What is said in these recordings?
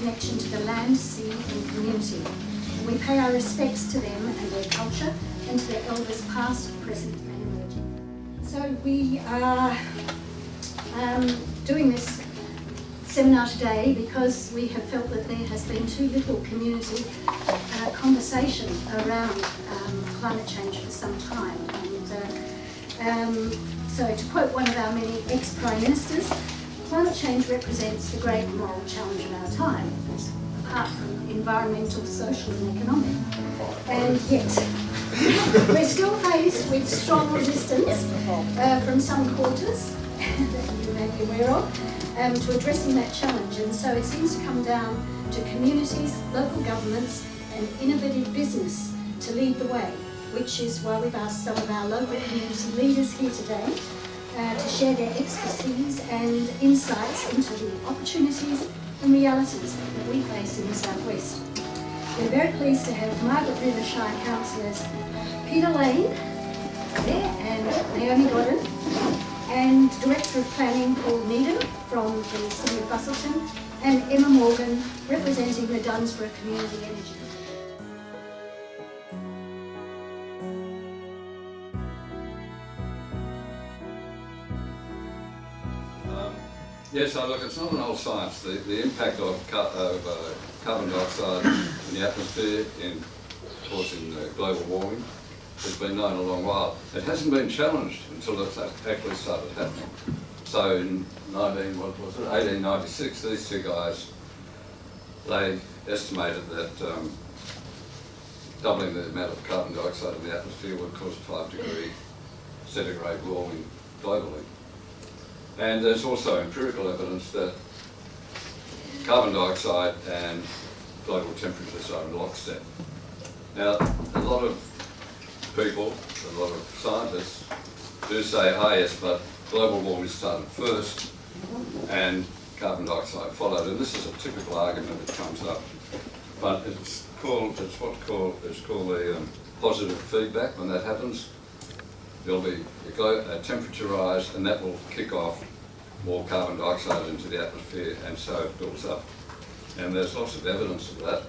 connection to the land, sea and community. And we pay our respects to them and their culture and to their elders past, present and emerging. So we are doing this seminar today because we have felt that there has been too little community conversation around climate change for some time. And so to quote one of our many ex-Prime Ministers, climate change represents the great moral challenge of our time, apart from environmental, social and economic. And yet, we're still faced with strong resistance from some quarters that you may be aware of, to addressing that challenge. And so it seems to come down to communities, local governments and innovative business to lead the way, which is why we've asked some of our local community leaders here today to share their expertise and insights into the opportunities and realities that we face in the Southwest. We're very pleased to have Margaret River Shire councillors Peter Lane there and Naomi Godden, and Director of Planning Paul Needham from the City of Busselton, and Emma Morgan representing the Dunsborough Community Energy. Yes, so look, it's not an old science. The impact of carbon dioxide in the atmosphere in causing global warming has been known a long while. It hasn't been challenged until it's actually started happening. So in 1896, these two guys, they estimated that doubling the amount of carbon dioxide in the atmosphere would cause a 5-degree centigrade warming globally. And there's also empirical evidence that carbon dioxide and global temperatures are in lockstep. Now, a lot of people, a lot of scientists do say, yes, but global warming started first and carbon dioxide followed. And this is a typical argument that comes up. But it's called the positive feedback. When that happens, there'll be a temperature rise, and that will kick off more carbon dioxide into the atmosphere, and so it builds up. And there's lots of evidence of that.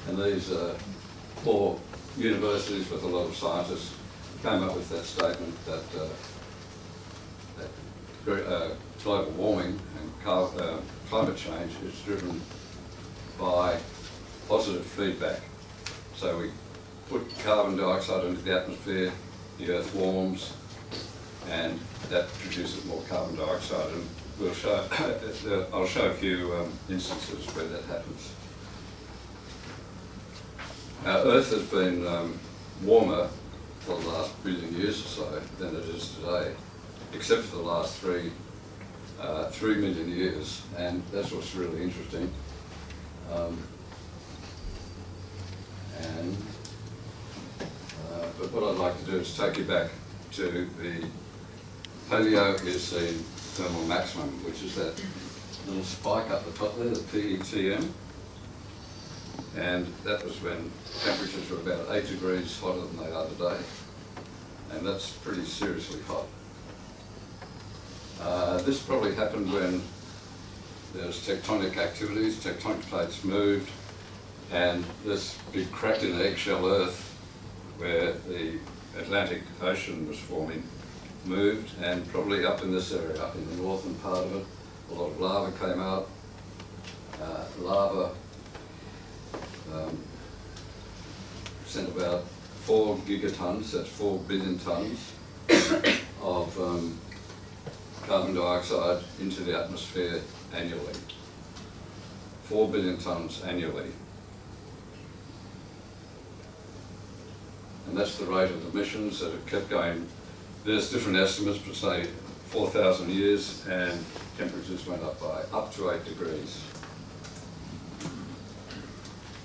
And these 4 universities with a lot of scientists came up with that statement that, global warming and climate change is driven by positive feedback. So we put carbon dioxide into the atmosphere, the Earth warms, and that produces more carbon dioxide. And we'll show, I'll show a few instances where that happens. Our Earth has been warmer for the last billion years or so than it is today, except for the last 3 million years, and that's what's really interesting. But what I'd like to do is take you back to the Paleocene thermal maximum, which is that little spike up the top there, the PETM. And that was when temperatures were about 8 degrees hotter than they are today. And that's pretty seriously hot. This probably happened when there was tectonic activities, tectonic plates moved, and this big cracked in eggshell Earth where the Atlantic Ocean was forming moved, and probably up in this area, up in the northern part of it, a lot of lava came out. Lava sent about 4 gigatons, that's 4 billion tons of carbon dioxide into the atmosphere annually. 4 billion tons annually. And that's the rate of emissions that have kept going. There's different estimates, but say 4,000 years, and temperatures went up by up to 8 degrees.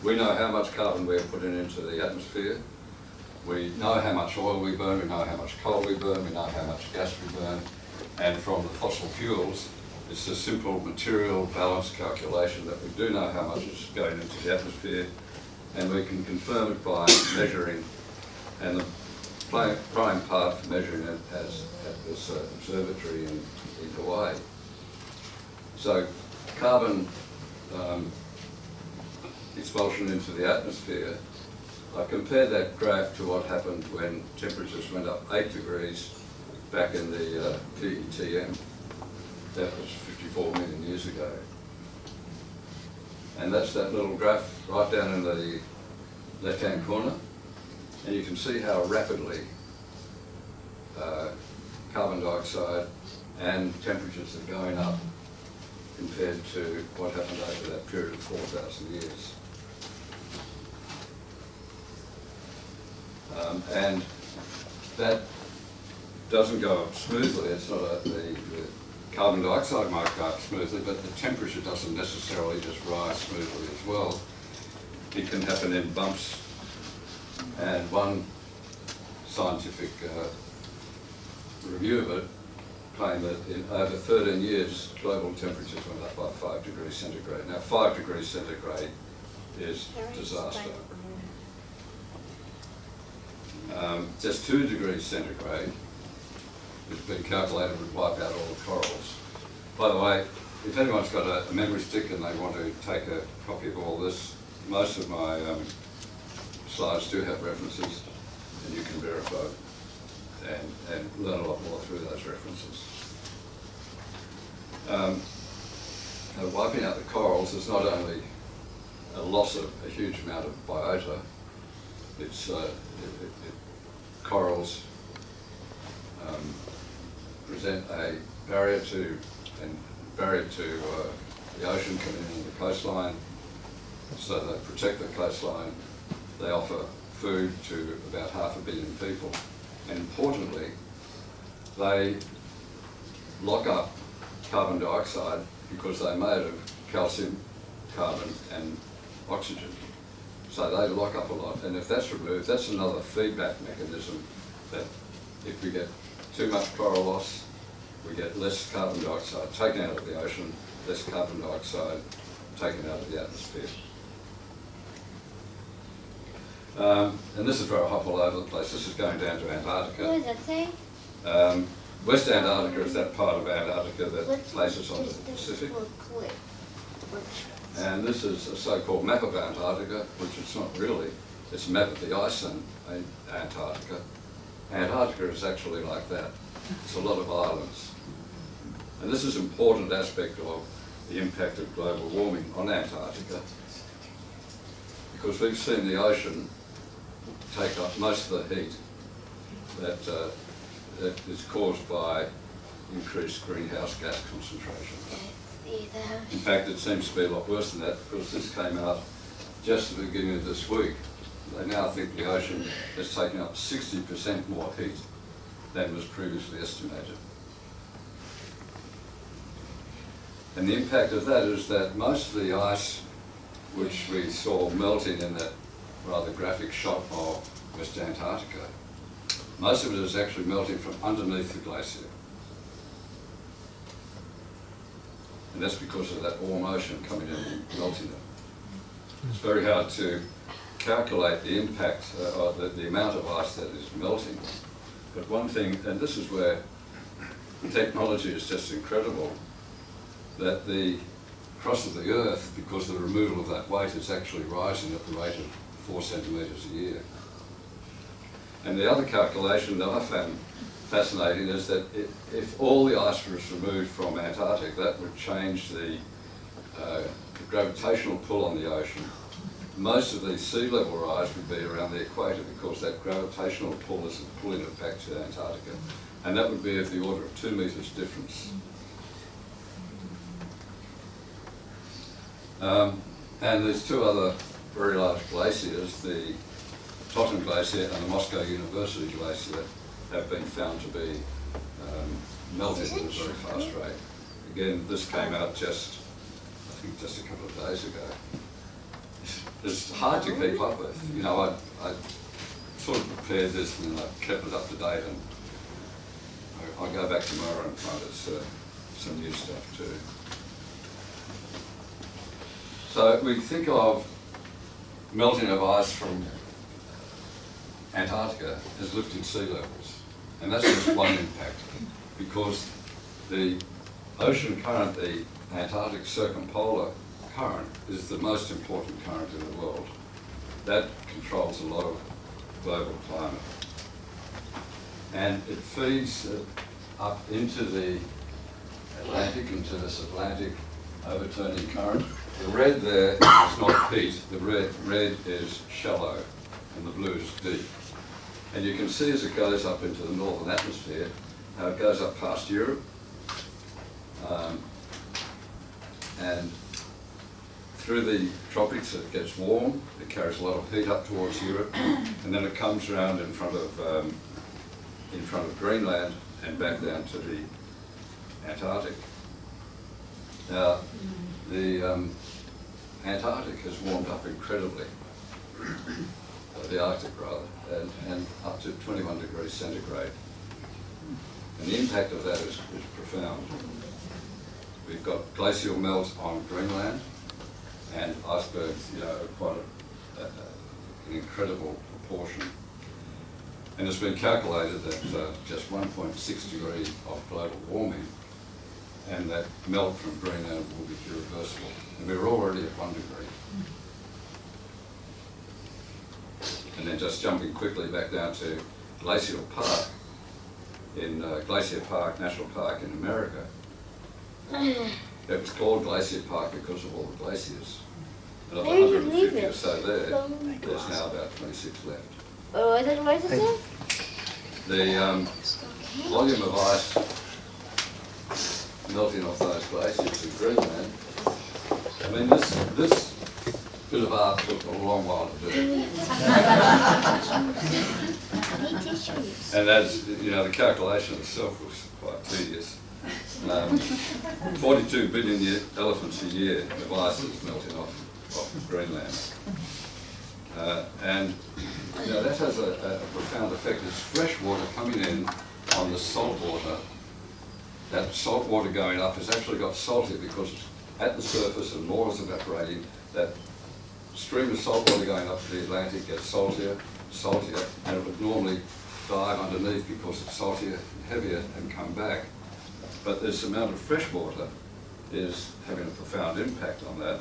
We know how much carbon we're putting into the atmosphere. We know how much oil we burn, we know how much coal we burn, we know how much gas we burn. And from the fossil fuels, it's a simple material balance calculation that we do know how much is going into the atmosphere, and we can confirm it by measuring. And the prime part for measuring it is at this observatory in Hawaii. So carbon expulsion into the atmosphere, I compared that graph to what happened when temperatures went up 8 degrees back in the PETM. That was 54 million years ago. And that's that little graph right down in the left-hand corner. And you can see how rapidly carbon dioxide and temperatures are going up compared to what happened over that period of 4,000 years. And that doesn't go up smoothly. It's not the carbon dioxide might go up smoothly, but the temperature doesn't necessarily just rise smoothly as well. It can happen in bumps. And one scientific review of it claimed that in over 13 years, global temperatures went up by 5 degrees centigrade. Now, 5 degrees centigrade is disaster. Just 2 degrees centigrade has been calculated would wipe out all the corals. By the way, if anyone's got a memory stick and they want to take a copy of all this, most of my slides do have references, and you can verify and learn a lot more through those references. Wiping out the corals is not only a loss of a huge amount of biota, it's corals present a barrier to the ocean coming in the coastline, so they protect the coastline. They offer food to about 500 million people, and importantly, they lock up carbon dioxide because they're made of calcium, carbon and oxygen. So they lock up a lot, and if that's removed, that's another feedback mechanism that if we get too much coral loss, we get less carbon dioxide taken out of the ocean, less carbon dioxide taken out of the atmosphere. And this is where I hop all over the place. This is going down to Antarctica. What does that say? West Antarctica is that part of Antarctica that faces onto the Pacific. And this is a so-called map of Antarctica, which it's not really. It's a map of the ice in Antarctica. Antarctica is actually like that. It's a lot of islands. And this is an important aspect of the impact of global warming on Antarctica, because we've seen the ocean take up most of the heat that is caused by increased greenhouse gas concentration. In fact, it seems to be a lot worse than that, because this came out just at the beginning of this week. They now think the ocean has taken up 60% more heat than was previously estimated. And the impact of that is that most of the ice which we saw melting in that rather graphic shot of West Antarctica, most of it is actually melting from underneath the glacier. And that's because of that warm ocean coming in and melting it. It's very hard to calculate the impact, the amount of ice that is melting. But one thing, and this is where technology is just incredible, that the crust of the Earth, because of the removal of that weight, is actually rising at the rate of 4 centimetres a year. And the other calculation that I found fascinating is that if all the ice was removed from Antarctica, that would change the gravitational pull on the ocean. Most of the sea level rise would be around the equator, because that gravitational pull is pulling it back to Antarctica. And that would be of the order of 2 metres difference. And there's 2 other very large glaciers, the Totten Glacier and the Moscow University Glacier, have been found to be melting at a very fast rate. Again, this came out just a couple of days ago. It's hard to keep up with. You know, I sort of prepared this and I kept it up to date, and I'll go back tomorrow and find us some new stuff too. So we think of melting of ice from Antarctica as lifting sea levels, and that's just one impact, because the ocean current, the Antarctic circumpolar current, is the most important current in the world. That controls a lot of global climate. And it feeds up into the Atlantic, into this Atlantic overturning current. The red there is not heat, the red is shallow, and the blue is deep. And you can see as it goes up into the northern atmosphere, how it goes up past Europe, and through the tropics it gets warm, it carries a lot of heat up towards Europe, and then it comes around in front of Greenland and back down to the Antarctic. Now, the Antarctic has warmed up incredibly, the Arctic rather, and up to 21 degrees centigrade. And the impact of that is profound. We've got glacial melt on Greenland and icebergs, quite an incredible proportion. And it's been calculated that just 1.6 degrees of global warming and that melt from Greenland will be irreversible. And we're already at 1 degree. And then just jumping quickly back down to Glacial Park, in Glacier Park National Park in America. It was called Glacier Park because of all the glaciers. And of the 150 or so there's now about 26 left. Oh, is that right? The volume of ice melting off those glaciers in Greenland, I mean, this bit of art took a long while to do. And as you know, the calculation itself was quite tedious. 42 billion elephants a year of ice is melting off Greenland. And that has a profound effect. It's fresh water coming in on the salt water. That salt water going up has actually got saltier because at the surface and more is evaporating. That stream of salt water going up to the Atlantic gets saltier, and it would normally dive underneath because it's saltier and heavier and come back. But this amount of fresh water is having a profound impact on that.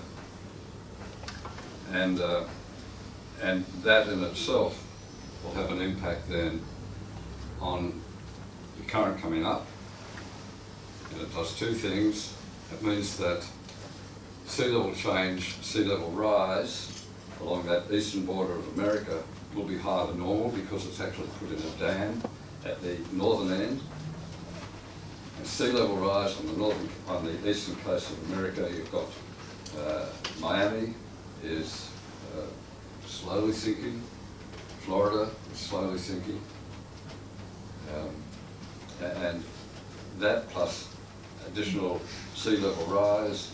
And that in itself will have an impact then on the current coming up. And it does two things. It means that sea level change, sea level rise along that eastern border of America will be higher than normal because it's actually put in a dam at the northern end. And sea level rise on the eastern coast of America, you've got Miami is slowly sinking, Florida is slowly sinking, and that plus additional sea level rise,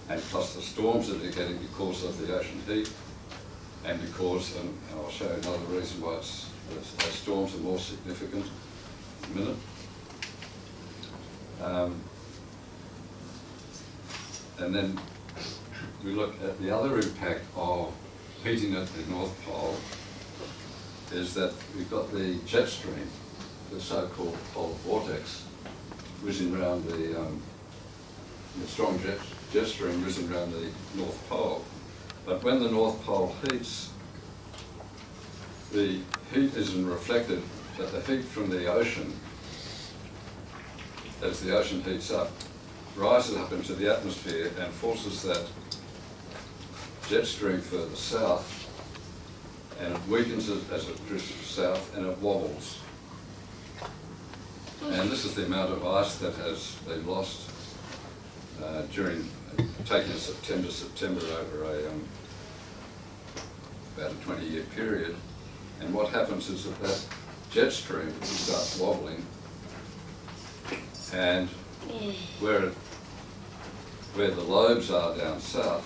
and plus the storms that they're getting because of the ocean heat, and because, and I'll show you another reason why those storms are more significant in a minute. And then we look at the other impact of heating at the North Pole is that we've got the jet stream, the so-called polar vortex, whizzing around the strong jet stream whizzing around the North Pole. But when the North Pole heats, the heat isn't reflected, but the heat from the ocean, as the ocean heats up, rises up into the atmosphere and forces that jet stream further south, and it weakens it as it drifts south and it wobbles. And this is the amount of ice that has been lost during taking a September over about a 20-year period. And what happens is that jet stream starts wobbling, and where the lobes are down south,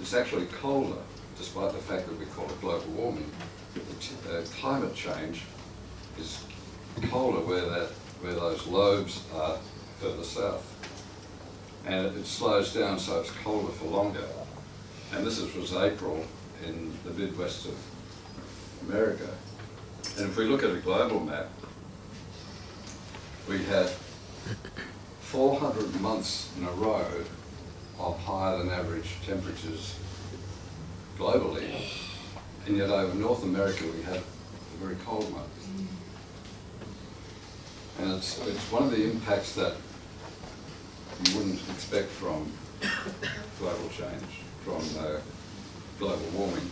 it's actually colder, despite the fact that we call it global warming. The climate change is colder where those lobes are further south. And it slows down, so it's colder for longer. And this was April in the Midwest of America. And if we look at a global map, we had 400 months in a row of higher than average temperatures globally, and yet over North America we had a very cold month. And it's one of the impacts that you wouldn't expect from global change, from global warming.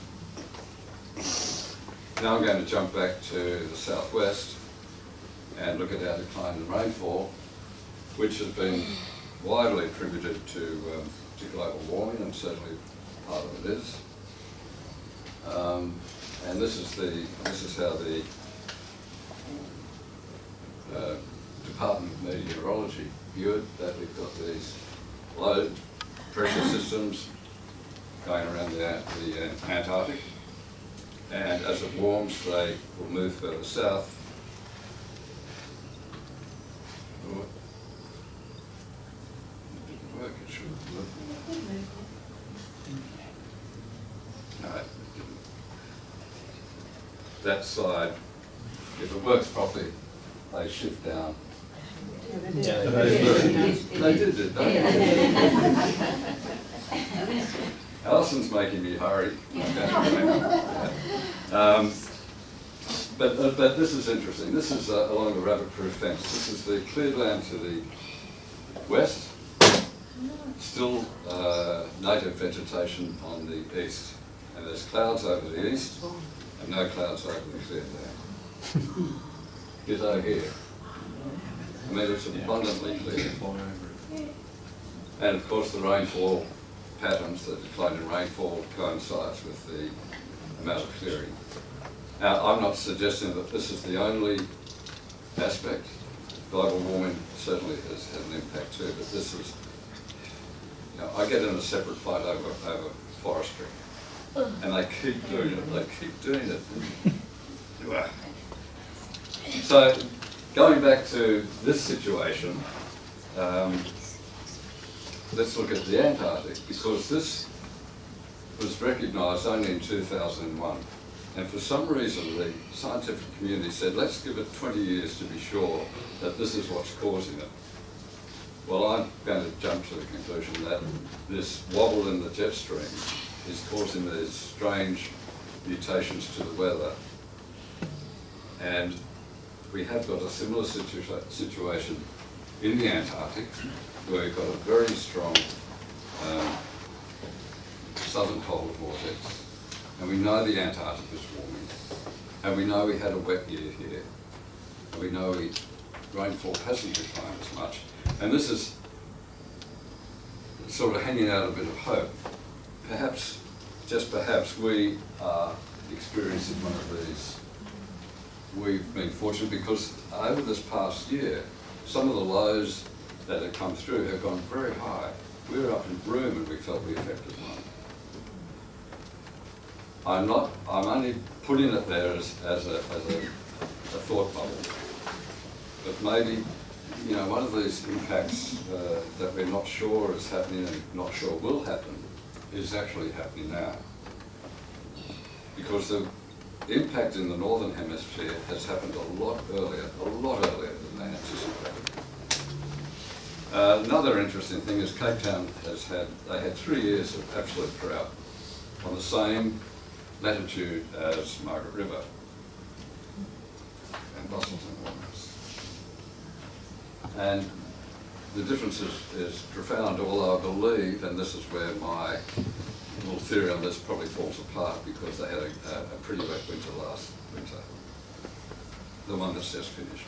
Now I'm going to jump back to the southwest and look at our decline in rainfall, which has been widely attributed to global warming, and certainly part of it is. And this is how the Department of Meteorology view it, that we've got these low pressure systems going around the Antarctic, and as it warms they will move further south. Oh, it didn't work, it should have worked. No, it didn't. That side, if it works properly, they shift down. Yeah. They did, did they? Alison's making me hurry. But this is interesting. This is along the rabbit-proof fence. This is the cleared land to the west. Still native vegetation on the east. And there's clouds over the east and no clouds over the cleared land. Ditto here. I mean, it's abundantly clear. And of course the rainfall patterns, the decline in rainfall coincides with the amount of clearing. Now, I'm not suggesting that this is the only aspect. Global warming certainly has had an impact too, but this is, you know, I get in a separate fight over forestry. And they keep doing it, So, going back to this situation, let's look at the Antarctic, because this was recognised only in 2001. And for some reason, the scientific community said, let's give it 20 years to be sure that this is what's causing it. Well, I'm going to jump to the conclusion that this wobble in the jet stream is causing these strange mutations to the weather. And we have got a similar situation in the Antarctic, where we've got a very strong Southern Polar Vortex. And we know the Antarctic is warming. And we know we had a wet year here. And we know rainfall hasn't declined as much. And this is sort of hanging out a bit of hope. Perhaps, just perhaps, we are experiencing one of these. We've been fortunate because over this past year, some of the lows that have come through have gone very high. We were up in Broome and we felt the effect of one. I'm only putting it there as a thought bubble. But maybe, you know, one of these impacts that we're not sure is happening and not sure will happen is actually happening now. Because the impact in the Northern Hemisphere has happened a lot earlier than they anticipated. Another interesting thing is Cape Town they had 3 years of absolute drought on the same latitude as Margaret River and Busselton-Dunsborough. And the difference is profound, although I believe, and this is where my little theory on this probably falls apart, because they had a pretty wet winter last winter, the one that's just finished.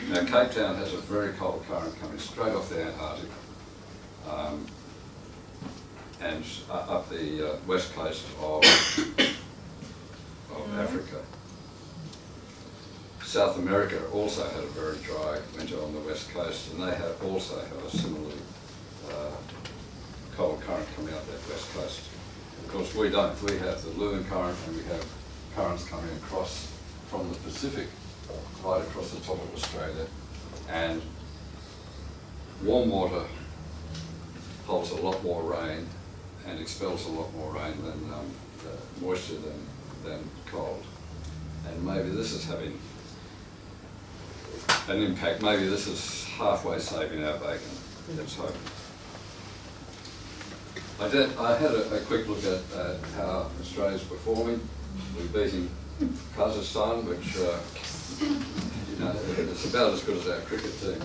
Now Cape Town has a very cold current coming straight off the Antarctic and up the west coast of Africa. South America also had a very dry winter on the west coast, and they also have a similarly cold current coming up that west coast. Of course we don't. We have the Lewin current, and we have currents coming across from the Pacific right across the top of Australia, and warm water holds a lot more rain and expels a lot more rain than moisture than cold. And maybe this is having an impact. Maybe this is halfway saving our bacon, let's hope. I had a quick look at how Australia's performing. We're beating Kazakhstan, which, you know, it's about as good as our cricket team.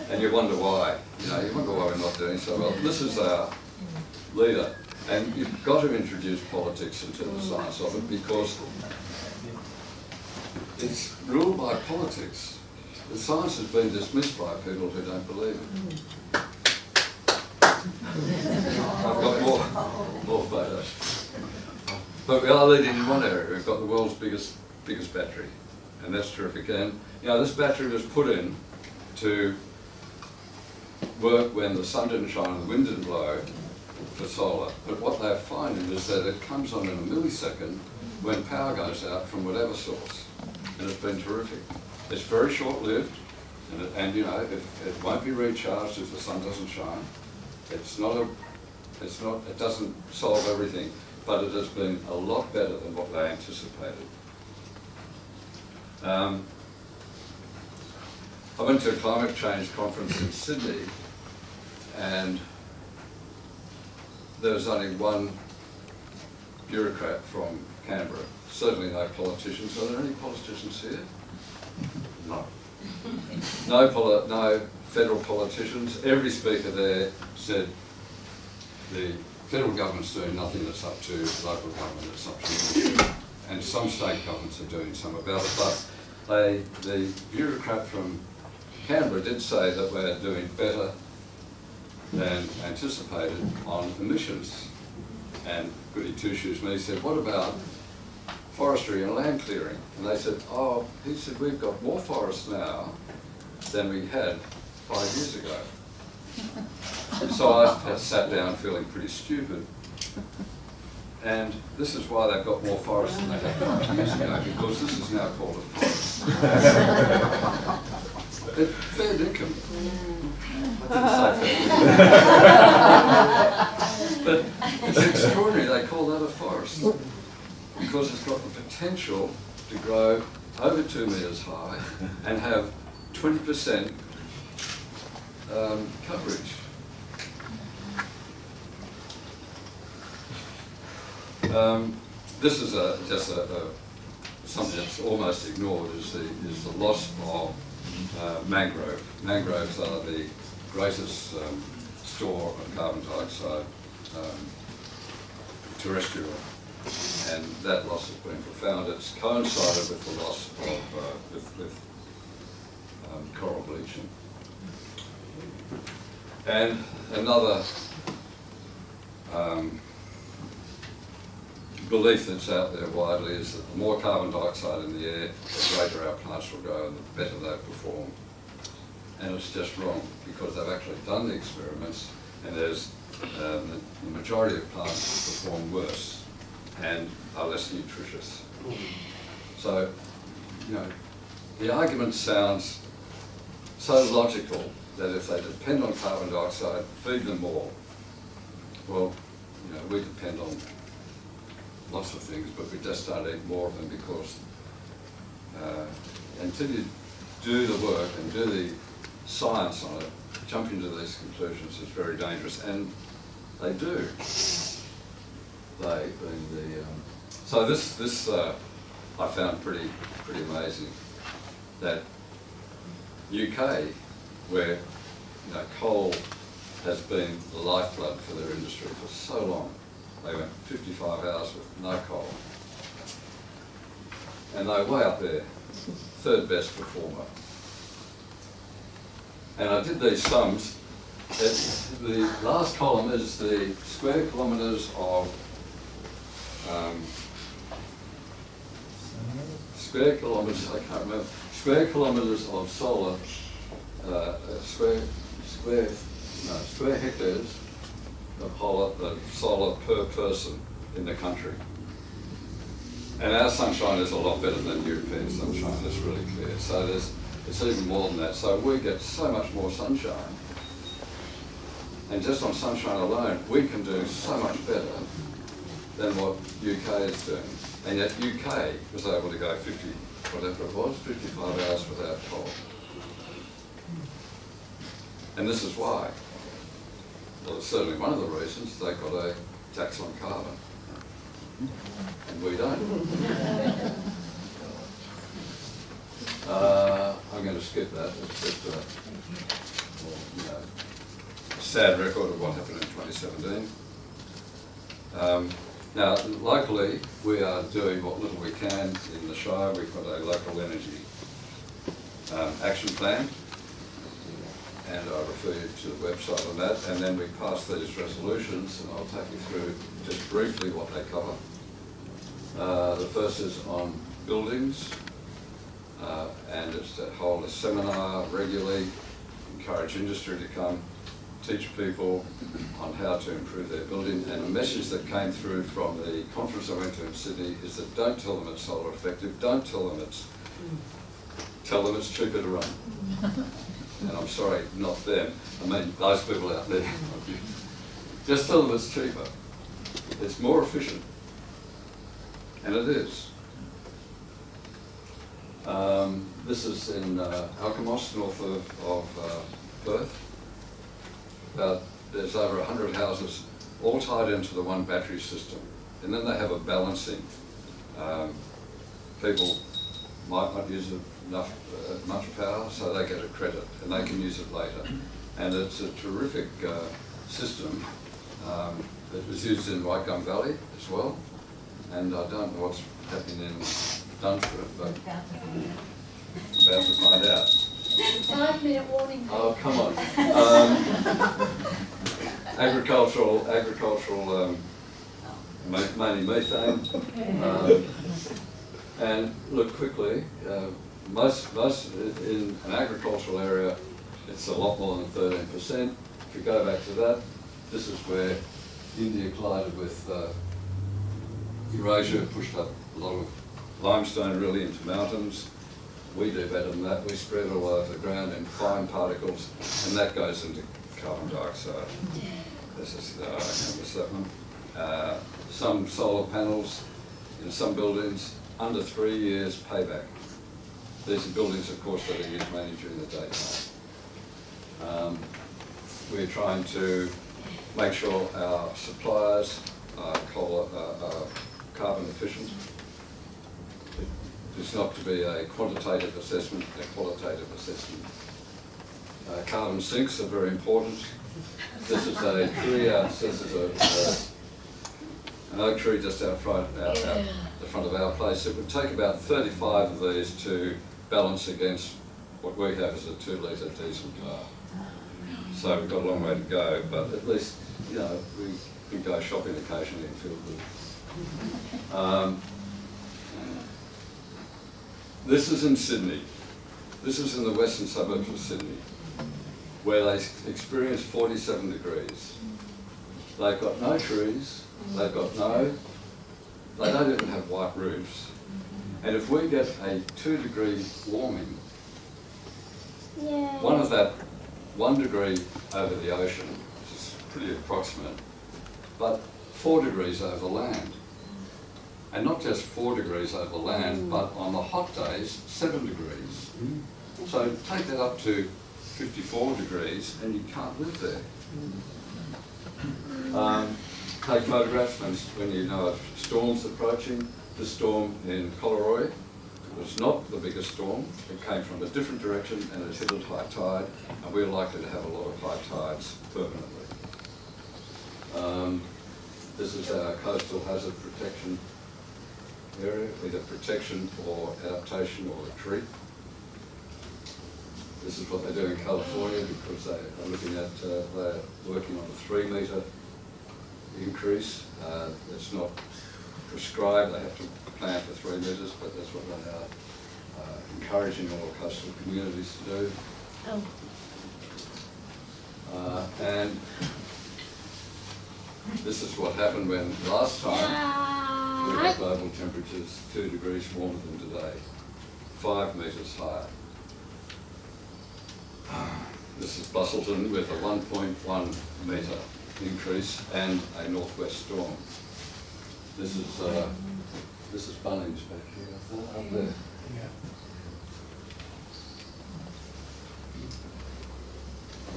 And you wonder why. You know, you wonder why we're not doing so well. This is our leader, and you've got to introduce politics into the science of it because it's ruled by politics. The science has been dismissed by people who don't believe it. I've got more photos. But we are leading in one area. We've got the world's biggest battery, and that's terrific. And you know, this battery was put in to work when the sun didn't shine and the wind didn't blow for solar. But what they're finding is that it comes on in a millisecond when power goes out from whatever source, and it's been terrific. It's very short-lived, and you know, it won't be recharged if the sun doesn't shine. It doesn't solve everything, but it has been a lot better than what they anticipated. I went to a climate change conference in Sydney, and there was only one bureaucrat from Canberra, certainly no politicians. Are there any politicians here? No. No federal politicians. Every speaker there said the federal government's doing nothing that's up to local government, it's up to and some state governments are doing some about it, but the bureaucrat from Canberra did say that we're doing better than anticipated on emissions. And goody two-shoes me said, what about forestry and land clearing? And they said, oh, he said, we've got more forests now than we had 5 years ago. So I sat down feeling pretty stupid. And this is why they've got more forests than they had 5 years ago, because this is now called a forest. It's fair income. I didn't say fair income. But it's extraordinary they call that a forest, because it's got the potential to grow over 2 metres high and have 20% coverage. This is just something that's almost ignored is the loss of mangrove. Mangroves are the greatest store of carbon dioxide terrestrial, and that loss has been profound. It's coincided with the loss of coral bleaching. And another belief that's out there widely is that the more carbon dioxide in the air, the greater our plants will grow and the better they perform. And it's just wrong, because they've actually done the experiments, and there's the majority of plants perform worse and are less nutritious. So, you know, the argument sounds so logical that if they depend on carbon dioxide, feed them more. Well, you know, we depend on lots of things, but we just don't eat more of them because until you do the work and do the science on it, jump into these conclusions is very dangerous, and they do. They being the so this I found pretty amazing, that UK, where you know coal has been the lifeblood for their industry for so long. They went 55 hours with no coal, and they're way up there, third best performer. And I did these sums. The last column is the square kilometres of square kilometres of solar, square hectares of solar per person in the country. And our sunshine is a lot better than European sunshine, it's really clear. So it's even more than that. So we get so much more sunshine. And just on sunshine alone, we can do so much better than what UK is doing. And yet UK was able to go whatever it was, 55 hours without coal. And this is why. Well, it's certainly one of the reasons they got a tax on carbon. And we don't. I'm going to skip that. It's just a sad record of what happened in 2017. Now, locally, we are doing what little we can in the Shire. We've got a local energy action plan, and I refer you to the website on that. And then we pass these resolutions, and I'll take you through just briefly what they cover. The first is on buildings, and it's to hold a seminar regularly, encourage industry to come, teach people on how to improve their building. And a message that came through from the conference I went to in Sydney is that don't tell them it's solar effective, don't tell them it's cheaper to run. And I'm sorry, not them, I mean those people out there. Just tell them it's cheaper. It's more efficient. And it is. This is in Alkimos, north of Perth. There's over 100 houses all tied into the one battery system. And then they have a balancing. People might not use much power, so they get a credit and they can use it later. And it's a terrific system. It was used in Waikam Valley as well. And I don't know what's happening in Dunsborough, but about to find out. 5-minute warning. Oh, come on. Agricultural, mainly methane. And look quickly, most in an agricultural area, it's a lot more than 13%. If you go back to that, this is where India collided with Eurasia, pushed up a lot of limestone really into mountains. We do better than that. We spread it all over the ground in fine particles, and that goes into carbon dioxide. This is, I can't miss that one. Some solar panels in some buildings, under 3 years payback. These are buildings, of course, that are used mainly during the daytime. We're trying to make sure our suppliers are carbon efficient. It's not to be a quantitative assessment, a qualitative assessment. Carbon sinks are very important. This is a tree an oak tree just out the front of our place. It would take about 35 of these to balance against what we have as a 2-litre diesel car. So we've got a long way to go, but at least, you know, we can go shopping occasionally and feel good. This is in Sydney. This is in the western suburbs of Sydney, where they experience 47 degrees. They've got no trees, they don't even have white roofs. And if we get a 2-degree warming, one of that 1 degree over the ocean, which is pretty approximate, but 4 degrees over land. And not just 4 degrees over land, but on the hot days, 7 degrees. So take that up to 54 degrees and you can't live there. Take photographs when you know of storms approaching. This storm in Collaroy was not the biggest storm. It came from a different direction and it hit at high tide, and we're likely to have a lot of high tides permanently. This is our coastal hazard protection area, either protection or adaptation or retreat. This is what they do in California because they are looking at, they're working on a 3-metre increase. It's not prescribed, they have to plan for 3 metres, but that's what they are encouraging all coastal communities to do. And this is what happened when last time we had global temperatures 2 degrees warmer than today, 5 metres higher. This is Busselton with a 1.1 metre increase and a northwest storm. This is Bunnings back here, up there.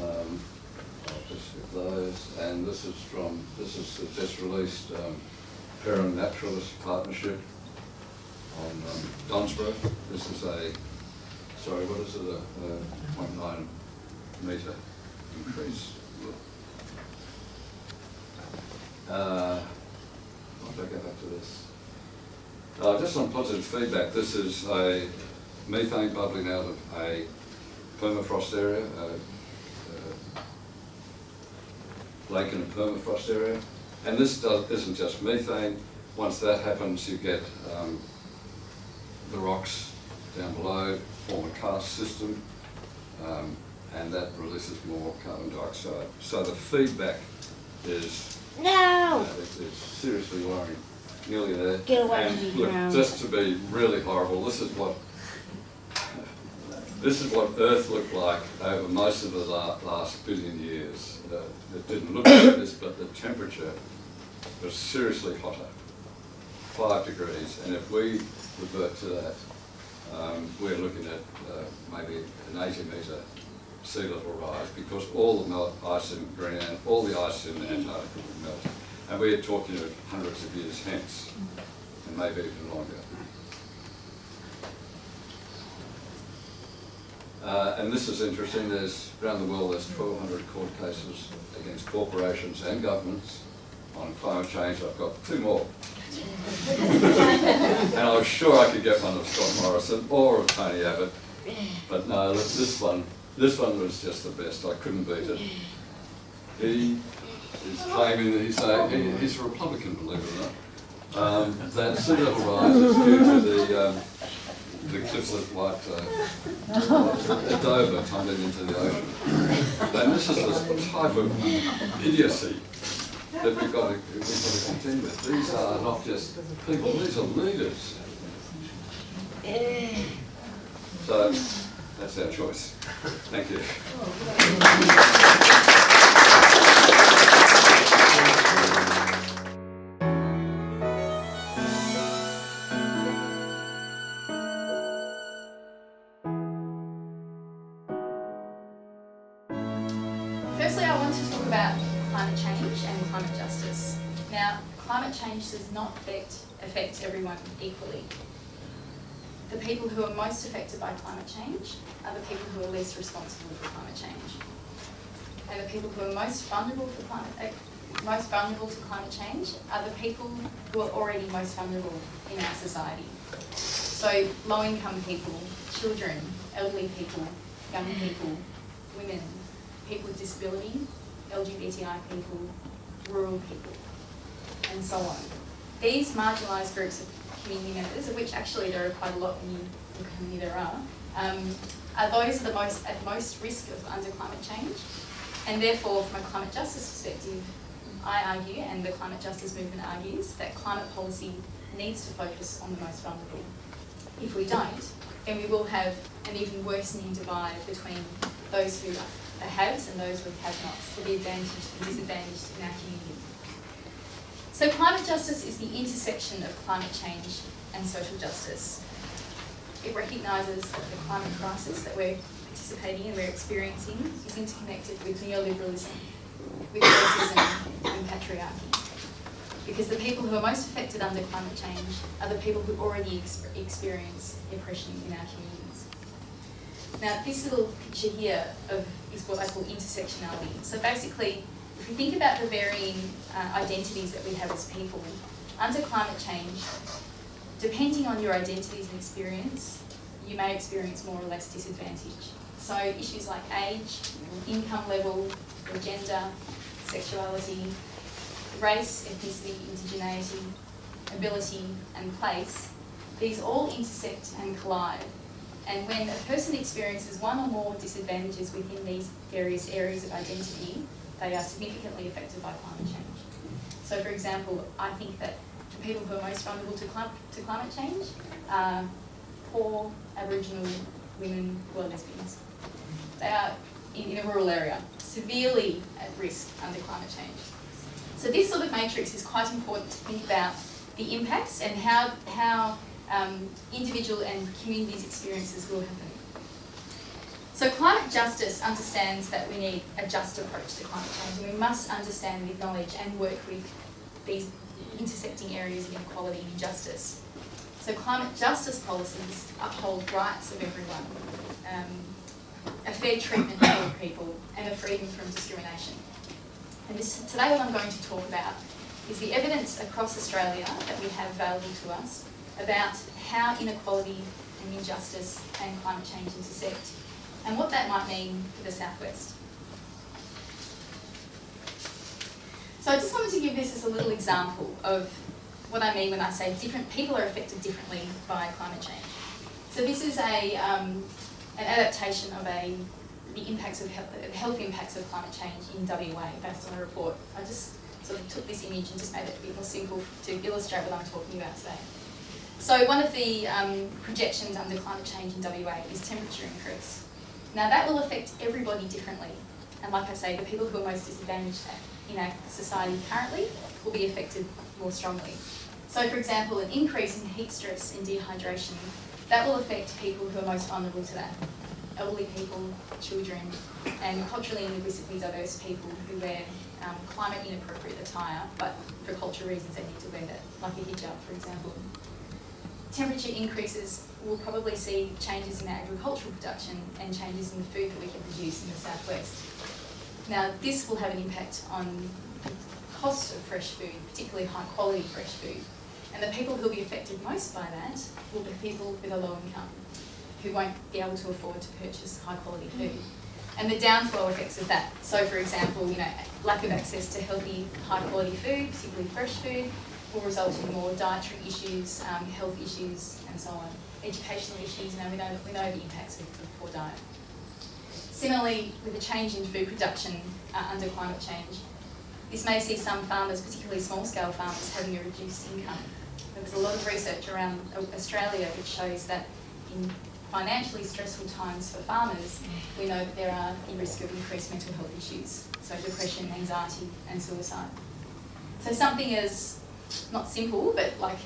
I'll just skip those, and this is the just released Parent Naturalist Partnership on Dunsborough. This is a 0.9 metre increase. I'll go back to this. Just some positive feedback. This is a methane bubbling out of a permafrost area, lake in a permafrost area. And this isn't just methane. Once that happens, you get the rocks down below form a karst system, and that releases more carbon dioxide. So the feedback is is seriously worrying. Nearly there. Get away and from me look, now. just to be really horrible, this is what Earth looked like over most of the last billion years. It didn't look like this, but the temperature was seriously hotter, 5 degrees, and if we revert to that, we're looking at maybe an 80 metre sea level rise, because all the ice in Greenland, all the ice in Antarctica will melt. And we're talking of hundreds of years hence, and maybe even longer. And this is interesting. There's around the world there's 1,200 court cases against corporations and governments on climate change. I've got 2 more. And I was sure I could get one of Scott Morrison or of Tony Abbott, but no, look, this one was just the best. I couldn't beat it. He is claiming that he's a Republican, believe it or not. That sea level rise is due to the clifflet white Dover tumbling into the ocean. And this is the type of idiocy that we've got to contend with. These are not just people, these are leaders. So that's our choice. Thank you. Firstly, I want to talk about climate change and climate justice. Now, climate change does not affect everyone equally. The people who are most affected by climate change are the people who are least responsible for climate change. And the people who are most vulnerable to climate change are the people who are already most vulnerable in our society. So low-income people, children, elderly people, young people, women, people with disability, LGBTI people, rural people, and so on. These marginalised groups of community members, of which actually there are quite a lot when you look how many there are those at most risk of under climate change. And therefore, from a climate justice perspective, I argue, and the climate justice movement argues, that climate policy needs to focus on the most vulnerable. If we don't, then we will have an even worsening divide between those who are haves and those who are have-nots, to the advantaged and disadvantaged in our community. So climate justice is the intersection of climate change and social justice. It recognises that the climate crisis that we're participating in, we're experiencing, is interconnected with neoliberalism, with racism and patriarchy. Because the people who are most affected under climate change are the people who already experience oppression in our communities. Now, this little picture here is what I call intersectionality. So basically, if you think about the varying identities that we have as people, under climate change, depending on your identities and experience, you may experience more or less disadvantage. So issues like age, income level, gender, sexuality, race, ethnicity, indigeneity, ability and place, these all intersect and collide. And when a person experiences one or more disadvantages within these various areas of identity, they are significantly affected by climate change. So for example, I think that the people who are most vulnerable to climate change are poor Aboriginal women who are lesbians. They are in a rural area, severely at risk under climate change. So this sort of matrix is quite important to think about the impacts and how individual and communities' experiences will happen. So climate justice understands that we need a just approach to climate change, and we must understand, acknowledge and work with these intersecting areas of inequality and injustice. So climate justice policies uphold rights of everyone, a fair treatment for all people, and a freedom from discrimination. And today what I'm going to talk about is the evidence across Australia that we have available to us about how inequality and injustice and climate change intersect, and what that might mean for the Southwest. So I just wanted to give this as a little example of what I mean when I say different people are affected differently by climate change. So this is an adaptation of the impacts of health impacts of climate change in WA based on a report. I just sort of took this image and just made it a bit more simple to illustrate what I'm talking about today. So one of the projections under climate change in WA is temperature increase. Now that will affect everybody differently, and like I say, the people who are most disadvantaged in our society currently will be affected more strongly. So for example, an increase in heat stress and dehydration, that will affect people who are most vulnerable to that. Elderly people, children, and culturally and linguistically diverse people who wear climate inappropriate attire, but for cultural reasons they need to wear that, like a hijab, for example. Temperature increases will probably see changes in our agricultural production and changes in the food that we can produce in the Southwest. Now, this will have an impact on the cost of fresh food, particularly high quality fresh food. And the people who will be affected most by that will be people with a low income, who won't be able to afford to purchase high quality food. And the downflow effects of that, so for example, lack of access to healthy, high quality food, particularly fresh food, will result in more dietary issues, health issues, and so on. Educational issues, we know the impacts of poor diet. Similarly, with the change in food production under climate change, this may see some farmers, particularly small-scale farmers, having a reduced income. There's a lot of research around Australia which shows that in financially stressful times for farmers, we know that there are a risk of increased mental health issues, so depression, anxiety, and suicide. So something as, not simple, but like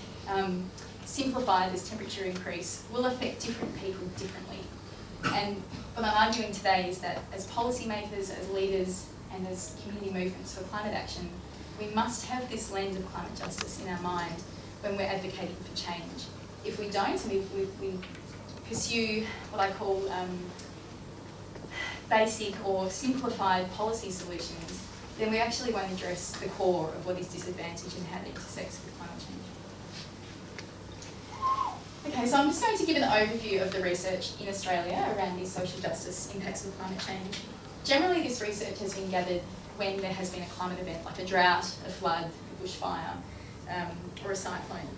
simplified as temperature increase will affect different people differently. And what I'm arguing today is that as policymakers, as leaders, and as community movements for climate action, we must have this lens of climate justice in our mind when we're advocating for change. If we don't, and we pursue what I call basic or simplified policy solutions, then we actually won't address the core of what is disadvantage and how it intersects with climate change. Okay, so I'm just going to give an overview of the research in Australia around these social justice impacts of climate change. Generally, this research has been gathered when there has been a climate event, like a drought, a flood, a bushfire, or a cyclone.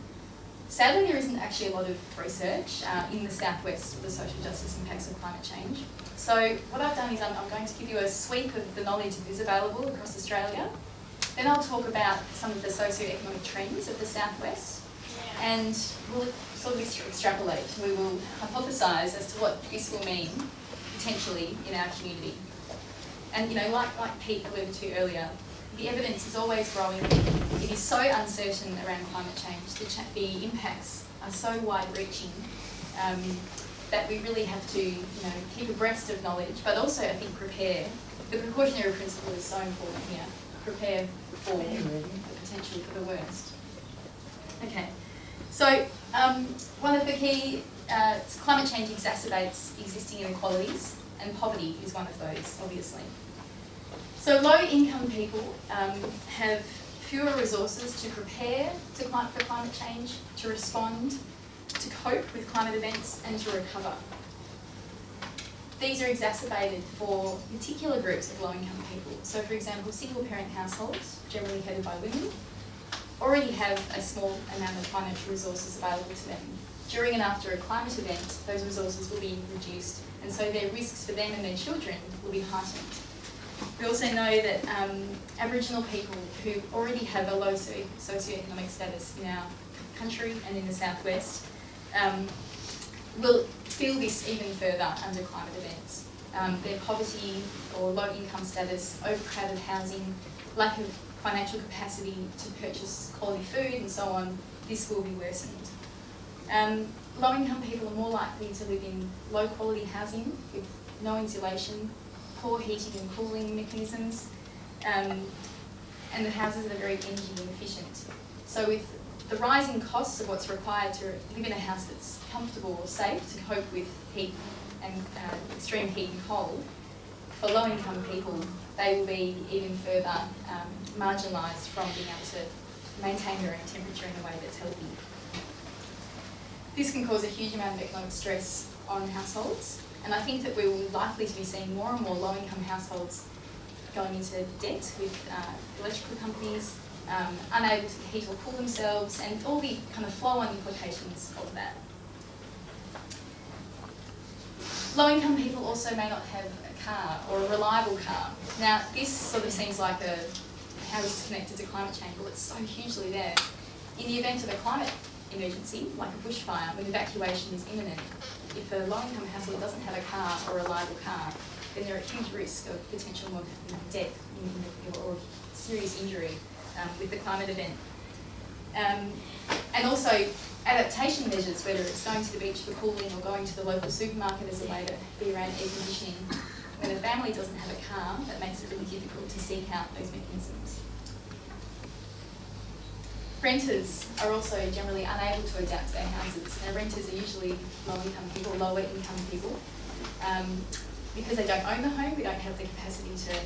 Sadly, there isn't actually a lot of research in the Southwest of the social justice impacts of climate change. So what I've done is I'm going to give you a sweep of the knowledge that is available across Australia. Then I'll talk about some of the socio-economic trends of the Southwest, and we'll sort of extrapolate. We will hypothesise as to what this will mean potentially in our community. And like Pete alluded to earlier, the evidence is always growing. It is so uncertain around climate change. The impacts are so wide-reaching that we really have to, keep abreast of knowledge, but also I think prepare. The precautionary principle is so important here. Prepare for the potential for the worst. Okay, so one of the key climate change exacerbates existing inequalities, and poverty is one of those, obviously. So low-income people have fewer resources to prepare for climate change, to respond, to cope with climate events, and to recover. These are exacerbated for particular groups of low-income people. So, for example, single-parent households, generally headed by women, already have a small amount of financial resources available to them. During and after a climate event, those resources will be reduced, and so their risks for them and their children will be heightened. We also know that Aboriginal people who already have a low socio-economic status in our country and in the Southwest will feel this even further under climate events. Their poverty or low income status, overcrowded housing, lack of financial capacity to purchase quality food and so on, this will be worsened. Low-income people are more likely to live in low-quality housing with no insulation, poor heating and cooling mechanisms, and the houses are very energy inefficient. So with the rising costs of what's required to live in a house that's comfortable or safe to cope with heat and extreme heat and cold, for low-income people, they will be even further marginalised from being able to maintain their own temperature in a way that's healthy. This can cause a huge amount of economic stress on households, and I think that we will likely to be seeing more and more low-income households going into debt with electrical companies, unable to heat or cool themselves, and all the kind of flow-on implications of that. Low-income people also may not have a car or a reliable car. Now, this sort of seems like how is this connected to climate change? Well, it's so hugely there. In the event of a climate emergency, like a bushfire, when evacuation is imminent, if a low-income household doesn't have a car or a reliable car, then they're at huge risk of potential death or serious injury with the climate event. And also adaptation measures, whether it's going to the beach for cooling or going to the local supermarket as a way to be around air conditioning. When a family doesn't have a car, that makes it really difficult to seek out those mechanisms. Renters are also generally unable to adapt to their houses. Now, renters are usually low-income people, lower-income people. Because they don't own the home, we don't have the capacity to,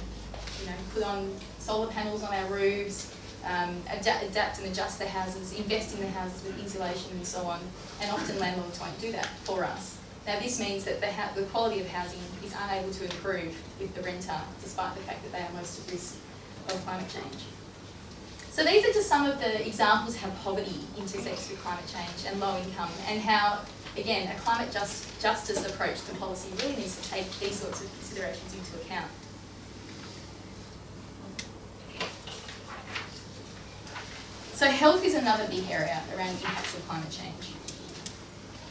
put on solar panels on our roofs, adapt and adjust the houses, invest in the houses with insulation and so on. And often landlords won't do that for us. Now, this means that the quality of housing is unable to improve with the renter, despite the fact that they are most at risk of climate change. So these are just some of the examples how poverty intersects with climate change and low income, and how, again, a climate justice approach to policy really needs to take these sorts of considerations into account. So health is another big area around impacts of climate change.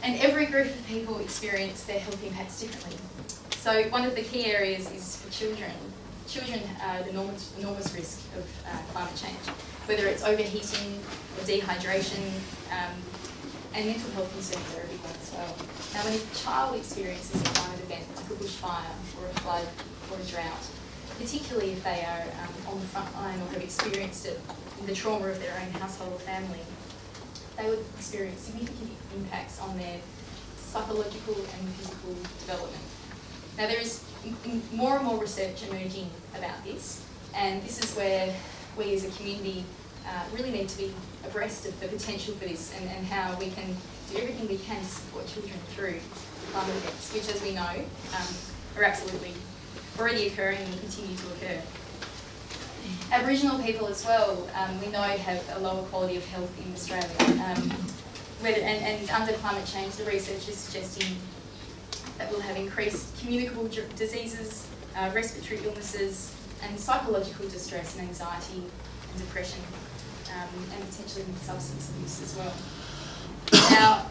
And every group of people experience their health impacts differently. So one of the key areas is for children. Children are at enormous risk of climate change, whether it's overheating or dehydration, and mental health concerns are a big one as well. Now, when a child experiences a climate event like a bushfire or a flood or a drought, particularly if they are on the front line or have experienced it in the trauma of their own household or family, they would experience significant impacts on their psychological and physical development. Now, there is more and more research emerging about this, and this is where we as a community really need to be abreast of the potential for this, and how we can do everything we can to support children through climate events, which, as we know, are absolutely already occurring and will continue to occur. Aboriginal people as well, we know, have a lower quality of health in Australia. And under climate change, the research is suggesting that we'll have increased communicable diseases, respiratory illnesses, and psychological distress and anxiety and depression, and potentially substance abuse as well. Now,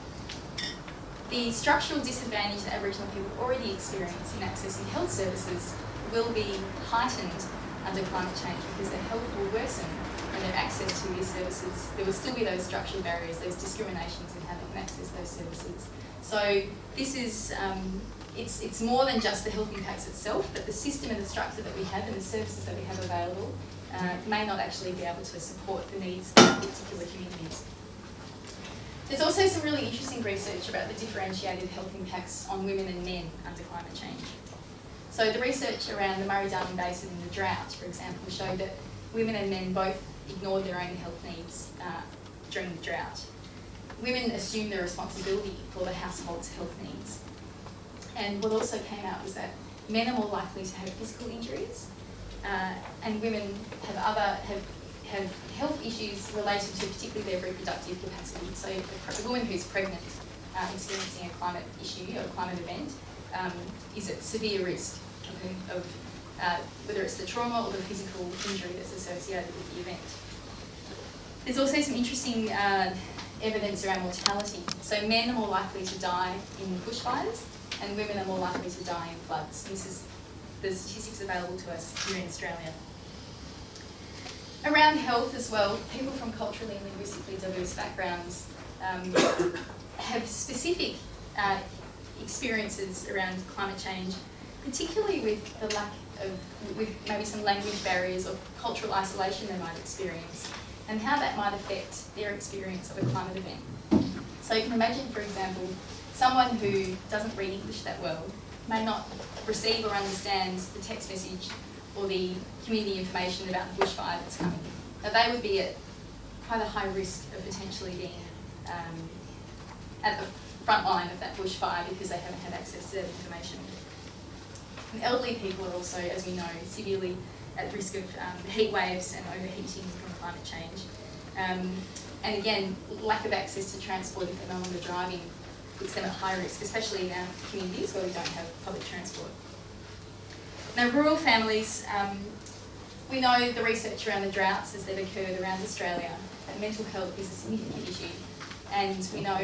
the structural disadvantage that Aboriginal people already experience in accessing health services will be heightened under climate change, because their health will worsen and their access to these services, there will still be those structural barriers, those discriminations in how they can access those services. So this is, it's more than just the health impacts itself, but the system and the structure that we have and the services that we have available may not actually be able to support the needs of particular communities. There's also some really interesting research about the differentiated health impacts on women and men under climate change. So the research around the Murray-Darling Basin and the drought, for example, showed that women and men both ignored their own health needs during the drought. Women assumed the responsibility for the household's health needs. And what also came out was that men are more likely to have physical injuries, and women have health issues related to particularly their reproductive capacity. So a woman who's pregnant experiencing a climate issue or a climate event is at severe risk of whether it's the trauma or the physical injury that's associated with the event. There's also some interesting evidence around mortality. So men are more likely to die in bushfires, and women are more likely to die in floods. This is the statistics available to us here in Australia. Around health as well, people from culturally and linguistically diverse backgrounds have specific experiences around climate change, particularly with the lack of, with maybe some language barriers or cultural isolation they might experience, and how that might affect their experience of a climate event. So you can imagine, for example, someone who doesn't read English that well may not receive or understand the text message or the community information about the bushfire that's coming. Now they would be at quite a high risk of potentially being at the front line of that bushfire because they haven't had access to that information. And elderly people are also, as we know, severely at risk of heat waves and overheating from climate change. And again, lack of access to transport if they're no longer driving puts them at high risk, especially in our communities where we don't have public transport. Now, rural families, we know the research around the droughts as they've occurred around Australia, that mental health is a significant issue. And we know,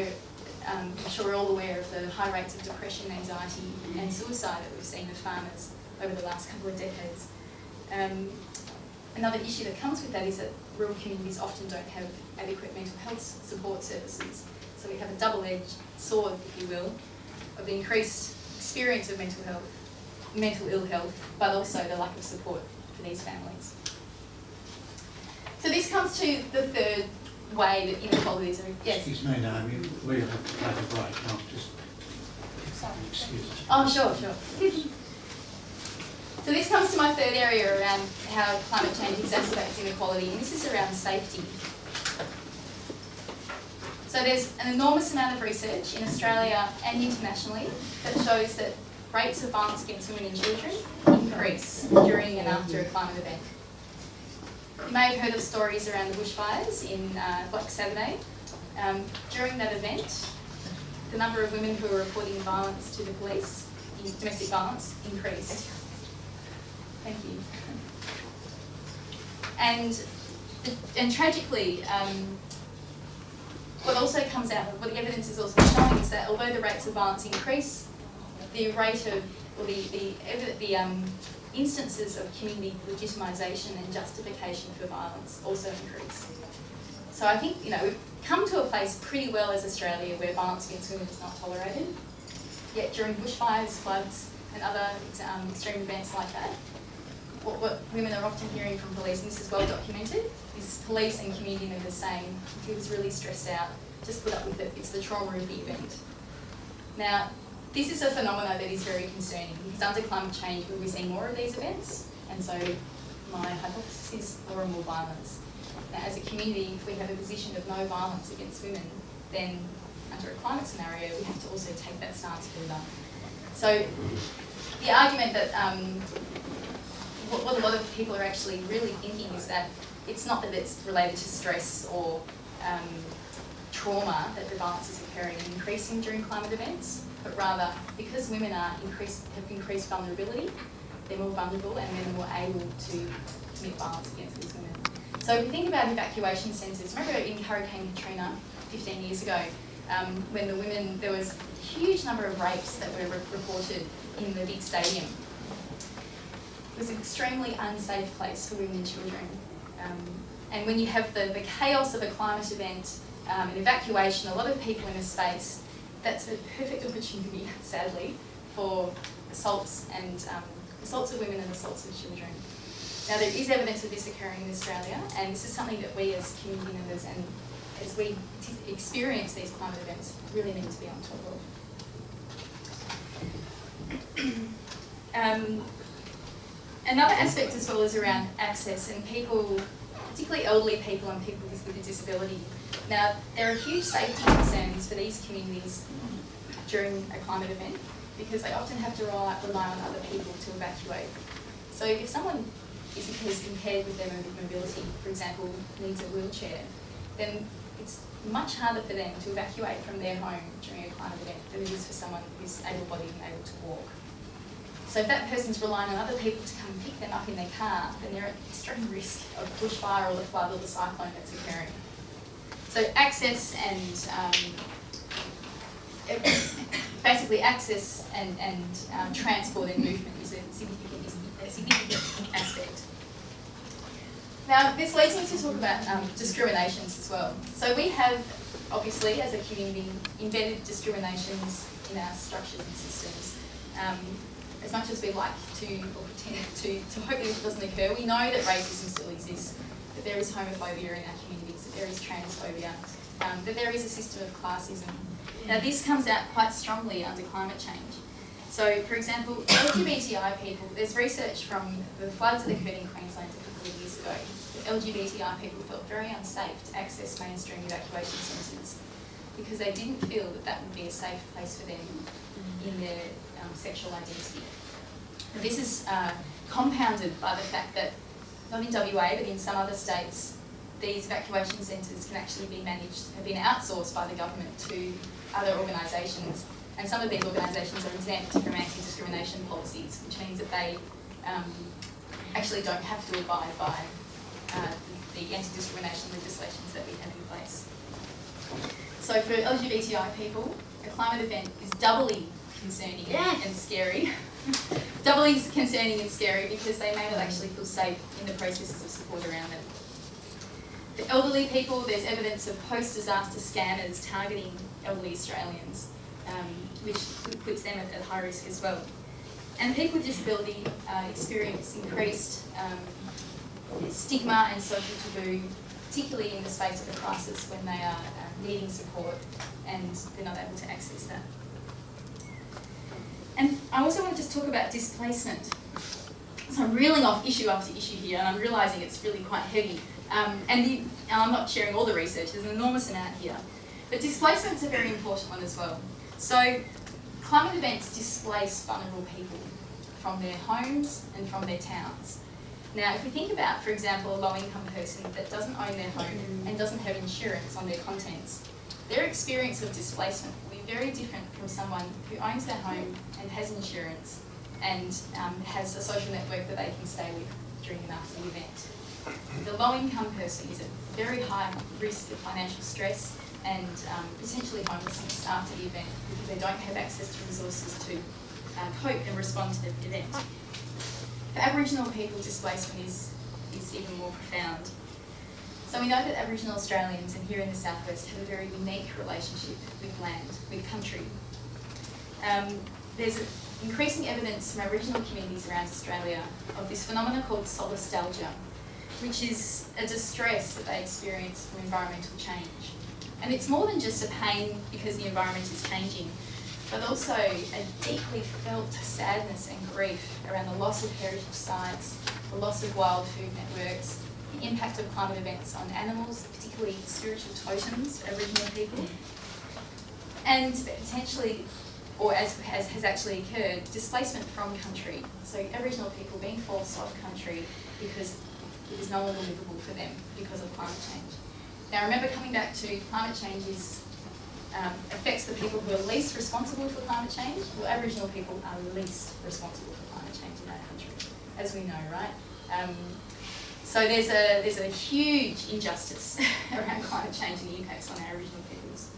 I'm sure we're all aware of the high rates of depression, anxiety and suicide that we've seen with farmers over the last couple of decades. Another issue that comes with that is that rural communities often don't have adequate mental health support services. So we have a double-edged sword, if you will, of the increased experience of mental ill health, but also the lack of support for these families. So this comes to the third way that inequalities are... Yes? Excuse me, Naomi, we'll have to take a break. I'll just... Sorry. Excuse me. Oh, sure. So this comes to my third area around how climate change exacerbates inequality, and this is around safety. So there's an enormous amount of research in Australia and internationally that shows that rates of violence against women and children increase during and after a climate event. You may have heard of stories around the bushfires in Black Saturday. During that event, the number of women who were reporting violence to the police, domestic violence, increased. Thank you. And tragically, what also comes out, what the evidence is also showing is that although the rates of violence increase, the rate of, or the instances of community legitimisation and justification for violence also increase. So I think, we've come to a place pretty well as Australia where violence against women is not tolerated. Yet during bushfires, floods and other extreme events like that, what women are often hearing from police, and this is well documented, is police and community members saying, he was really stressed out, just put up with it, it's the trauma of the event. Now, this is a phenomenon that is very concerning because under climate change we'll be seeing more of these events, and so my hypothesis is more and more violence. Now, as a community, if we have a position of no violence against women, then under a climate scenario we have to also take that stance further. So the argument that what a lot of people are actually really thinking is that it's not that it's related to stress or trauma that the violence is occurring and increasing during climate events, but rather because women have increased vulnerability, they're more vulnerable and they're more able to commit violence against these women. So if we think about evacuation centres, remember in Hurricane Katrina 15 years ago, when the women, there was a huge number of rapes that were reported in the big stadium. It was an extremely unsafe place for women and children. And when you have the chaos of a climate event, an evacuation, a lot of people in a space, that's a perfect opportunity, sadly, for assaults of women and assaults of children. Now there is evidence of this occurring in Australia, and this is something that we as community members and as we experience these climate events really need to be on top of. Another aspect as well is around access, and people, particularly elderly people and people with a disability. Now, there are huge safety concerns for these communities during a climate event because they often have to rely on other people to evacuate. So if someone is impaired with their mobility, for example, needs a wheelchair, then it's much harder for them to evacuate from their home during a climate event than it is for someone who's able-bodied and able to walk. So if that person's relying on other people to come and pick them up in their car, then they're at extreme risk of bushfire or the flood or the cyclone that's occurring. So access and basically access and transport and movement is a significant aspect. Now this leads me to talk about discriminations as well. So we have obviously, as a community, embedded discriminations in our structures and systems. As much as we like to, or pretend to hope that it doesn't occur, we know that racism still exists, that there is homophobia in our communities, that there is transphobia, that there is a system of classism. Now this comes out quite strongly under climate change. So, for example, LGBTI people, there's research from the floods that occurred in Queensland a couple of years ago. That LGBTI people felt very unsafe to access mainstream evacuation centres because they didn't feel that that would be a safe place for them in their sexual identity. And this is compounded by the fact that, not in WA, but in some other states, these evacuation centres can actually be managed, have been outsourced by the government to other organisations, and some of these organisations are exempt from anti-discrimination policies, which means that they actually don't have to abide by the anti-discrimination legislations that we have in place. So for LGBTI people, a climate event is doubly concerning and scary. Doubly concerning and scary because they may not actually feel safe in the processes of support around them. For elderly people, there's evidence of post-disaster scammers targeting elderly Australians, which puts them at high risk as well. And people with disability experience increased stigma and social taboo, particularly in the space of a crisis when they are needing support and they're not able to access that. And I also want to just talk about displacement. So I'm reeling off issue after issue here, and I'm realising it's really quite heavy. And I'm not sharing all the research, there's an enormous amount here. But displacement's a very important one as well. So climate events displace vulnerable people from their homes and from their towns. Now, if we think about, for example, a low-income person that doesn't own their home and doesn't have insurance on their contents, their experience of displacement will be very different from someone who owns their home and has insurance and has a social network that they can stay with during and after the event. The low-income person is at very high risk of financial stress and potentially homelessness after the event because they don't have access to resources to cope and respond to the event. For Aboriginal people, displacement is even more profound. So we know that Aboriginal Australians, and here in the southwest, have a very unique relationship with land, with country. There's increasing evidence from Aboriginal communities around Australia of this phenomenon called solastalgia, which is a distress that they experience from environmental change. And it's more than just a pain because the environment is changing, but also a deeply felt sadness and grief around the loss of heritage sites, the loss of wild food networks, the impact of climate events on animals, particularly spiritual totems for Aboriginal people, and potentially, or as has actually occurred, displacement from country. So Aboriginal people being forced off country because it is no longer livable for them because of climate change. Now remember, coming back to climate change affects the people who are least responsible for climate change. Well, Aboriginal people are least responsible for climate change in our country, as we know, right? So there's a huge injustice around climate change and the impacts on our Aboriginal peoples.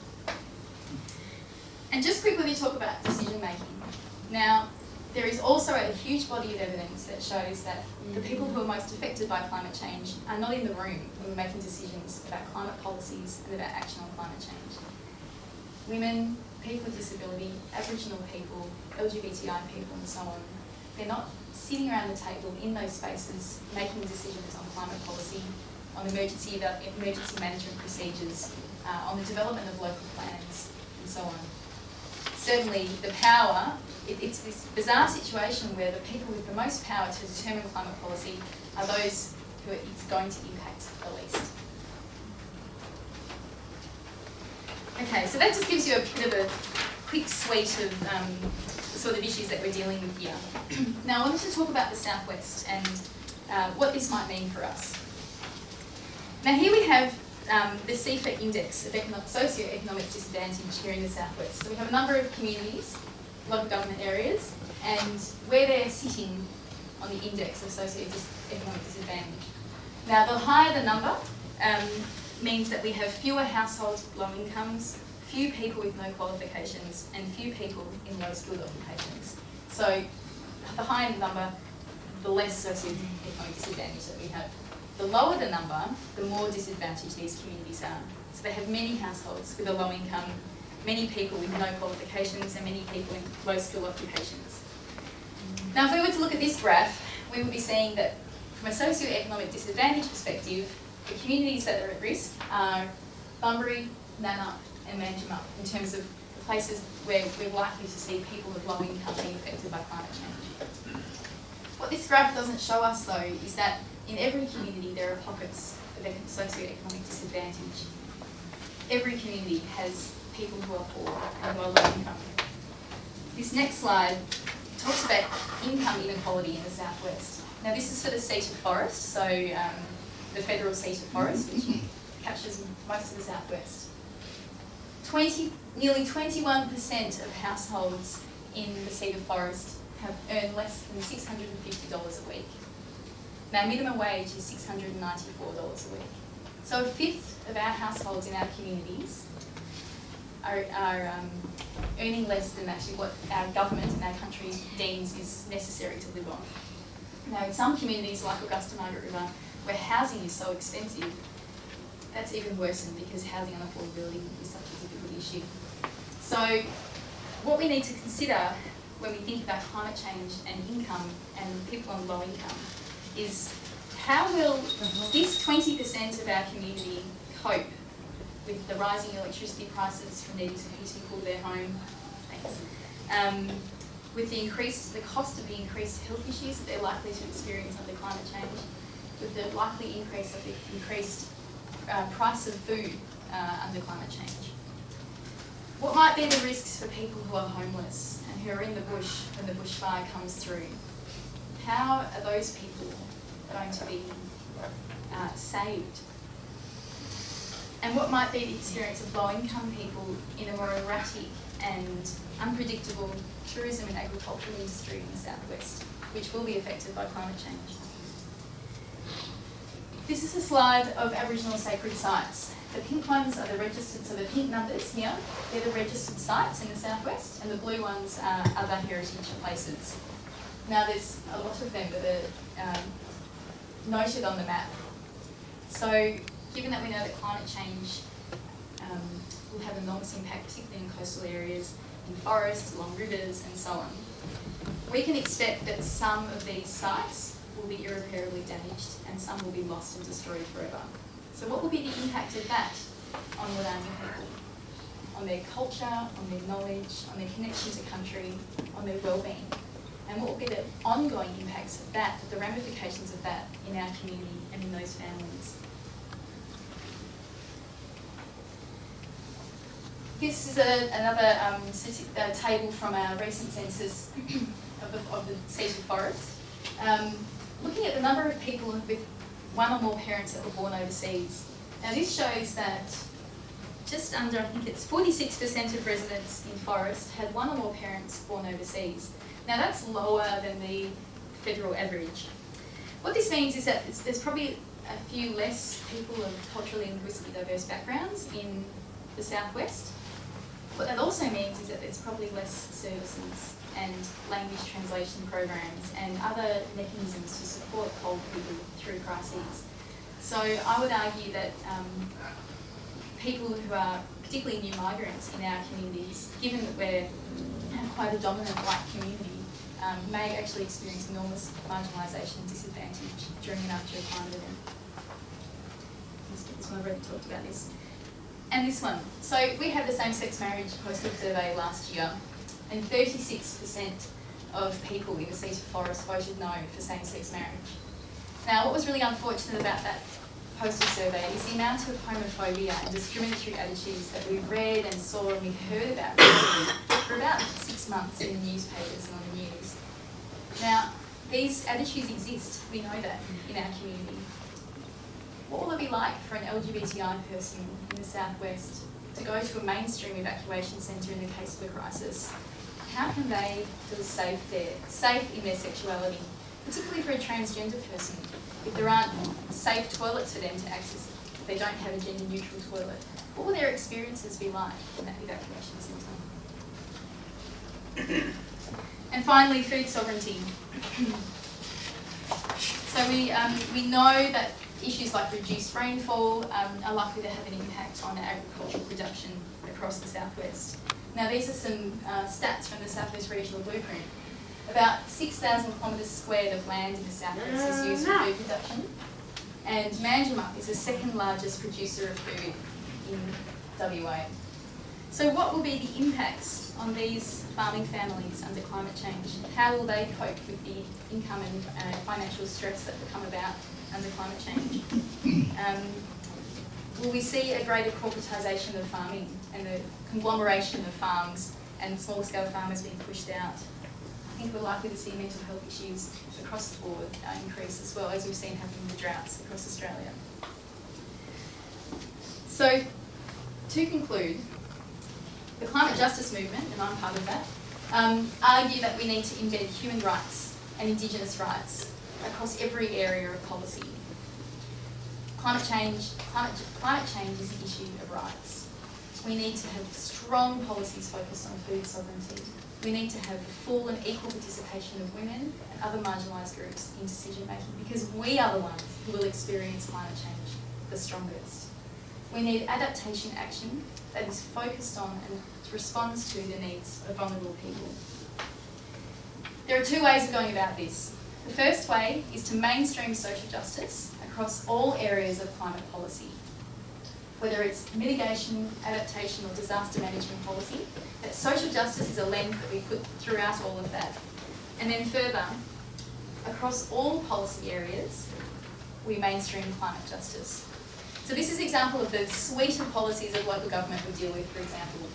And just quickly to talk about decision making. Now, there is also a huge body of evidence that shows that the people who are most affected by climate change are not in the room when we're making decisions about climate policies and about action on climate change. Women, people with disability, Aboriginal people, LGBTI people and so on, they're not sitting around the table in those spaces making decisions on climate policy, on emergency management procedures, on the development of local plans and so on. Certainly the power, it's this bizarre situation where the people with the most power to determine climate policy are those who it's going to impact the least. Okay, so that just gives you a bit of a quick suite of the sort of issues that we're dealing with here. Now I wanted to talk about the southwest and what this might mean for us. Now here we have the CEFA index of socio-economic disadvantage here in the southwest. So we have a number of communities, local government areas, and where they're sitting on the index of socio-economic disadvantage. Now the higher the number means that we have fewer households with low incomes, few people with no qualifications, and few people in low skilled occupations. So the higher the number, the less socio-economic disadvantage that we have. the lower the number, the more disadvantaged these communities are. So they have many households with a low income, many people with no qualifications, and many people in low skill occupations. Now, if we were to look at this graph, we would be seeing that from a socio-economic disadvantage perspective, the communities that are at risk are Bunbury, Nannup and Manjimup in terms of the places where we're likely to see people of low income being affected by climate change. What this graph doesn't show us though is that in every community there are pockets of socio-economic disadvantage. Every community has people who are poor and who are low income. This next slide talks about income inequality in the southwest. Now this is for the seat of forest, so the federal seat of forest, which captures most of the southwest. Nearly 21% of households in the seat of forest have earned less than $650 a week. Now minimum wage is $694 a week. So a fifth of our households in our communities are earning less than actually what our government and our country deems is necessary to live on. Now in some communities like Augusta-Margaret River, where housing is so expensive, that's even worsened because housing unaffordability is such a difficult issue. So what we need to consider when we think about climate change and income and people on low income is how will this 20% of our community cope with the rising electricity prices from needing to heat and cool their home, with the cost of the increased health issues that they're likely to experience under climate change, with the likely increase of the increased price of food under climate change. What might be the risks for people who are homeless and who are in the bush when the bushfire comes through? How are those people going to be saved? And what might be the experience of low-income people in a more erratic and unpredictable tourism and agricultural industry in the southwest, which will be affected by climate change? This is a slide of Aboriginal sacred sites. The pink ones are the registered, so the pink numbers here, they're the registered sites in the southwest, and the blue ones are other heritage places. Now there's a lot of them that are noted on the map. So given that we know that climate change will have enormous impact, particularly in coastal areas, in forests, along rivers and so on, we can expect that some of these sites will be irreparably damaged and some will be lost and destroyed forever. So what will be the impact of that on Wurundjeri people? On their culture, on their knowledge, on their connection to country, on their well-being? And what will be the ongoing impacts of that, the ramifications of that in our community and in those families? This is another table from our recent census of the seat of forest. Looking at the number of people with one or more parents that were born overseas. Now this shows that just under, I think it's 46% of residents in forest had one or more parents born overseas. Now that's lower than the federal average. What this means is that there's probably a few less people of culturally and linguistically diverse backgrounds in the southwest. What that also means is that there's probably less services and language translation programs and other mechanisms to support old people through crises. So I would argue that people who are particularly new migrants in our communities, given that we're quite a dominant white community, may actually experience enormous marginalisation and disadvantage during and after a climate event. This one I've already talked about this. And this one. So we had the same-sex marriage postal survey last year, and 36% of people in the seat of forest voted no for same-sex marriage. Now, what was really unfortunate about that postal survey is the amount of homophobia and discriminatory attitudes that we read and saw and we heard about for about 6 months in the newspapers and on the news. Now, these attitudes exist, we know that, in our community. What will it be like for an LGBTI person in the southwest to go to a mainstream evacuation centre in the case of a crisis? How can they feel safe there, safe in their sexuality, particularly for a transgender person, if there aren't safe toilets for them to access, if they don't have a gender-neutral toilet? What will their experiences be like in that evacuation centre? And finally, food sovereignty. So we know that issues like reduced rainfall are likely to have an impact on agricultural production across the southwest. Now these are some stats from the Southwest Regional Blueprint. About 6,000 kilometres squared of land in the southwest is used for food production, and Manjimup is the second largest producer of food in WA. So what will be the impacts on these farming families under climate change? How will they cope with the income and financial stress that will come about under climate change? Will we see a greater corporatisation of farming and the conglomeration of farms and small scale farmers being pushed out? I think we're likely to see mental health issues across the board increase as well, as we've seen happen with droughts across Australia. So, to conclude, the climate justice movement, and I'm part of that, argue that we need to embed human rights and Indigenous rights across every area of policy. Climate change is an issue of rights. We need to have strong policies focused on food sovereignty. We need to have full and equal participation of women and other marginalised groups in decision making, because we are the ones who will experience climate change the strongest. We need adaptation action that is focused on and responds to the needs of vulnerable people. There are two ways of going about this. The first way is to mainstream social justice across all areas of climate policy, whether it's mitigation, adaptation or disaster management policy. That social justice is a lens that we put throughout all of that. And then further, across all policy areas, we mainstream climate justice. So this is an example of the suite of policies that local government would deal with, for example.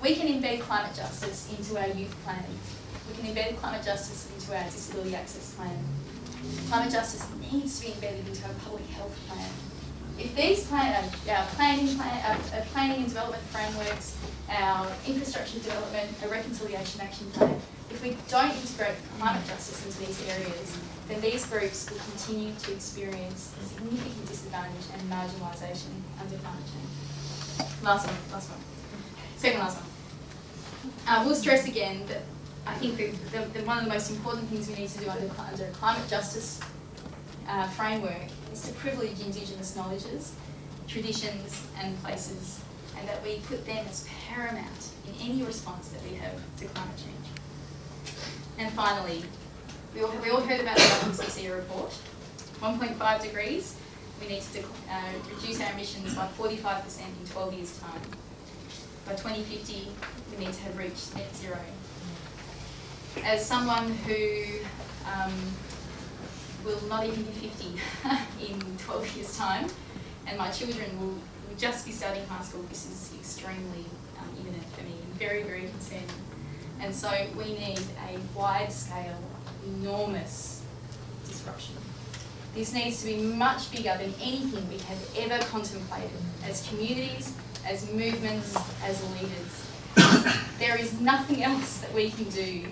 We can embed climate justice into our youth plan. We can embed climate justice into our disability access plan. Climate justice needs to be embedded into our public health plan. If these planning and development frameworks, our infrastructure development, our reconciliation action plan, if we don't integrate climate justice into these areas, then these groups will continue to experience significant disadvantage and marginalisation under climate change. Last one. Second last one. We'll stress again that I think that one of the most important things we need to do under a climate justice framework is to privilege Indigenous knowledges, traditions and places, and that we put them as paramount in any response that we have to climate change. And finally, we all heard about the IPCC report. 1.5 degrees, we need to reduce our emissions by 45% in 12 years' time. By 2050, we need to have reached net zero. As someone who will not even be 50 in 12 years' time, and my children will just be starting high school, this is extremely imminent for me and very, very concerning. And so we need a wide-scale, enormous disruption. This needs to be much bigger than anything we have ever contemplated as communities, as movements, as leaders. There is nothing else that we can do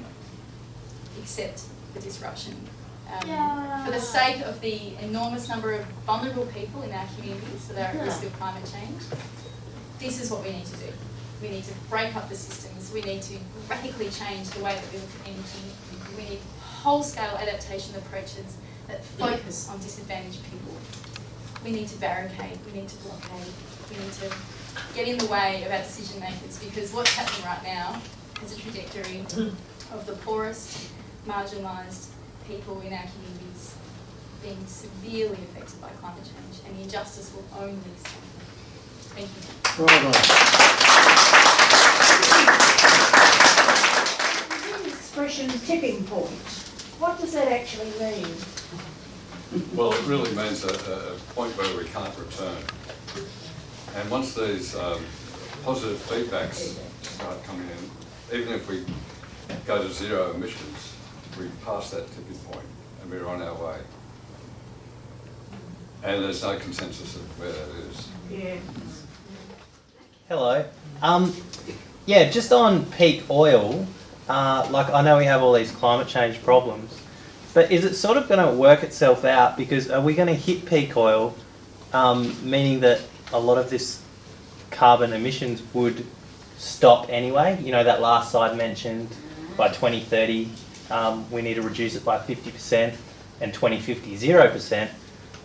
except the disruption. For the sake of the enormous number of vulnerable people in our communities that are at risk of climate change, this is what we need to do. We need to break up the systems. We need to radically change the way that we look at energy. We need whole-scale adaptation approaches that focus on disadvantaged people. We need to barricade. We need to blockade. We need to get in the way of our decision makers, because what's happening right now has a trajectory of the poorest, marginalised people in our communities being severely affected by climate change, and the injustice will only strengthen. Thank you. Right on. The expression tipping point, what does that actually mean? Well, it really means a point where we can't return. And once these positive feedbacks start coming in, even if we go to zero emissions, we pass that tipping point and we're on our way. And there's no consensus of where that is. Yeah. Hello. Yeah, just on peak oil, like I know we have all these climate change problems, but is it sort of going to work itself out? Because are we going to hit peak oil, meaning that a lot of this carbon emissions would stop anyway? You know, that last slide mentioned by 2030 we need to reduce it by 50%, and 2050 0%.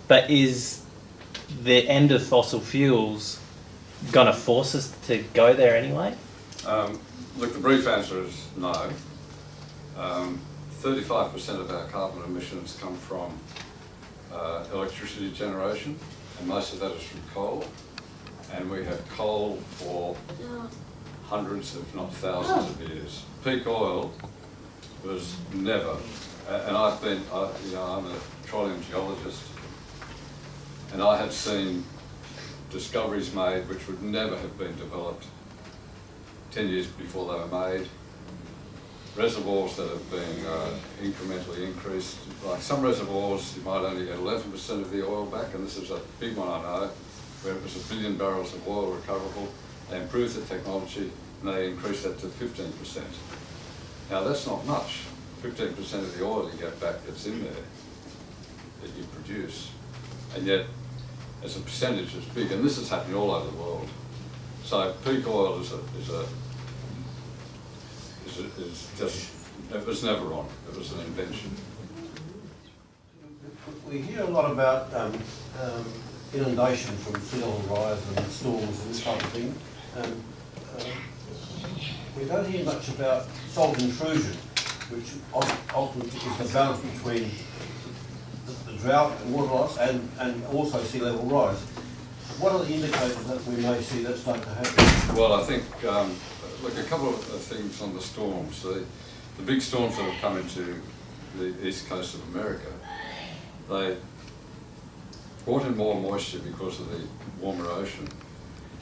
But is the end of fossil fuels going to force us to go there anyway? Look, the brief answer is no. 35% of our carbon emissions come from electricity generation, and most of that is from coal. And we have coal for hundreds, if not thousands of years. Peak oil was never, and I'm a petroleum geologist, and I have seen discoveries made which would never have been developed 10 years before they were made. Reservoirs that have been incrementally increased. Like some reservoirs, you might only get 11% of the oil back, and this is a big one I know, where it was 1 billion barrels of oil recoverable. They improved the technology and they increased that to 15%. Now that's not much. 15% of the oil you get back that's in there that you produce, and yet as a percentage it's big, and this is happening all over the world. So peak oil is just, it was never on, it was an invention. We hear a lot about inundation from sea level rise and storms and this type of thing. We don't hear much about salt intrusion, which ultimately is the balance between the drought and water loss and also sea level rise. What are the indicators that we may see that start to happen? Well, I think, look, a couple of things on the storms. The big storms that have come into the east coast of America, they brought in more moisture because of the warmer ocean.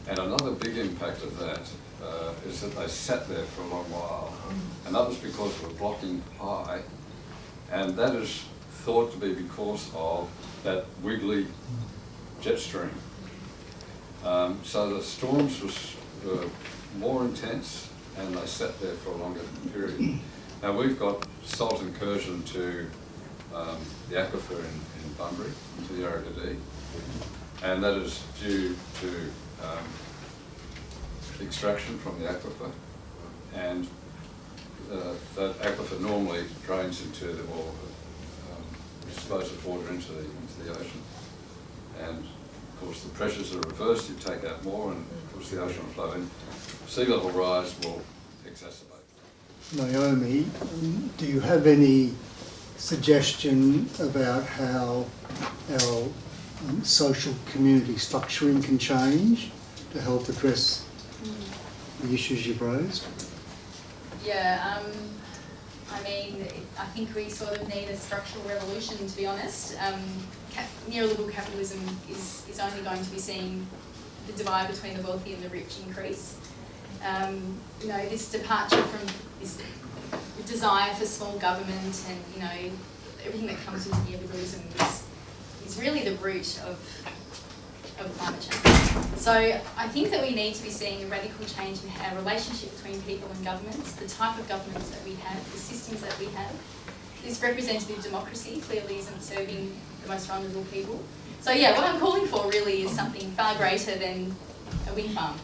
And another big impact of that is that they sat there for a long while. And that was because we were blocking high. And that is thought to be because of that wiggly jet stream. So the storms were more intense and they sat there for a longer period. Now we've got salt incursion to the aquifer in Bunbury, to the Arrogidee, and that is due to extraction from the aquifer, and that aquifer normally drains into the, or disposes water into the ocean, and of course the pressures are reversed, you take out more, and of course the ocean will flow in. Sea level rise will exacerbate. Naomi, do you have any suggestion about how our social community structuring can change to help address the issues you've raised? Yeah, I mean, I think we sort of need a structural revolution, to be honest. Neoliberal capitalism is only going to be seeing the divide between the wealthy and the rich increase. You know, this departure from this desire for small government and, you know, everything that comes with neoliberalism is really the root of climate change. So I think that we need to be seeing a radical change in our relationship between people and governments, the type of governments that we have, the systems that we have. This representative democracy clearly isn't serving the most vulnerable people. So yeah, what I'm calling for really is something far greater than a wind farm.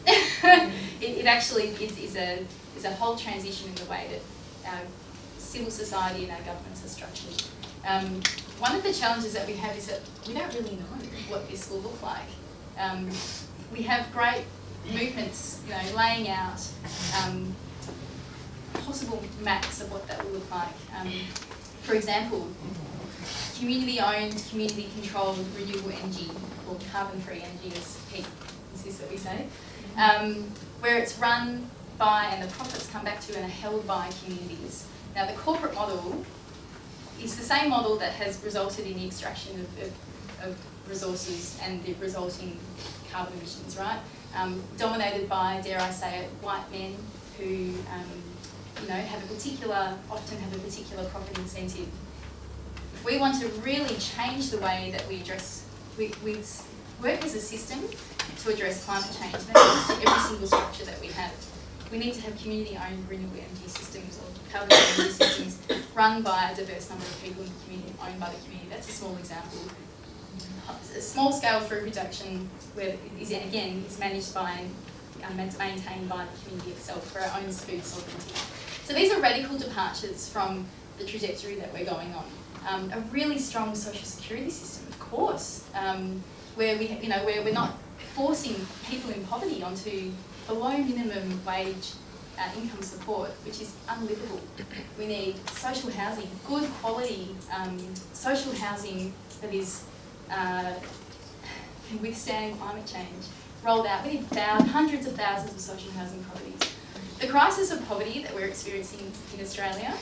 It actually is a whole transition in the way that our civil society and our governments are structured. One of the challenges that we have is that we don't really know what this will look like. We have great movements, you know, laying out possible maps of what that will look like. For example, community-owned, community-controlled renewable energy, or carbon-free energy, as Pete insists that we say, where it's run by and the profits come back to and are held by communities. Now, the corporate model is the same model that has resulted in the extraction of resources and the resulting carbon emissions, right? Dominated by, dare I say it, white men who, you know, often have a particular profit incentive. If we want to really change the way that we work as a system to address climate change, that means every single structure that we have. We need to have community-owned renewable energy systems or carbon energy systems run by a diverse number of people in the community, owned by the community. That's a small example. A small-scale food production where is managed by and maintained by the community itself for our own food sovereignty. So these are radical departures from the trajectory that we're going on. A really strong social security system, of course, where where we're not forcing people in poverty onto below minimum wage income support, which is unlivable. We need social housing, good quality social housing that is can withstand climate change, rolled out. We need hundreds of thousands of social housing properties. The crisis of poverty that we're experiencing in Australia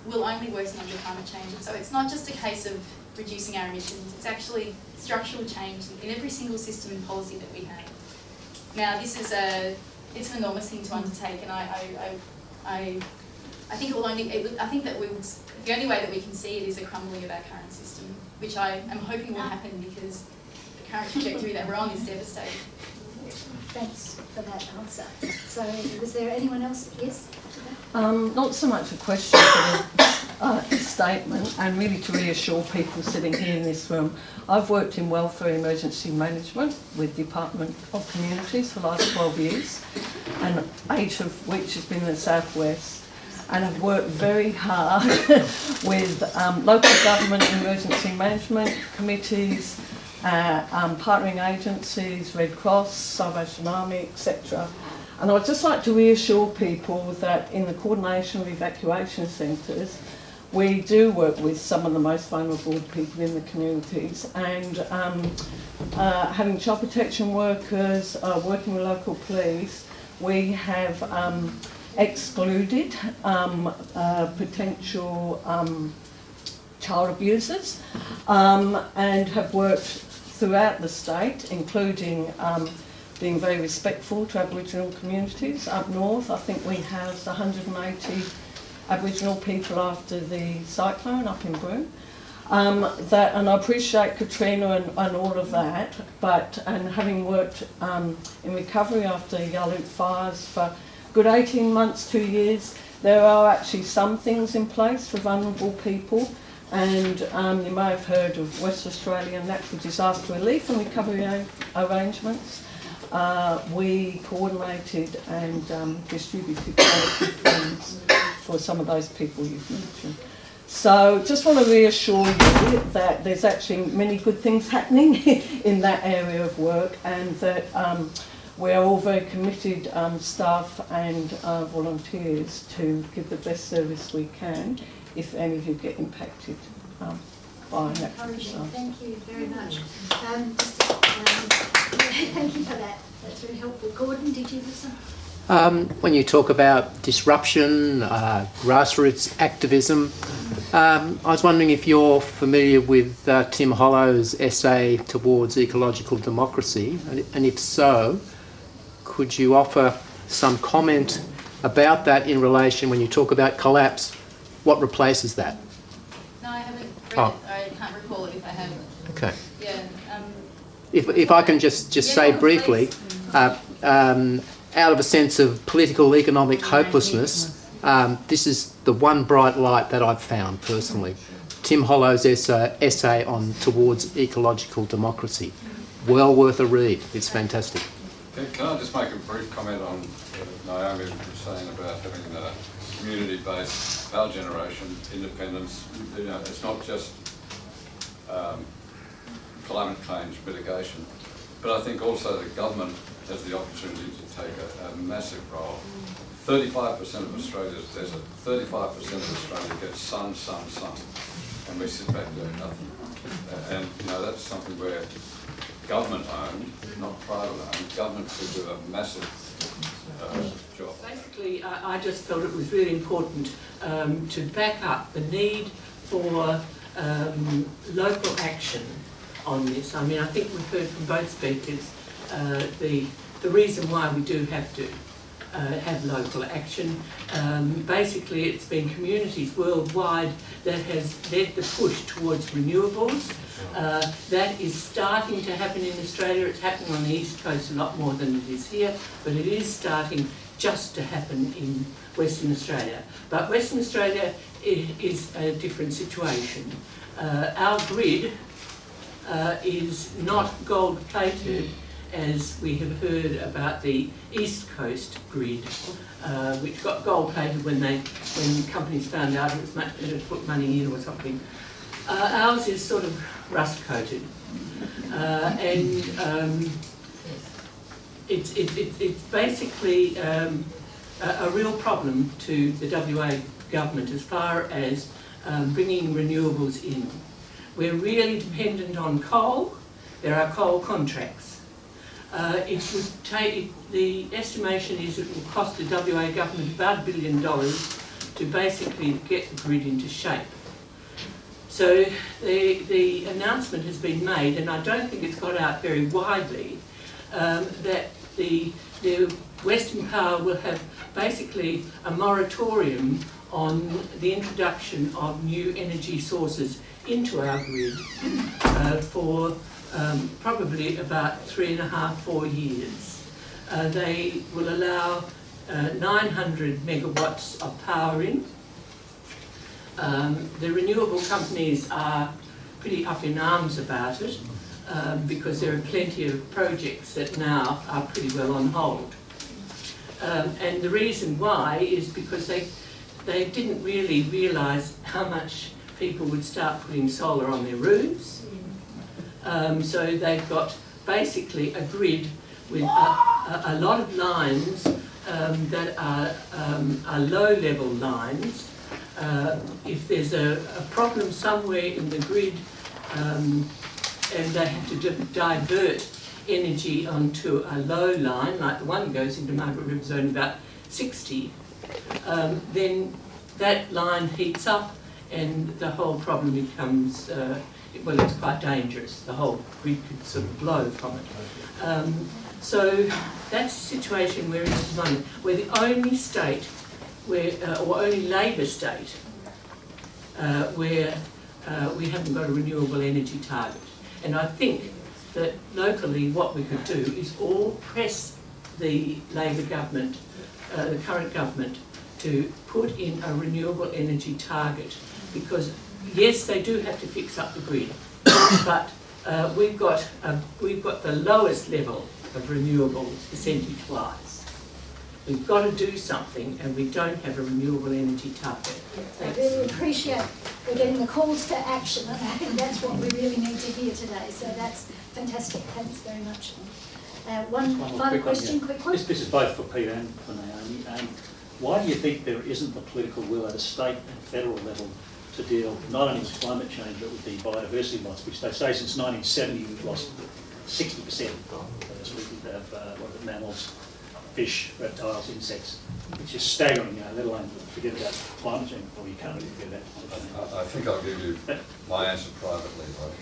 will only worsen under climate change. And so it's not just a case of reducing our emissions, it's actually structural change in every single system and policy that we have. Now, this is it's an enormous thing to undertake, and I think it will only. I think that the only way that we can see it is a crumbling of our current system, which I am hoping will happen because the current trajectory that we're on is devastating. Thanks for that answer. So, was there anyone else? Yes? Not so much a question, but a statement, and really to reassure people sitting here in this room. I've worked in welfare emergency management with Department of Communities for the last 12 years, and 8 of which has been in the southwest. And I've worked very hard with local government emergency management committees, partnering agencies, Red Cross, Socio-economic, etc. And I'd just like to reassure people that in the coordination of evacuation centres, we do work with some of the most vulnerable people in the communities, and having child protection workers, working with local police, we have excluded potential child abusers and have worked throughout the state, including being very respectful to Aboriginal communities. Up north, I think we housed 180 Aboriginal people after the cyclone up in Broome. And I appreciate Katrina and all of that, and having worked in recovery after Yalut fires for a good 18 months, 2 years, there are actually some things in place for vulnerable people. And you may have heard of West Australian Natural Disaster Relief and Recovery Arrangements. We coordinated and distributed funds for some of those people you've mentioned. So just want to reassure you that there's actually many good things happening in that area of work, and that we're all very committed staff and volunteers to give the best service we can if any of you get impacted by natural Encouraging. disaster. Thank you very much. Thank you for that. That's very helpful. Gordon, did you have some? When you talk about disruption, grassroots activism, I was wondering if you're familiar with Tim Hollow's essay Towards Ecological Democracy, and if so, could you offer some comment about that in relation, when you talk about collapse, what replaces that? No, I haven't read it. I can't recall it if I have. Okay. Yeah. If I can just say briefly, out of a sense of political economic hopelessness, this is the one bright light that I've found personally. Tim Hollow's essay on Towards Ecological Democracy. Well worth a read. It's fantastic. Can I just make a brief comment on Naomi was saying about having a community-based power generation, independence? You know, it's not just climate change mitigation, but I think also the government has the opportunity to take a massive role. 35% of Australia's desert, 35% of Australia gets sun, and we sit back doing nothing. And you know, that's something where government-owned, not private-owned, government could do a massive job. Basically, I just felt it was really important to back up the need for local action on this. I mean, I think we've heard from both speakers the reason why we do have to have local action. Basically, it's been communities worldwide that has led the push towards renewables. That is starting to happen in Australia. It's happening on the East Coast a lot more than it is here, but it is starting just to happen in Western Australia. But Western Australia is a different situation. Our grid is not gold-plated, as we have heard about the East Coast grid, which got gold-plated when companies found out it was much better to put money in or something. Ours is sort of rust-coated. It's basically a real problem to the WA government as far as bringing renewables in. We're really dependent on coal. There are coal contracts. It would take, the estimation is it will cost the WA government about $1 billion to basically get the grid into shape. So the announcement has been made, and I don't think it's got out very widely, that the Western Power will have basically a moratorium on the introduction of new energy sources into our grid for probably about 3.5 to 4 years. They will allow 900 megawatts of power in. The renewable companies are pretty up in arms about it because there are plenty of projects that now are pretty well on hold. And the reason why is because they didn't really realise how much people would start putting solar on their roofs. So they've got basically a grid with a lot of lines that are low-level lines. If there's a problem somewhere in the grid and they have to divert energy onto a low line, like the one that goes into Margaret River Zone about 60, then that line heats up and the whole problem becomes, well, it's quite dangerous. The whole grid could sort of blow from it. So that's the situation we're in at the moment. We're the only state where, or only Labor state where we haven't got a renewable energy target. And I think that locally what we could do is all press the Labor government, the current government, to put in a renewable energy target, because yes, they do have to fix up the grid, but we've got the lowest level of renewables percentage-wise. We've got to do something, and we don't have a renewable energy target. I really appreciate we're getting the calls to action, and I think that's what we really need to hear today. So that's fantastic. Thanks very much. One final question, quick one. This is both for Peter and for Naomi. Why do you think there isn't the political will at a state and federal level to deal not only with climate change but with the biodiversity loss, which they say since 1970 we've lost 60% of mammals, fish, reptiles, insects, which is staggering, let alone forget about climate change, or you can't really forget about climate change. I think I'll give you my answer privately, though.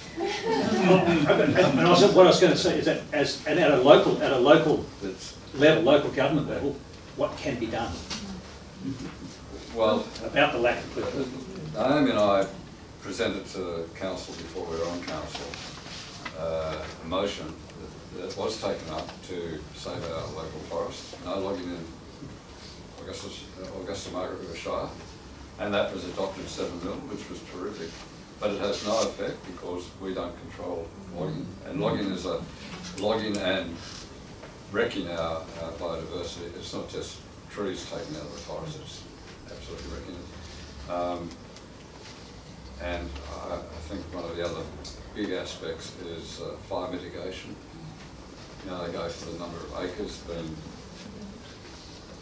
What I was going to say is that at a local level, local government level, what can be done? Well, about the lack of political. Naomi and I presented to council before we were on council a motion that was taken up to save our local forests, no logging in Augusta Margaret River Shire, and that was adopted 7 mil, which was terrific. But it has no effect because we don't control logging, and logging and wrecking our biodiversity. It's not just trees taken out of the forest; it's absolutely wrecking it. And I think one of the other big aspects is fire mitigation. You know, they go for the number of acres, being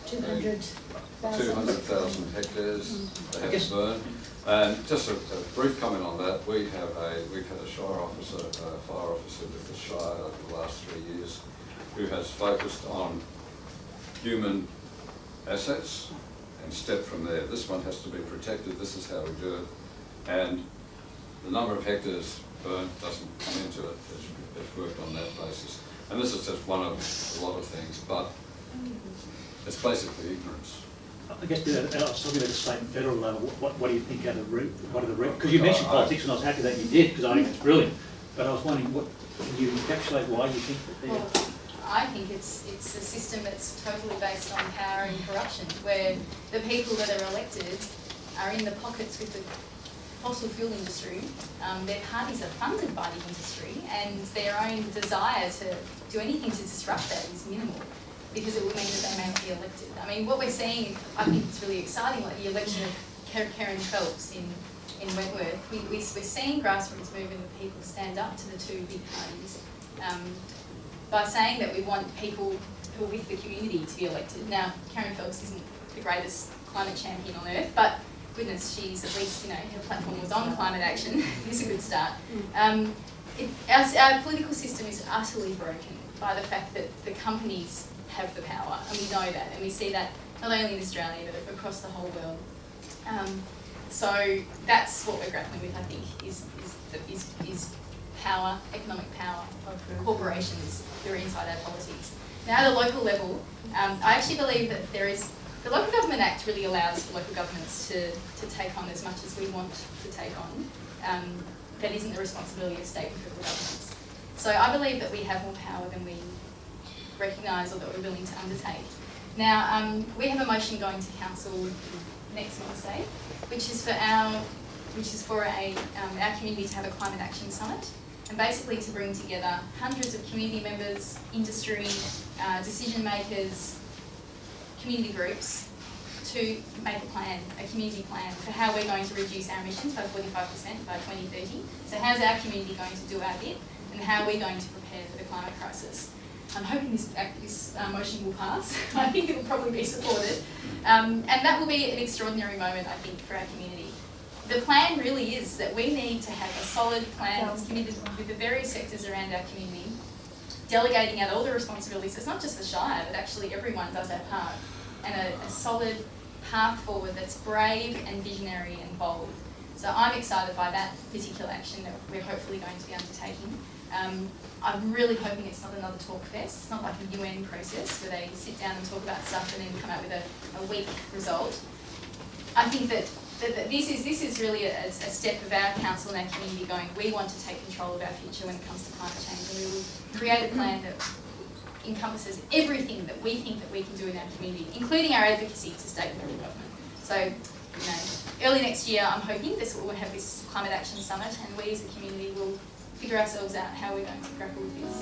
200,000 hectares they have to burn. And just a brief comment on that, we've had a fire officer with the Shire over the last 3 years who has focused on human assets and stepped from there. This one has to be protected, this is how we do it. And the number of hectares burnt doesn't come into it, it's worked on that basis. And this is just one of a lot of things, but it's basically ignorance. I guess I was talking about the state and federal level. What do you think are the root? What are the root? Because you mentioned politics, and I was happy that you did, because I think it's brilliant. But I was wondering, can you encapsulate why you think that they're? Well, I think it's a system that's totally based on power and corruption, where the people that are elected are in the pockets with the fossil fuel industry. Their parties are funded by the industry, and their own desire to do anything to disrupt that is minimal, because it will mean that they may not be elected. I mean, what we're seeing, I think it's really exciting, like the election of Karen Phelps in in Wentworth, we're seeing grassroots movement of people stand up to the two big parties by saying that we want people who are with the community to be elected. Now, Karen Phelps isn't the greatest climate champion on earth, but goodness, she's at least, her platform was on climate action. It's a good start. Our political system is utterly broken by the fact that the companies have the power, and we know that, and we see that not only in Australia but across the whole world. So that's what we're grappling with, I think, is power, economic power of corporations that are inside our politics. Now, at a local level, I actually believe that the Local Government Act really allows for local governments to take on as much as we want to take on. That isn't the responsibility of state and federal governments. So I believe that we have more power than we recognise or that we're willing to undertake. Now, we have a motion going to council next Wednesday, which is for our community to have a climate action summit, and basically to bring together hundreds of community members, industry, decision makers, community groups to make a community plan for how we're going to reduce our emissions by 45% by 2030. So how's our community going to do our bit, and how are we going to prepare for the climate crisis? I'm hoping this motion will pass. I think it will probably be supported. And that will be an extraordinary moment, I think, for our community. The plan really is that we need to have a solid plan that's committed with the various sectors around our community, delegating out all the responsibilities. So it's not just the Shire, but actually everyone does their part. And a solid path forward that's brave and visionary and bold. So I'm excited by that particular action that we're hopefully going to be undertaking. I'm really hoping it's not another talk fest. It's not like a UN process where they sit down and talk about stuff and then come out with a weak result. I think that this is really a step of our council and our community going, we want to take control of our future when it comes to climate change, and we will create a plan that encompasses everything that we think that we can do in our community, including our advocacy to state and federal government. So, early next year, I'm hoping we'll have this climate action summit, and we as a community will figure ourselves out how we're going to grapple with this.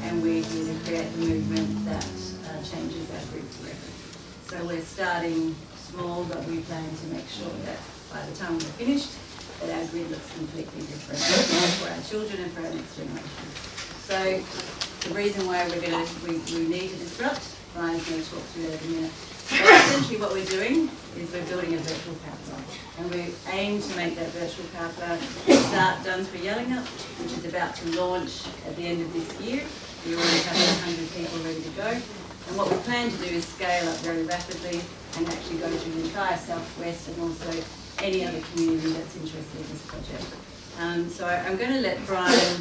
And we're here to create the movement that changes our grid forever. So we're starting small, but we plan to make sure that by the time we're finished, that our grid looks completely different for our children and for our next generation. So the reason why we need to disrupt, Brian's going to talk through that in a minute. But essentially what we're doing is we're building a virtual power plant, and we aim to make that virtual power plant start Dunsborough Yellingup, which is about to launch at the end of this year. We already have 100 people ready to go. And what we plan to do is scale up very rapidly and actually go through the entire southwest and also any other community that's interested in this project. So I'm going to let Brian,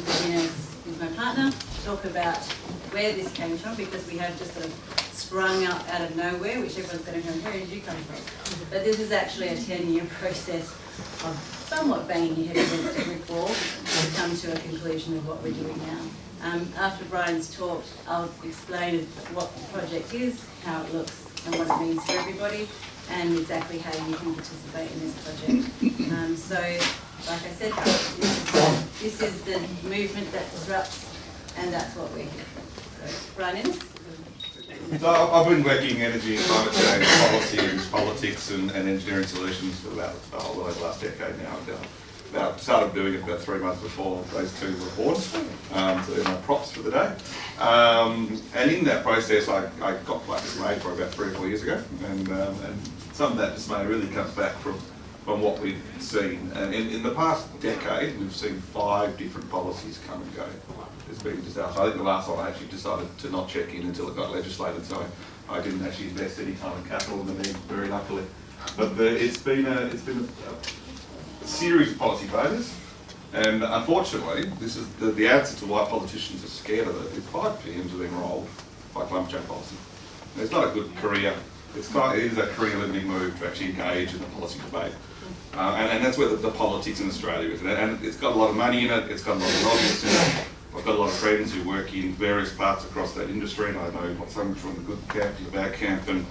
who's my partner, talk about where this came from, because we have just sort of sprung up out of nowhere, which everyone's going to go, where did you come from? But this is actually a 10-year process of somewhat banging your head against every wall to come to a conclusion of what we're doing now. After Brian's talked, I'll explain what the project is, how it looks, and what it means for everybody, and exactly how you can participate in this project. So, like I said, this is the movement that disrupts, and that's what we're here for. So, Brian Ennis? So I've been working energy and climate change policy and politics and engineering solutions for about the last decade now. Started doing it about 3 months before those two were born, so they're my props for the day. And in that process, I got quite dismayed probably about 3 or 4 years ago, and some of that dismay really comes back from what we've seen. And in the past decade, we've seen 5 different policies come and go. There's been disaster. I think the last one I actually decided to not check in until it got legislated, so I didn't actually invest any time and capital in the need, very luckily. But it's been a series of policy failures, and unfortunately, this is the answer to why politicians are scared of it. Is 5 PMs are enrolled by climate change policy. And it's not a good career. It is a career-limiting move to actually engage in the policy debate, and that's where the politics in Australia is. And it's got a lot of money in it. It's got a lot of lobbyists in it. I've got a lot of friends who work in various parts across that industry, and I know some from the good camp to the bad camp, and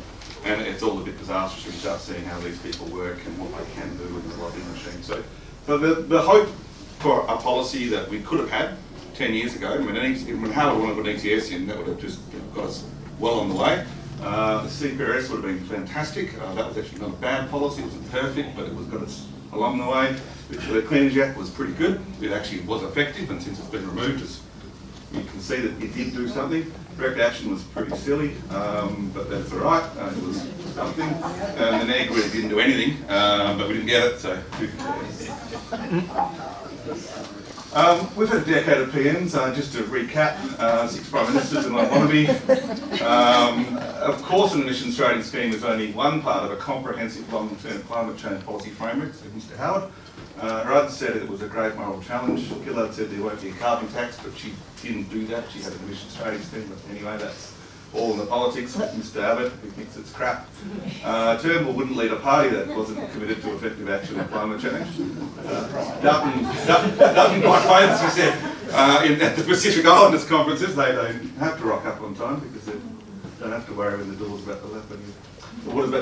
it's all a bit disastrous when you start seeing how these people work and what they can do in the lobbying machine. So the hope for a policy that we could have had 10 years ago. I mean, when Howard wanted to put an ETS in, that would have just got us well on the way. The CPRS would have been fantastic. That was actually not a bad policy. It wasn't perfect, but it was got us along the way. The Clean Energy Act was pretty good. It actually was effective, and since it's been removed, you can see that it did do something. Direct action was pretty silly, but that's all right. It was something. And the NEG really didn't do anything, but we didn't get it, so who cares? We've had a decade of PMs, just to recap, 6 Prime Ministers and one wannabe. Of course, an emissions trading scheme is only one part of a comprehensive long-term climate change policy framework, said Mr Howard. Rudd said it was a great moral challenge. Gillard said there won't be a carbon tax, but she didn't do that. She had an emissions trading scheme, but anyway, that's all in the politics of Mr Abbott, who thinks it's crap. Turnbull wouldn't lead a party that wasn't committed to effective action on climate change. Dutton quite famously said at the Pacific Islanders conferences they don't have to rock up on time because they don't have to worry when the water's about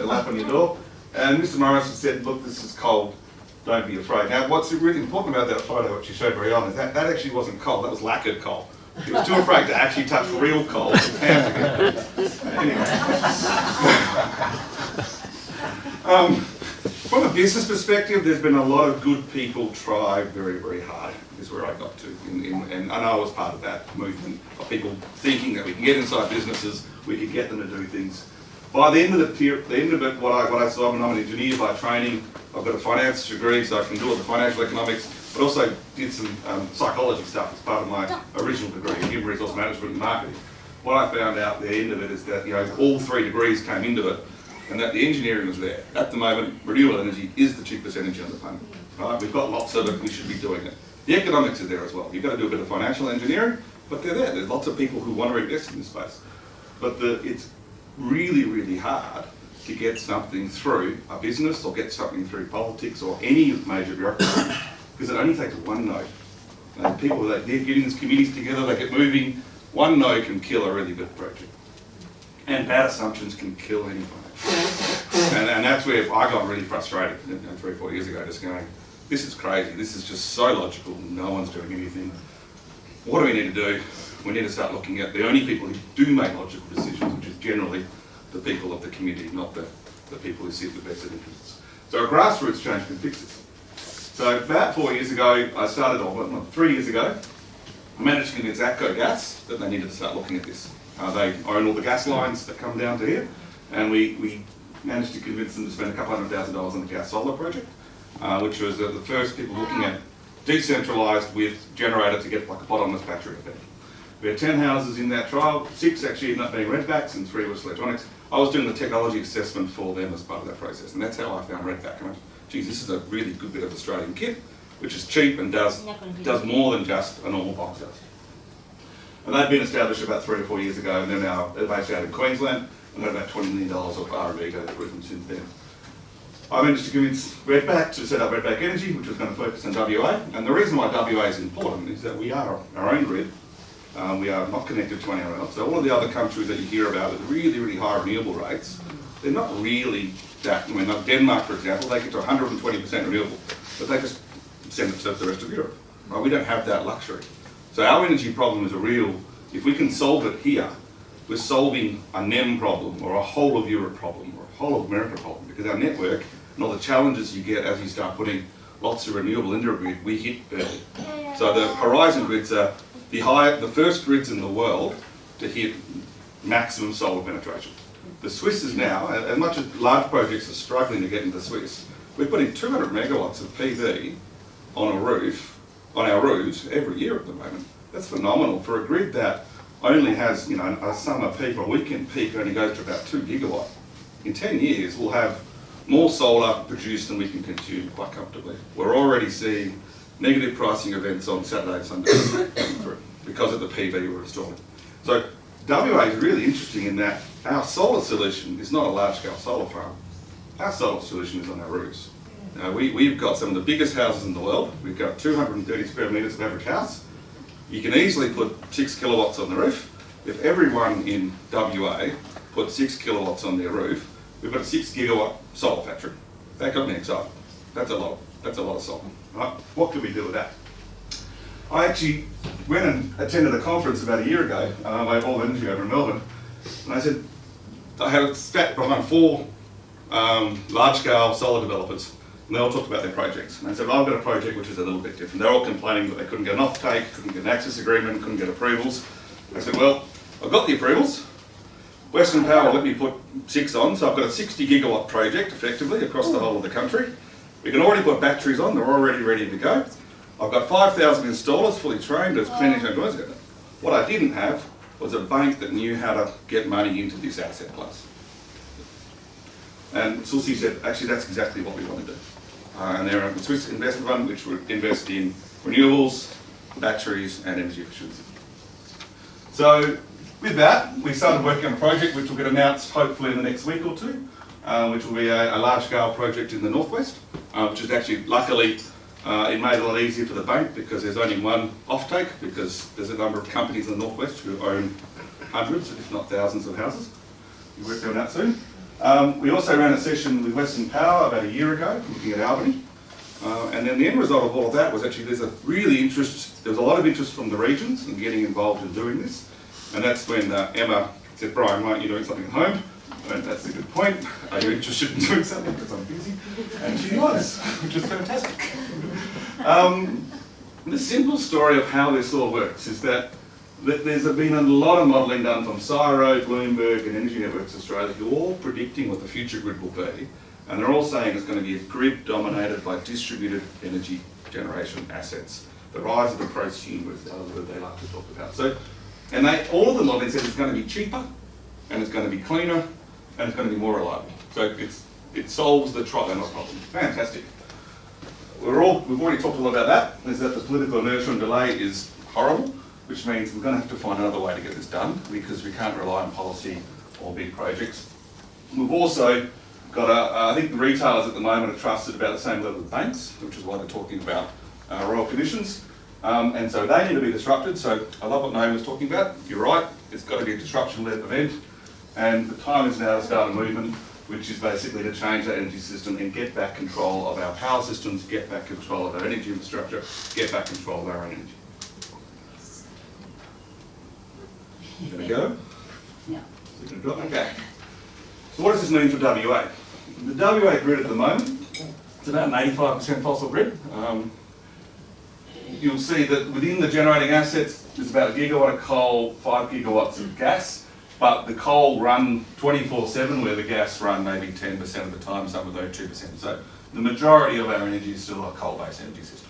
to lap on your door. And Mr Morrison said, look, this is cold, don't be afraid. Now, what's really important about that photo, which you showed very on, is that actually wasn't coal, that was lacquered coal. He was too afraid to actually touch real coal with his hands again. Anyway. From a business perspective, there's been a lot of good people try very, very hard, is where I got to. And I know I was part of that movement of people thinking that we can get inside businesses, we could get them to do things. By the end of it, what I saw, I'm an engineer by training. I've got a finance degree, so I can do all the financial economics, but also did some psychology stuff as part of my original degree in human resource management and marketing. What I found out at the end of it is that all 3 degrees came into it, and that the engineering was there. At the moment, renewable energy is the cheapest energy on the planet. Right? We've got lots of it, we should be doing it. The economics are there as well. You've got to do a bit of financial engineering, but they're there. There's lots of people who want to invest in this space. But it's really, really hard to get something through a business or get something through politics or any major bureaucracy, because it only takes one no. And people, they're getting these committees together, they get moving. One no can kill a really good project. And bad assumptions can kill anyone. And that's where I got really frustrated 3 or 4 years ago, just going, this is crazy, this is just so logical, no one's doing anything. What do we need to do? We need to start looking at the only people who do make logical decisions, which is generally the people of the community, not the people who sit with vested interests. So a grassroots change can fix this. So about 4 years ago, I started, or 3 years ago, I managed to convince ATCO Gas that they needed to start looking at this. They own all the gas lines that come down to here, and we managed to convince them to spend $200,000 on the gas solar project, which was the first people looking at decentralised with generator to get like a bottomless battery effect. We had 10 houses in that trial, 6 actually ended up being redbacks and 3 were electronics. I was doing the technology assessment for them as part of that process, and that's how I found redback. I went, geez, this is a really good bit of Australian kit, which is cheap and does more than just a normal box house. And they'd been established about 3 or 4 years ago, and they're now based out in Queensland, and they've about $20 million of R&D go through them since then. I managed to convince Redback to set up Redback Energy, which was going to focus on WA, and the reason why WA is important is that we are our own grid. We are not connected to anyone else. So all of the other countries that you hear about with really, really high renewable rates, they're not really that. I mean, like Denmark, for example, they get to 120% renewable, but they just send it to the rest of Europe. Right? We don't have that luxury. So our energy problem is a real, if we can solve it here, we're solving a NEM problem or a whole of Europe problem or a whole of America problem, because our network and all the challenges you get as you start putting lots of renewable into a grid, we hit early. So the horizon grids are the first grids in the world to hit maximum solar penetration. The Swiss is now, as much as large projects are struggling to get into Swiss, we're putting 200 megawatts of PV on a roof, on our roofs every year at the moment. That's phenomenal for a grid that only has, a summer peak or a weekend peak only goes to about 2 gigawatt. In 10 years, we'll have more solar produced than we can consume quite comfortably. We're already seeing negative pricing events on Saturday and Sunday coming through because of the PV we're installing. So WA is really interesting in that our solar solution is not a large-scale solar farm. Our solar solution is on our roofs. We've got some of the biggest houses in the world. We've got 230 square metres of average house. You can easily put 6 kilowatts on the roof. If everyone in WA put 6 kilowatts on their roof, we've got a 6 gigawatt solar factory. That got me excited. That's a lot of solar. Right? What can we do with that? I actually went and attended a conference about a year ago, by All Energy over in Melbourne, and I said, I had a sat behind 4 large-scale solar developers, and they all talked about their projects. And I said, well, I've got a project which is a little bit different. They're all complaining that they couldn't get an offtake, couldn't get an access agreement, couldn't get approvals. I said, well, I've got the approvals. Western Power let me put 6 on, so I've got a 60 gigawatt project effectively across the whole of the country. We can already put batteries on, they're already ready to go. I've got 5,000 installers fully trained as plenty of noise. What I didn't have was a bank that knew how to get money into this asset class. And Susie said, actually that's exactly what we want to do. And they're a Swiss investment fund which would invest in renewables, batteries and energy efficiency. So with that, we started working on a project which will get announced hopefully in the next week or 2, which will be a large-scale project in the northwest, which is actually, luckily, it made it a lot easier for the bank because there's only one offtake, because there's a number of companies in the northwest who own hundreds, if not thousands of houses. We'll work on that soon. We also ran a session with Western Power about a year ago, looking at Albany. And then the end result of all of that was actually there was a lot of interest from the regions in getting involved in doing this. And that's when Emma said, Brian, why aren't you doing something at home? I went, that's a good point. Are you interested in doing something? Because I'm busy. And she was, which is fantastic. The simple story of how this all works is that there's been a lot of modelling done from CSIRO, Bloomberg and Energy Networks Australia, who are all predicting what the future grid will be. And they're all saying it's going to be a grid dominated by distributed energy generation assets. The rise of the prosumer is the other word they like to talk about. So, and all of the modelling says it's going to be cheaper, and it's going to be cleaner, and it's going to be more reliable. So it solves the trilemma problem. Fantastic. We've already talked a lot about that, is that the political inertia and delay is horrible, which means we're going to have to find another way to get this done because we can't rely on policy or big projects. We've also got I think the retailers at the moment are trusted about the same level as banks, which is why they're talking about royal commissions. And so they need to be disrupted. So I love what Naomi was talking about. You're right, it's got to be a disruption-led event. And the time is now to start a movement which is basically to change that energy system and get back control of our power systems, get back control of our energy infrastructure, get back control of our own energy. Gonna go? Yeah. Okay. So what does this mean for WA? The WA grid at the moment, it's about an 85% fossil grid. You'll see that within the generating assets, there's about a gigawatt of coal, 5 gigawatts of gas, but the coal run 24/7, where the gas run maybe 10% of the time, some of those 2%. So the majority of our energy is still a coal-based energy system.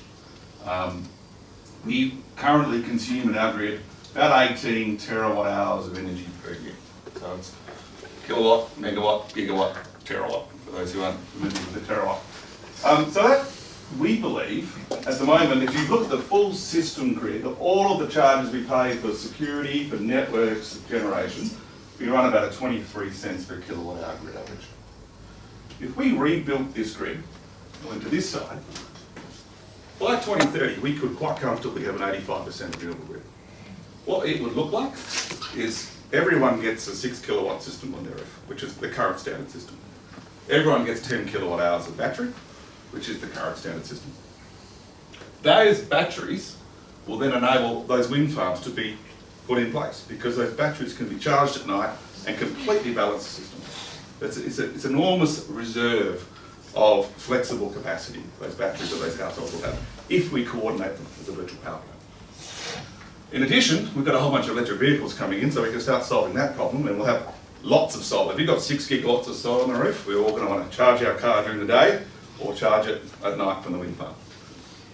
We currently consume in our grid about 18 terawatt hours of energy per year. So it's kilowatt, megawatt, gigawatt, terawatt, for those who aren't familiar with the terawatt. So that, we believe, at the moment, if you look at the full system grid, of all of the charges we pay for security, for networks, generation, we run about a 23 cents per kilowatt hour grid average. If we rebuilt this grid, went to this side, by 2030 we could quite comfortably have an 85% renewable grid. What it would look like is everyone gets a 6 kilowatt system on their roof, which is the current standard system. Everyone gets 10 kilowatt hours of battery, which is the current standard system. Those batteries will then enable those wind farms to be put in place because those batteries can be charged at night and completely balance the system. It's an enormous reserve of flexible capacity those batteries that those households will have if we coordinate them as a virtual power plant. In addition, we've got a whole bunch of electric vehicles coming in, so we can start solving that problem, and we'll have lots of solar. If you've got 6 gigawatts of solar on the roof, we're all going to want to charge our car during the day or charge it at night from the wind farm.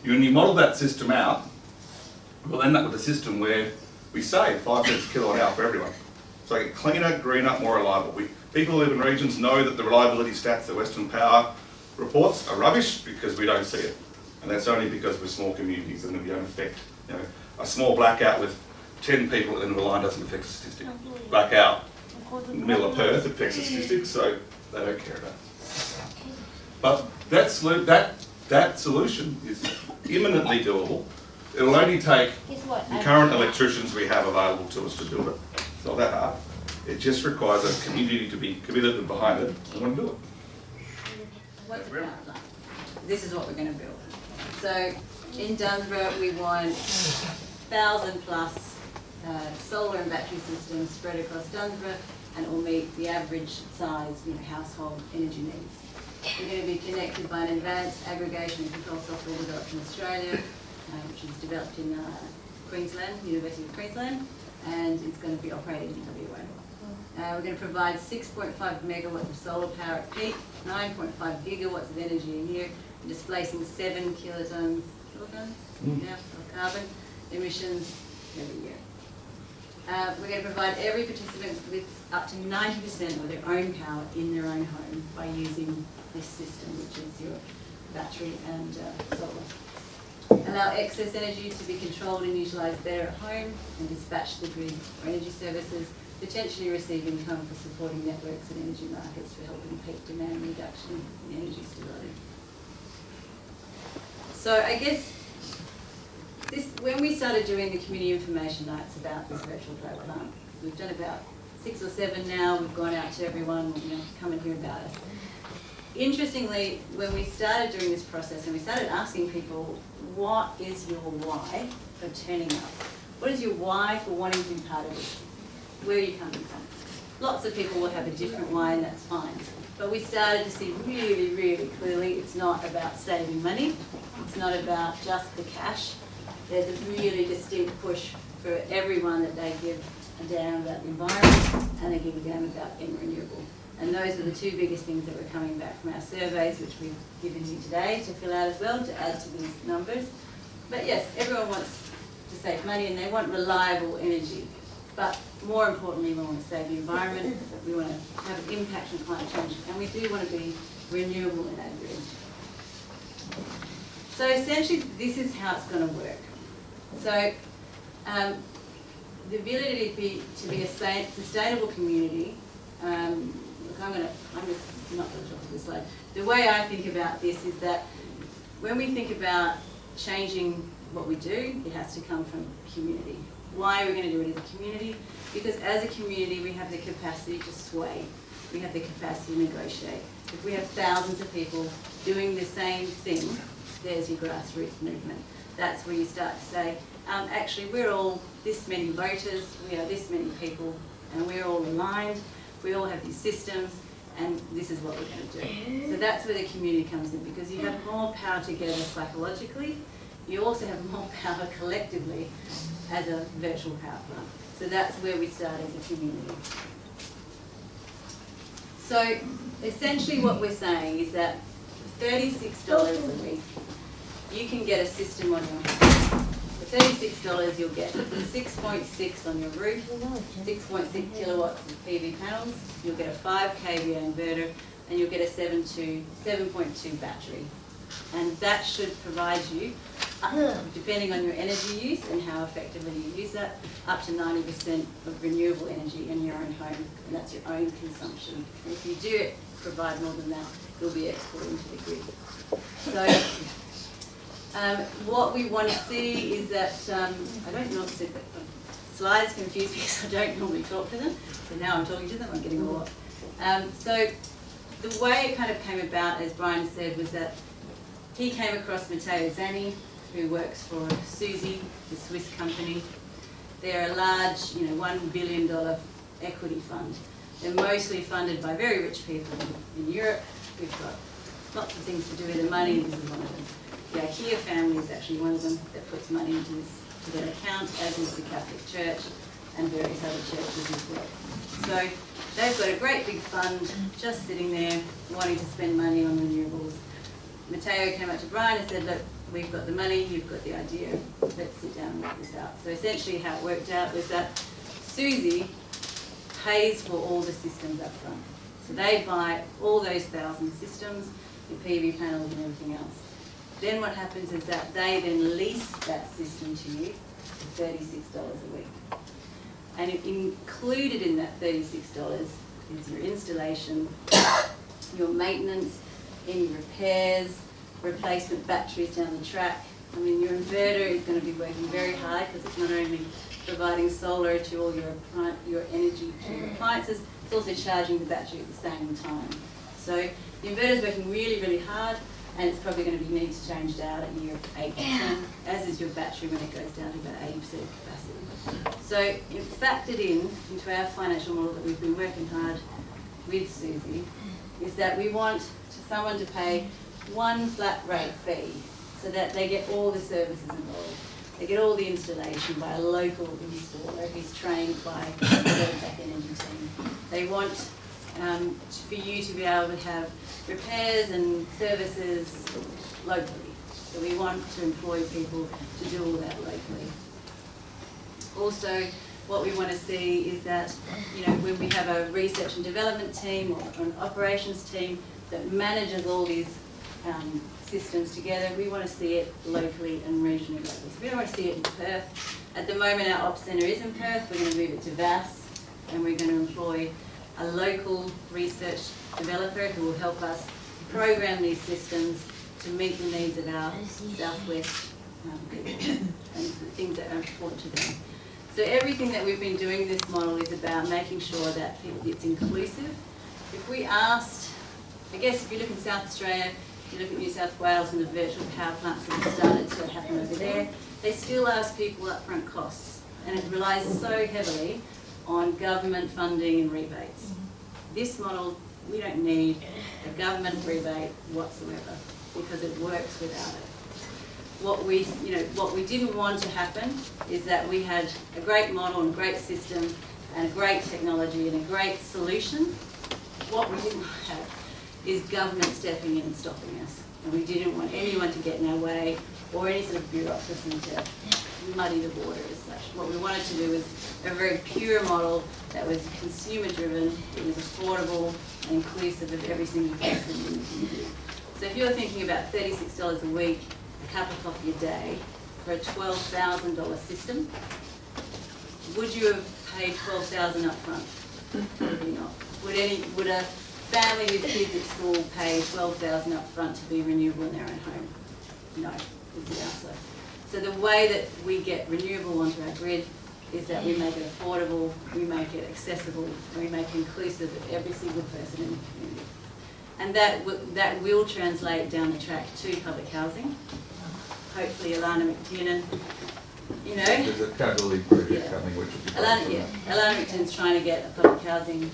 When you model that system out, we'll end up with a system where we save 5 cents a kilowatt hour for everyone. So I get cleaner, greener, more reliable. People who live in regions know that the reliability stats that Western Power reports are rubbish because we don't see it. And that's only because we're small communities and we don't affect, a small blackout with 10 people in the line doesn't affect the statistic. Blackout in the middle of Perth affects the statistics, so they don't care about it. But that solution is imminently doable. It'll only take the current electricians we have available to us to build it. It's not that hard. It just requires a community to be committed and behind it and want to do it. What's the power plant? This is what we're going to build. So In Dunsborough, we want 1,000 plus solar and battery systems spread across Dunsborough, and it will meet the average size, household energy needs. We're going to be connected by an advanced aggregation and control software developed in Australia, which is developed in Queensland, University of Queensland, and it's going to be operated in WA. We're going to provide 6.5 megawatts of solar power at peak, 9.5 gigawatts of energy a year, displacing 7 kilotons of carbon emissions every year. We're going to provide every participant with up to 90% of their own power in their own home by using this system, which is your battery and solar. Allow excess energy to be controlled and utilised better at home, and dispatch the grid for energy services, potentially receive income for supporting networks and energy markets for helping peak demand reduction in energy stability. So I guess when we started doing the community information nights about this virtual dry plant, we've done about 6 or 7 now. We've gone out to everyone, come and hear about us. Interestingly, when we started doing this process and we started asking people, what is your why for turning up? What is your why for wanting to be part of this? Where are you coming from? Lots of people will have a different why, and that's fine. But we started to see really, really clearly it's not about saving money. It's not about just the cash. There's a really distinct push for everyone that they give a damn about the environment and they give a damn about being renewable. And those are the 2 biggest things that were coming back from our surveys, which we've given you today to fill out as well, to add to these numbers. But yes, everyone wants to save money and they want reliable energy. But more importantly, we want to save the environment, we want to have an impact on climate change, and we do want to be renewable in our grid. So essentially, this is how it's going to work. So the ability to be a sustainable community, look, I'm just not going to talk to this slide. The way I think about this is that when we think about changing what we do, it has to come from community. Why are we going to do it as a community? Because as a community, we have the capacity to sway. We have the capacity to negotiate. If we have thousands of people doing the same thing, there's your grassroots movement. That's where you start to say, actually, we're all this many voters, we are this many people, and we're all aligned, we all have these systems, and this is what we're going to do. So that's where the community comes in, because you have more power together psychologically, you also have more power collectively as a virtual power plant. So that's where we start as a community. So essentially what we're saying is that for $36 a week, you can get a system on your home. For $36 you'll get 6.6 on your roof, 6.6 kilowatts of PV panels, you'll get a 5 kVA inverter, and you'll get a 7.2 battery. And that should provide you, depending on your energy use and how effectively you use that, up to 90% of renewable energy in your own home, and that's your own consumption. And if you do provide more than that, you'll be exporting to the grid. So what we want to see is that, I don't normally see that, slides confuse me because I don't normally talk to them, so now I'm talking to them, I'm getting a lot. So the way it kind of came about, as Brian said, was that he came across Matteo Zanni, who works for Suzy, the Swiss company. They're a large, $1 billion equity fund. They're mostly funded by very rich people in Europe. We've got lots of things to do with their money, this is one of them. The IKEA family is actually one of them that puts money into their account, as is the Catholic Church and various other churches as well. So they've got a great big fund just sitting there wanting to spend money on renewables. Matteo came up to Brian and said, look, we've got the money, you've got the idea, let's sit down and work this out. So essentially how it worked out was that Suzy pays for all the systems up front. So they buy all those 1,000 systems, the PV panels and everything else. Then what happens is that they then lease that system to you for $36 a week. And included in that $36 is your installation, your maintenance, any repairs, replacement batteries down the track. I mean, your inverter is going to be working very hard because it's not only providing solar to all your energy to your appliances, it's also charging the battery at the same time. So the inverter is working really, really hard. and it's probably going to be need to change out at year 8 to 10, as is your battery when it goes down to about 80% capacity. So it's factored into our financial model that we've been working hard with Susie, is that we want someone to pay one flat rate fee so that they get all the services involved. They get all the installation by a local installer who's trained by the back energy team. They want for you to be able to have repairs and services locally. So we want to employ people to do all that locally. Also, what we want to see is that, you know, when we have a research and development team or an operations team that manages all these systems together, we want to see it locally and regionally locally. So we don't want to see it in Perth. At the moment our ops centre is in Perth. We're going to move it to Vass, and we're going to employ a local research developer who will help us program these systems to meet the needs of our southwest people and the things that are important to them. So everything that we've been doing in this model is about making sure that it's inclusive. If we asked, I guess if you look in South Australia, you look at New South Wales and the virtual power plants that have started to happen over there, they still ask people upfront costs, and it relies so heavily on government funding and rebates. This model, we don't need a government rebate whatsoever because it works without it. What we didn't want to happen is that we had a great model and a great system and a great technology and a great solution. What we didn't have is government stepping in and stopping us. And we didn't want anyone to get in our way or any sort of bureaucracy to muddy the water as such. What we wanted to do was a very pure model that was consumer driven, it was affordable and inclusive of every single person in the community. So if you're thinking about $36 a week, a cup of coffee a day for a $12,000 system, would you have paid $12,000 up front? Probably not. Would a family with kids at school pay $12,000 up front to be renewable in their own home? No, is the answer. So the way that we get renewable onto our grid is that we make it affordable, we make it accessible, and we make it inclusive of every single person in the community. And that will translate down the track to public housing. Hopefully Alana McTiernan, you know. There's a capability project coming which will be Alana McTiernan's trying to get a public housing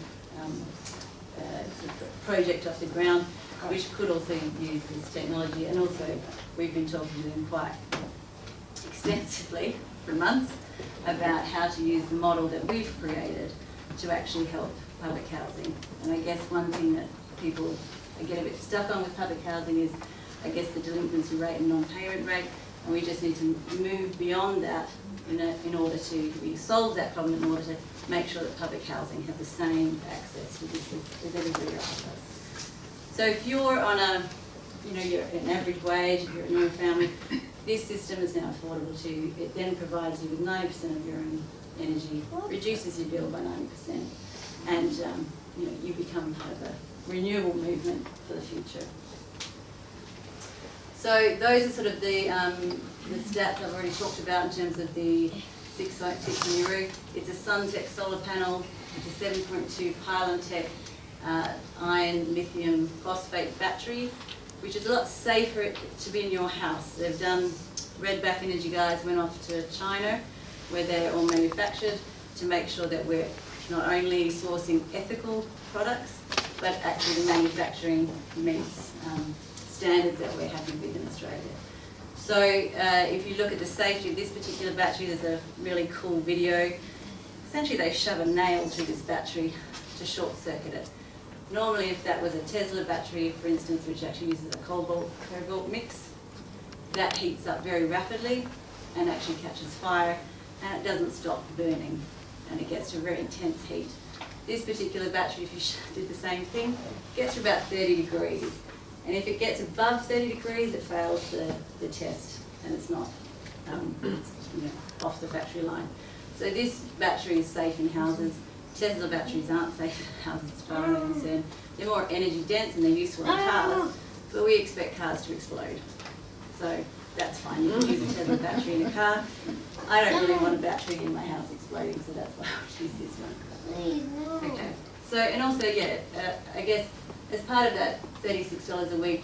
project off the ground, which could also use this technology. And also we've been talking to them quite extensively for months about how to use the model that we've created to actually help public housing. And I guess one thing that people get a bit stuck on with public housing is, I guess, the delinquency rate and non-payment rate, and we just need to move beyond that in order to solve that problem, in order to make sure that public housing have the same access to this as everybody else does. So if you're on you're an average wage, if you're a normal family, this system is now affordable to you. It then provides you with 90% of your own energy, reduces your bill by 90%, and you become part of a renewable movement for the future. So those are sort of the stats I've already talked about in terms of the 6 on your roof. It's a Suntech solar panel. It's a 7.2 Pylon-Tech iron lithium phosphate battery, which is a lot safer to be in your house. They've done, Redback Energy guys went off to China, where they're all manufactured, to make sure that we're not only sourcing ethical products, but actually the manufacturing meets standards that we're happy with in Australia. So if you look at the safety of this particular battery, there's a really cool video. Essentially they shove a nail through this battery to short circuit it. Normally if that was a Tesla battery, for instance, which actually uses a cobalt mix, that heats up very rapidly and actually catches fire, and it doesn't stop burning, and it gets to a very intense heat. This particular battery, if you did the same thing, gets to about 30 degrees. And if it gets above 30 degrees, it fails the test, and it's not off the battery line. So this battery is safe in houses. Tesla batteries aren't safe in houses as far as I'm concerned. They're more energy dense and they're useful in cars, but we expect cars to explode. So that's fine, you can use a Tesla battery in a car. I don't really want a battery in my house exploding, so that's why I would use this one. Okay, so, and also, I guess as part of that $36 a week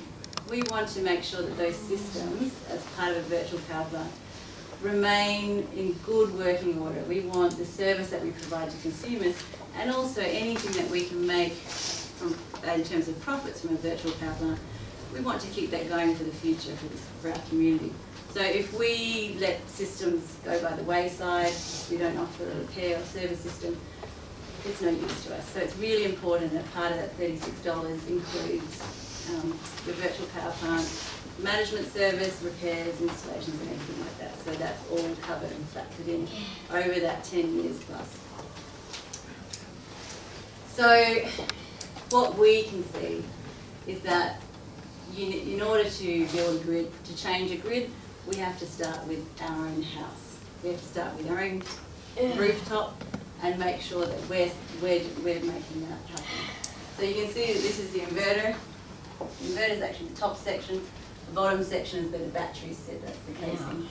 we want to make sure that those systems, as part of a virtual power plant, remain in good working order. We want the service that we provide to consumers, and also anything that we can make from, in terms of profits from a virtual power plant, we want to keep that going for the future for our community. So if we let systems go by the wayside, we don't offer a repair or service system, it's no use to us. So it's really important that part of that $36 includes the virtual power plant management service, repairs, installations and everything like that. So that's all covered and factored in over that 10 years plus. So what we can see is that in order to build a grid, to change a grid, we have to start with our own house. We have to start with our own rooftop and make sure that we're making that happen. So you can see that this is the inverter. The inverter is actually the top section. The bottom section is where the batteries sit, that's the casing.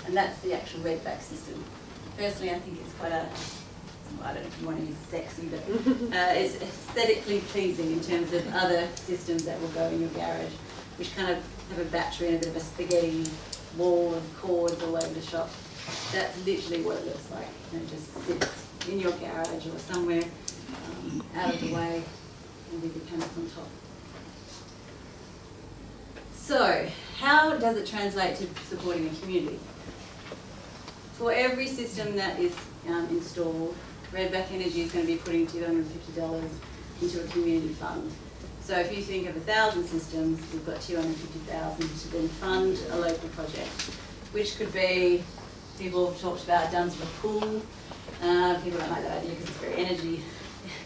And that's the actual redback system. Personally, I think it's quite a, I don't know if you want to use sexy, but it's aesthetically pleasing in terms of other systems that will go in your garage, which kind of have a battery and a bit of a spaghetti wall of cords all over the shop. That's literally what it looks like. You know, it just sits in your garage or somewhere out of the way and with your panels on top. So, how does it translate to supporting a community? For every system that is installed, Redback Energy is going to be putting $250 into a community fund. So if you think of 1,000 systems, we've got $250,000 to then fund a local project, which could be, people have talked about Dunsborough Pool. People don't like that idea because it's very energy,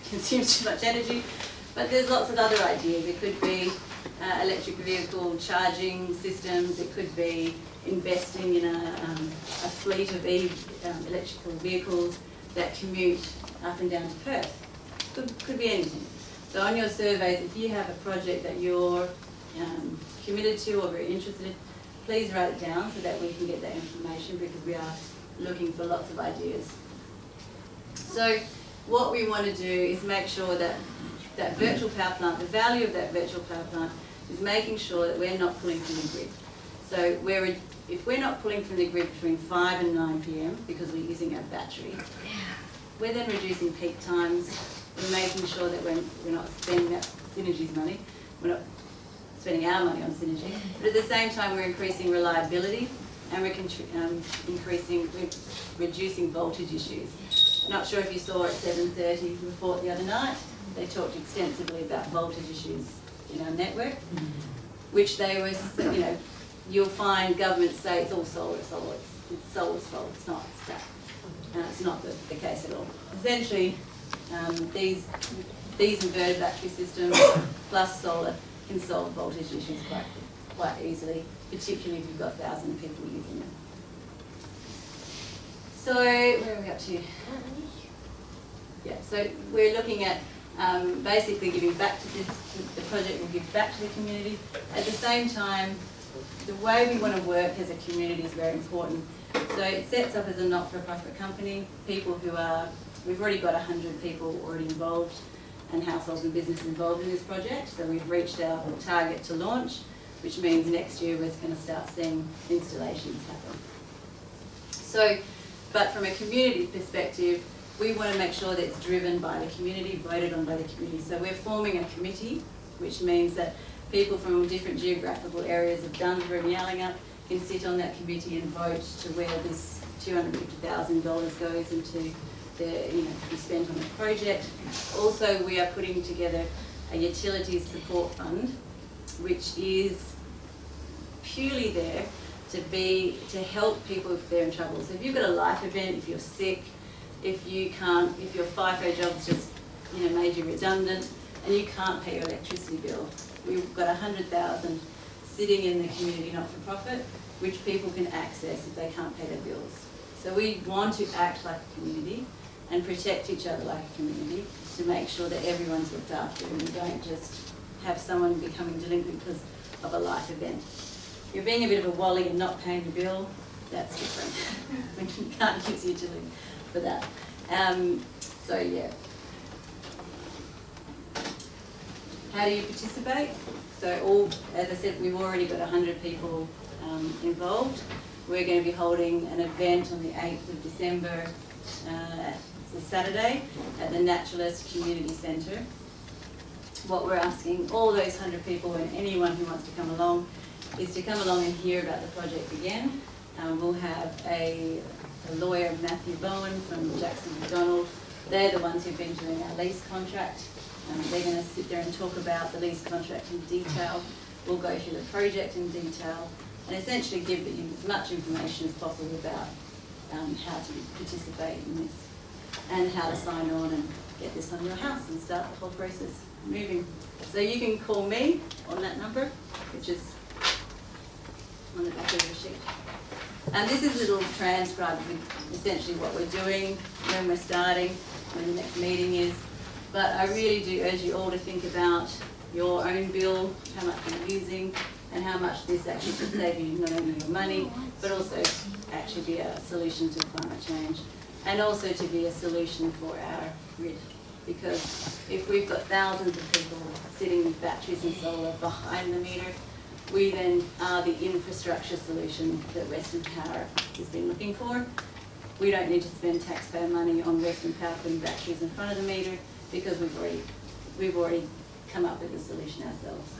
consumes too much energy. But there's lots of other ideas. It could be electric vehicle charging systems. It could be investing in a fleet of electrical vehicles that commute up and down to Perth. Could be anything. So on your surveys, if you have a project that you're committed to or very interested in, please write it down so that we can get that information, because we are looking for lots of ideas. So what we want to do is make sure that that virtual power plant, the value of that virtual power plant is making sure that we're not pulling from the grid. So if we're not pulling from the grid between 5 and 9 p.m. because we're using our battery, we're then reducing peak times. We're making sure that we're not spending that Synergy's money. We're not spending our money on Synergy. But at the same time, we're increasing reliability and we're reducing voltage issues. I'm not sure if you saw at 7:30 report the other night, they talked extensively about voltage issues in our network, which they were, you know, you'll find governments say it's all solar, it's solar's fault, it's not, it's crap. It's not the case at all. Essentially, these inverter battery systems plus solar can solve voltage issues quite easily, particularly if you've got 1,000 people using them. So where are we up to? Yeah, so we're looking at basically giving back to the project will give back to the community. At the same time, the way we want to work as a community is very important. So it sets up as a not-for-profit company, people who are, we've already got 100 people already involved and households and businesses involved in this project. So we've reached our target to launch, which means next year we're going to start seeing installations happen. So, but from a community perspective, we want to make sure that it's driven by the community, voted on by the community. So we're forming a committee, which means that people from different geographical areas of Dunsborough and Yallingup can sit on that committee and vote to where this $250,000 goes into the, you know, to be spent on the project. Also, we are putting together a utilities support fund, which is purely there to help people if they're in trouble. So if you've got a life event, if you're sick, if your FIFO job's just, you know, made you redundant and you can't pay your electricity bill, we've got $100,000 sitting in the community not-for-profit, which people can access if they can't pay their bills. So we want to act like a community and protect each other like a community to make sure that everyone's looked after and we don't just have someone becoming delinquent because of a life event. If you're being a bit of a wally and not paying the bill, that's different. When you can't use utility for that. So yeah. How do you participate? So as I said, we've already got 100 people involved. We're going to be holding an event on the 8th of December, it's a Saturday, at the Naturalist Community Centre. What we're asking all those 100 people and anyone who wants to come along is to come along and hear about the project again. We'll have a lawyer, Matthew Bowen from Jackson McDonald. They're the ones who've been doing our lease contract. They're going to sit there and talk about the lease contract in detail. We'll go through the project in detail and essentially give you as much information as possible about how to participate in this and how to sign on and get this on your house and start the whole process moving. So you can call me on that number, which is on the back of your sheet. And this is a little transcribed with essentially what we're doing, when we're starting, when the next meeting is. But I really do urge you all to think about your own bill, how much you're using, and how much this actually could save you not only your money, but also actually be a solution to climate change, and also to be a solution for our grid. Because if we've got thousands of people sitting with batteries and solar behind the meter, we then are the infrastructure solution that Western Power has been looking for. We don't need to spend taxpayer money on Western Power putting batteries in front of the meter, because we've already come up with a solution ourselves.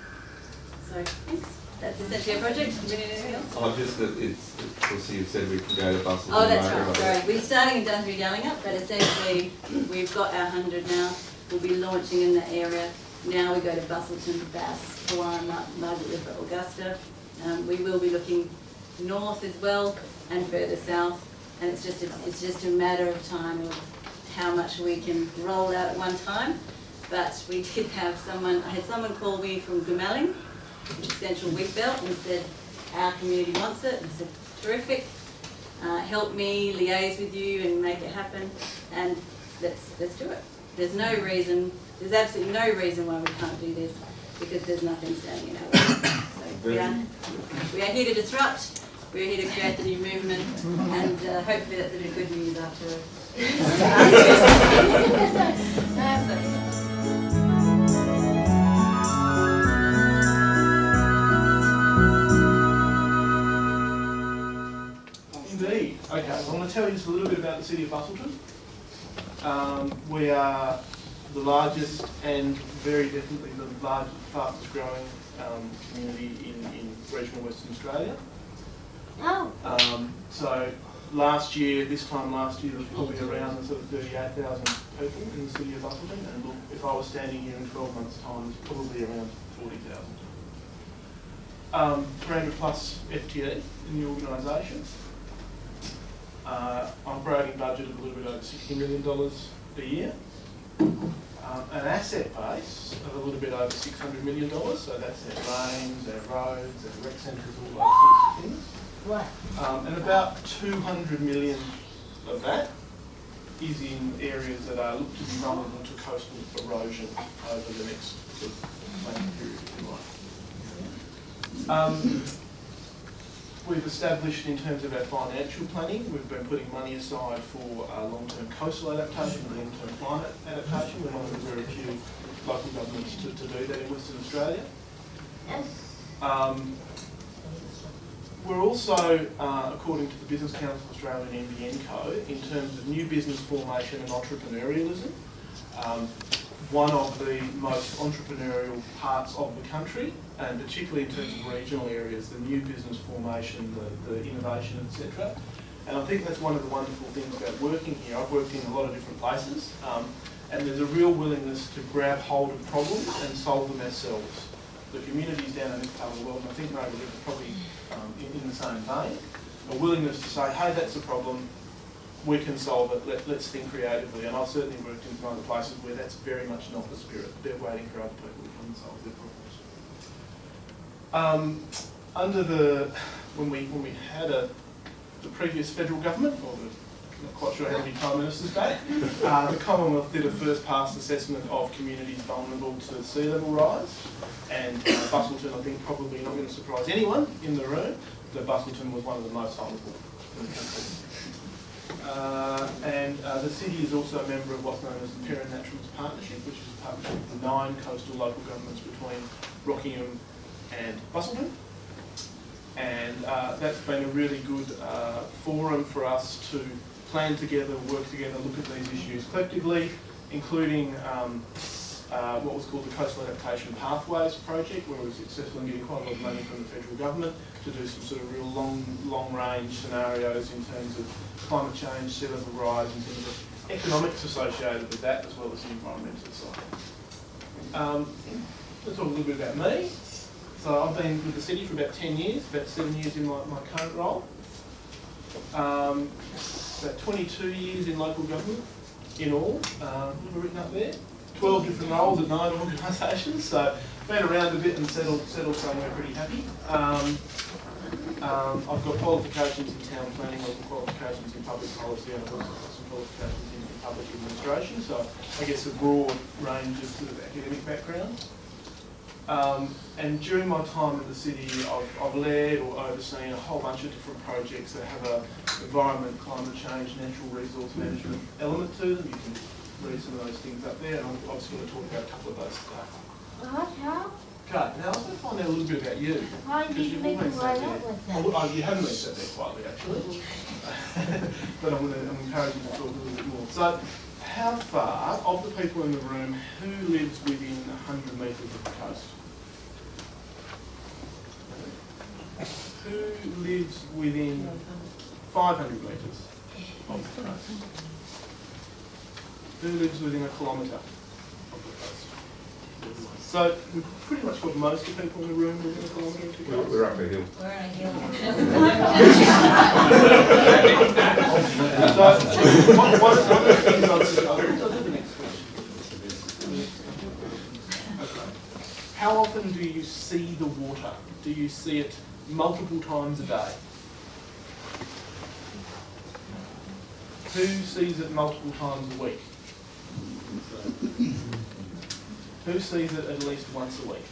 So thanks. That's essentially our project. Do we need anything else? Oh, just that it's also you've said we can go to Busselton. Oh, that's right. Sorry, we're starting in Dunsborough Yallingup, but essentially we've got our 100 now. We'll be launching in that area. Now we go to Busselton, Bass, Kawarma, Margaret River, Augusta. We will be looking north as well and further south, and it's just a matter of time of how much we can roll out at one time. But we did have I had someone call me from Goomalling, which is Central Wheatbelt, and said, our community wants it. And I said, terrific, help me liaise with you and make it happen, and let's do it. There's absolutely no reason why we can't do this, because there's nothing standing in our way. So we are here to disrupt, we are here to create the new movement, and hopefully that's a bit of good news after Indeed. Okay, well, I'm going to tell you just a little bit about the City of Busselton. We are the largest and very definitely the largest, fastest growing community in regional Western Australia. So this time last year, there was probably around the sort of 38,000 people in the City of Busselton, and look, if I was standing here in 12 months' time, it's probably around 40,000. 300 plus FTE in the organisation. Operating budget of a little bit over $60 million a year. An asset base of a little bit over $600 million, so that's our lanes, our roads, our rec centres, all those sorts of things. And about 200 million of that is in areas that are looked to be vulnerable to coastal erosion over the next sort of planning period, if you like. We've established, in terms of our financial planning, we've been putting money aside for long-term coastal adaptation and long-term climate adaptation. We're one of the very few local governments to do that in Western Australia. We're also, according to the Business Council of Australia and NBN Co, in terms of new business formation and entrepreneurialism, one of the most entrepreneurial parts of the country, and particularly in terms of regional areas, the new business formation, the innovation, etc. And I think that's one of the wonderful things about working here. I've worked in a lot of different places, and there's a real willingness to grab hold of problems and solve them ourselves. The communities down in this part of the world, and I think Margaret River probably in the same vein, a willingness to say, hey, that's a problem, we can solve it, let's think creatively. And I've certainly worked in some other places where that's very much not the spirit. They're waiting for other people to come and solve their problems. When we had the previous federal government, or I'm not quite sure how many Prime Ministers back, the Commonwealth did a first pass assessment of communities vulnerable to sea level rise, and Busselton, I think, probably not going to surprise anyone in the room, that Busselton was one of the most vulnerable in the country. And the city is also a member of what's known as the Parent Naturalist Partnership, which is a partnership of 9 coastal local governments between Rockingham and Busselton. And that's been a really good forum for us to plan together, work together, look at these issues collectively, including what was called the Coastal Adaptation Pathways Project, where we were successful in getting quite a lot of money from the federal government to do some sort of real long-range scenarios in terms of climate change, sea level rise, and things of economics associated with that, as well as the environmental side. Let's talk a little bit about me. So I've been with the city for about 10 years, about 7 years in my current role. About 22 years in local government in all, what have I written up there? 12 different roles at 9 organisations, so been around a bit and settled somewhere pretty happy. I've got qualifications in town planning, I've got qualifications in public policy, and I've also got some qualifications in public administration, so I guess a broad range of sort of academic background. And during my time at the city, I've led or overseen a whole bunch of different projects that have a environment, climate change, natural resource management element to them. You can read some of those things up there, and I'm obviously going to talk about a couple of those today. How? Okay, now I was going to find out a little bit about you. Why did you make me line up with that? Oh, you haven't been sat there quietly, actually. But I'm encouraging you to talk a little bit more. So, how far of the people in the room who lives within 100 metres of the coast? Who lives within 500 metres of the coast? Who lives within a kilometre of the coast? So we've pretty much got most of the people in the room within a kilometre of the coast. We're up a hill. We're on a hill. So one of the things I'll do the next question. Okay. How often do you see the water? Do you see it multiple times a day? Who sees it multiple times a week? Who sees it at least once a week?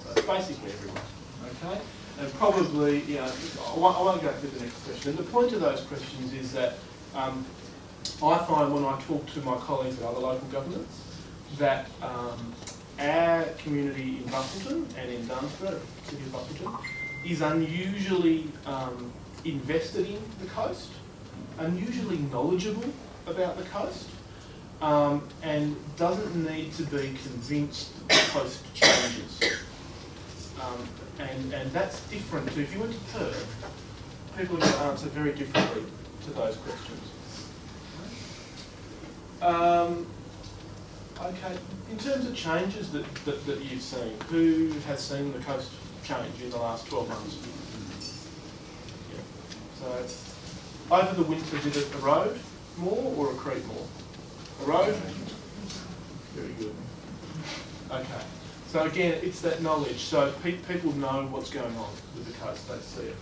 So basically everyone, okay? And probably, you know, I won't go through the next question. And the point of those questions is that I find when I talk to my colleagues at other local governments that our community in Busselton and in Dunsborough, city of Busselton, is unusually invested in the coast, unusually knowledgeable about the coast, and doesn't need to be convinced the coast changes. And that's different to, if you went to Perth, people are going to answer very differently to those questions. Okay, in terms of changes that you've seen, who has seen the coast change in the last 12 months? Yeah. So, over the winter, did it erode more or accrete more? Erode? Very good. Okay. So again, it's that knowledge. So people know what's going on with the coast, they see it.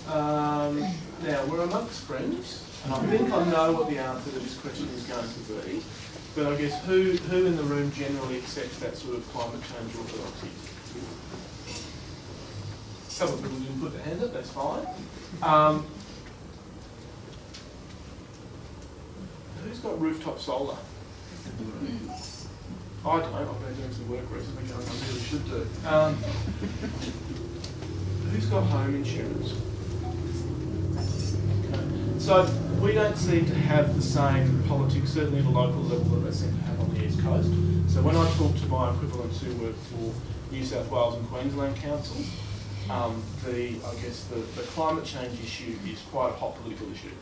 Now, we're amongst friends, and I think I know what the answer to this question is going to be, but I guess who in the room generally accepts that sort of climate change orthodoxy? A couple of people didn't put their hand up, that's fine. Who's got rooftop solar? I don't. I've been doing some work recently going, I really should do. Who's got home insurance? Okay. So we don't seem to have the same politics, certainly at a local level, that they seem to have on the East Coast. So when I talk to my equivalents who work for New South Wales and Queensland councils, the climate change issue is quite a hot political issue.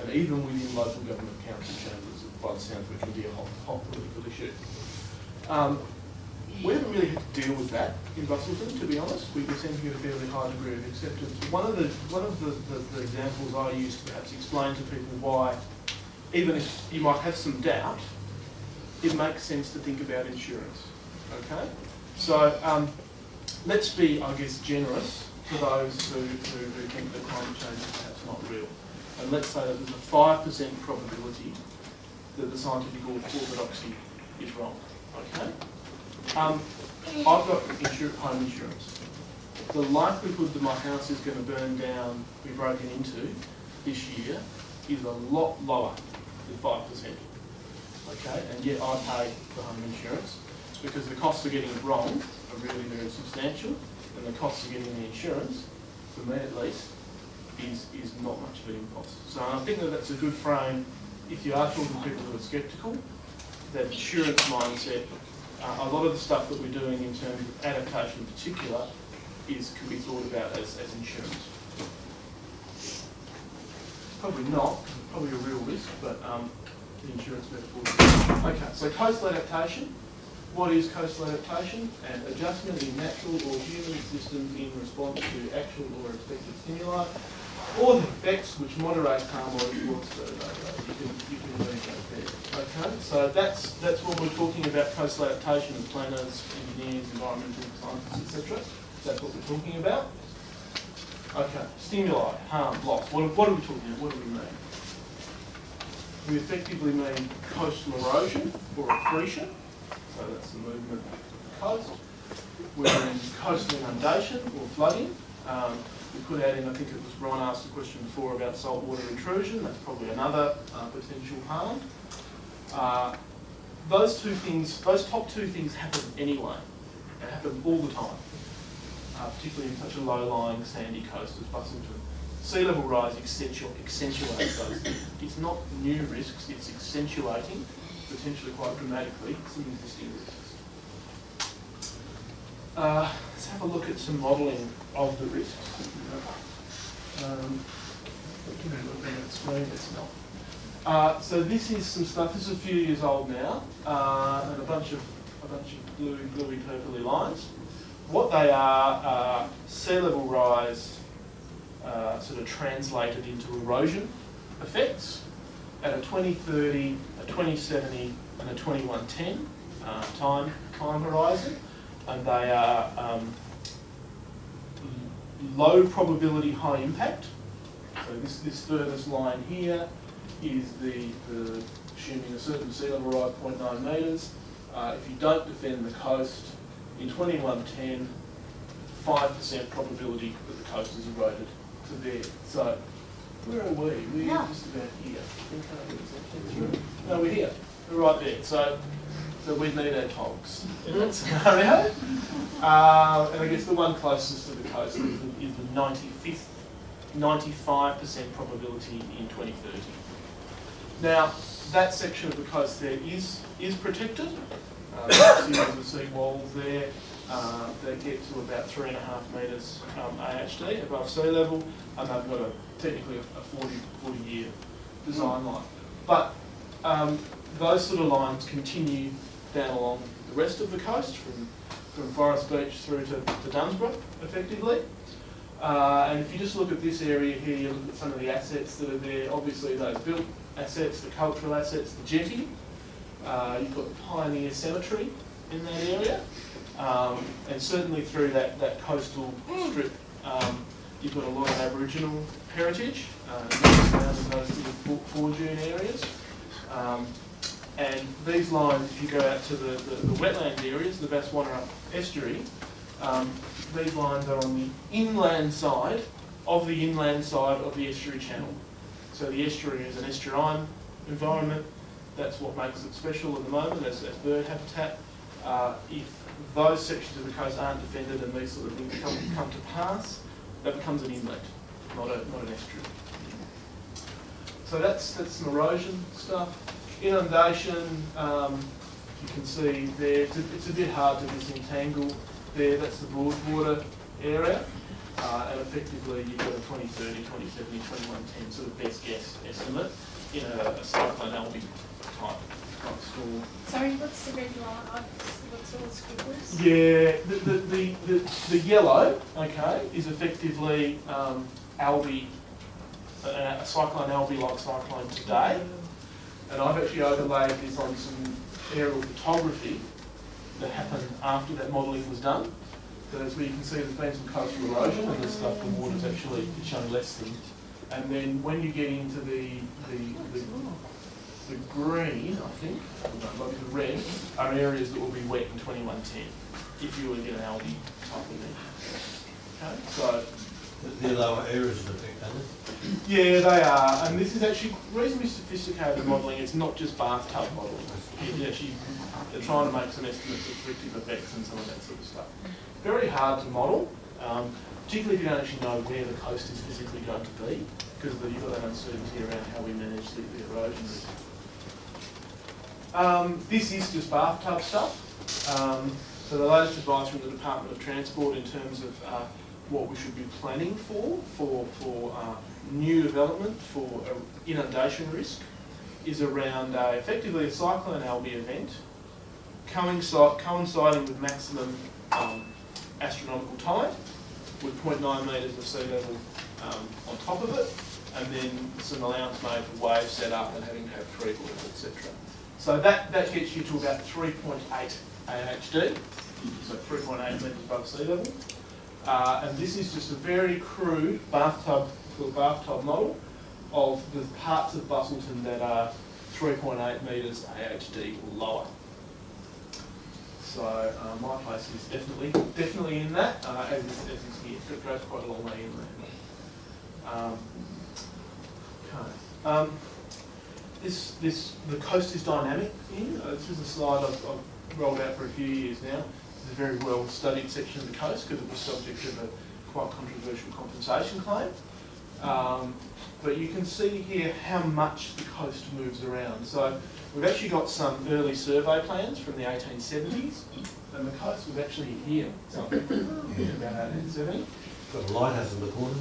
And even within local government council chambers, by the sounds of it, can be a hot political issue. We haven't really had to deal with that in Busselton, to be honest. We seem to get a fairly high degree of acceptance. One of the examples I use to perhaps explain to people why, even if you might have some doubt, it makes sense to think about insurance. Okay? So let's be, I guess, generous to those who think that climate change is perhaps not real. And let's say that there's a 5% probability that the scientific orthodoxy is wrong. Okay? I've got home insurance. The likelihood that my house is going to burn down, be broken into, this year is a lot lower than 5%. Okay, and yet I pay for home insurance because the costs of getting it wrong are really very substantial, and the costs of getting the insurance, for me at least, is not much of an impost. So I think that that's a good frame if you are talking to people who are sceptical, that insurance mindset. A lot of the stuff that we're doing in terms of adaptation in particular can be thought about as insurance. Probably not, probably a real risk, but the insurance metaphor. Okay, so coastal adaptation. What is coastal adaptation? An adjustment in natural or human systems in response to actual or expected stimuli, or the effects which moderate harm or influence further. You can read that there. Okay, so that's what we're talking about, coastal adaptation as planners, engineers, environmental scientists, etc. That's what we're talking about. Okay, stimuli, harm, loss. What are we talking about? What do we mean? We effectively mean coastal erosion or accretion. So that's the movement of the coast. We're in coastal inundation or flooding. We put out in, I think it was Ron asked a question before about saltwater intrusion. That's probably another potential harm. Those top two things happen anyway. They happen all the time, particularly in such a low-lying sandy coast as Busselton. Sea level rise accentuates those things. It's not new risks, it's accentuating, potentially quite dramatically, some existing risks. Let's have a look at some modelling of the risks. So this is some stuff. This is a few years old now, and a bunch of bluey purpley lines. What they are sea level rise sort of translated into erosion effects at a 2030, a 2070, and a 2110 time horizon, and they are low probability, high impact. So this furthest line here is assuming a certain sea level rise, 0.9 metres. If you don't defend the coast, in 2110, 5% probability that the coast is eroded to there. So where are we? We're just about here. No, we're here. We're right there. So we'd need our togs in that scenario. And I guess the one closest to the coast is the 95% probability in 2030. Now, that section of the coast there is protected. See the sea walls there. They get to about 3.5 metres AHD above sea level, and they've got technically a 40-year design life. But those sort of lines continue down along the rest of the coast, from Forest Beach through to Dunsborough, effectively. And if you just look at this area here, you look at some of the assets that are there. Obviously, those built assets, the cultural assets, the jetty. You've got the Pioneer Cemetery in that area. And certainly through that coastal strip, you've got a lot of Aboriginal heritage, around in those little four-dune areas. And these lines, if you go out to the wetland areas, the Basswannarup estuary, these lines are on the inland side of the estuary channel. So the estuary is an estuarine environment. That's what makes it special at the moment as bird habitat. If those sections of the coast aren't defended and these sort of things come to pass, that becomes an inlet, not an estuary. So that's some erosion stuff. Inundation, you can see there, it's a bit hard to disentangle there. That's the Broadwater area, and effectively you've got a 2030, 2070, 2110 sort of best guess estimate in a cyclone Albi type storm. Sorry, what's the red line? What's all the squiggles? Yeah, the yellow, okay, is effectively Albi, a cyclone Albi-like cyclone today. And I've actually overlaid this on some aerial photography that happened after that modelling was done. So as we can see, there's been some coastal erosion, and this stuff, the water's actually showing less than. And then when you get into the green, I think, like the red, are areas that will be wet in 2110 if you were to get an Albi type of event. Okay, so They're lower areas of effect, aren't they? Yeah, they are, and this is actually reasonably sophisticated modelling. It's not just bathtub modelling. They're trying to make some estimates of frictive effects and some of that sort of stuff. Very hard to model, particularly if you don't actually know where the coast is physically going to be, because you've got that uncertainty around how we manage the erosion risk. This is just bathtub stuff. So the latest advice from the Department of Transport in terms of what we should be planning for new development for inundation risk is around effectively a cyclone algae event coinciding with maximum astronomical tide with 0.9 metres of sea level on top of it, and then some allowance made for wave set up and having to have free water, etc. So that gets you to about 3.8 AHD, so 3.8 metres above sea level. And this is just a very crude bathtub model of the parts of Busselton that are 3.8 metres AHD or lower. So my place is definitely in that, as is here. It goes quite a long way in there. The coast is dynamic here. This is a slide I've rolled out for a few years now. It's a very well studied section of the coast because it was subject of a quite controversial compensation claim. But you can see here how much the coast moves around. So we've actually got some early survey plans from the 1870s, and the coast was actually here, something about 1870. Got a lighthouse in the corner.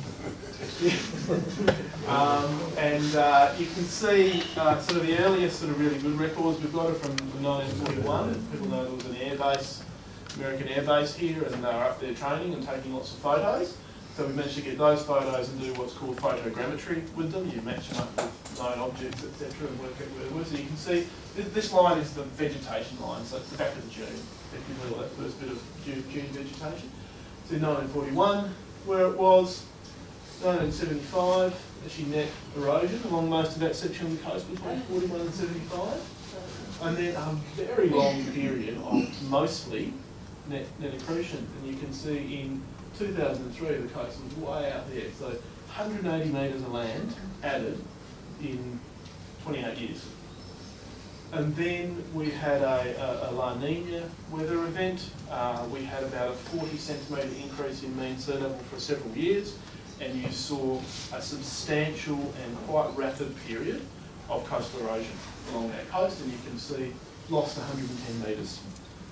And you can see sort of the earliest sort of really good records. We've got it from 1941. People know there was an air base, American air base here, and they were up there training and taking lots of photos. So we managed to get those photos and do what's called photogrammetry with them. You match them up with known objects, etc., and work out where they were. So you can see this line is the vegetation line, so it's the back of the dune, effectively, all that first bit of dune vegetation. So in 1941, where it was, 1975, actually net erosion along most of that section of the coast between 41 and 75. And then a very long period of mostly net accretion. And you can see in 2003 the coast was way out there. So 180 metres of land added in 28 years. And then we had a La Nina weather event. We had about a 40 centimetre increase in mean sea level for several years, and you saw a substantial and quite rapid period of coastal erosion along that coast, and you can see lost 110 metres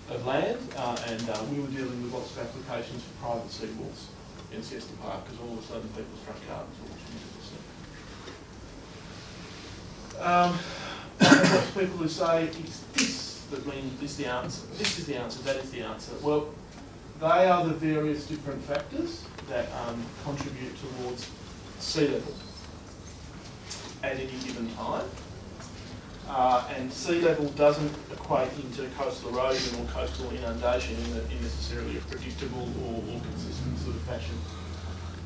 of land, and we were dealing with lots of applications for private seawalls in Siesta Park because all of a sudden people's front gardens were watching into the sea. Lots of people who say it's this that means this is the answer. This is the answer. That is the answer. Well, they are the various different factors that contribute towards sea level at any given time. And sea level doesn't equate into coastal erosion or coastal inundation in necessarily a predictable or consistent sort of fashion.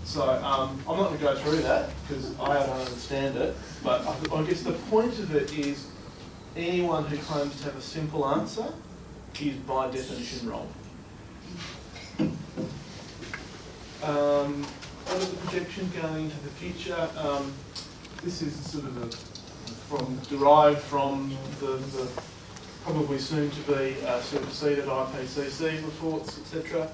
So I'm not going to go through that because I don't understand it, but I guess the point of it is anyone who claims to have a simple answer is by definition wrong. What are the projections going into the future? This is sort of derived from the probably soon to be superseded IPCC reports, etc.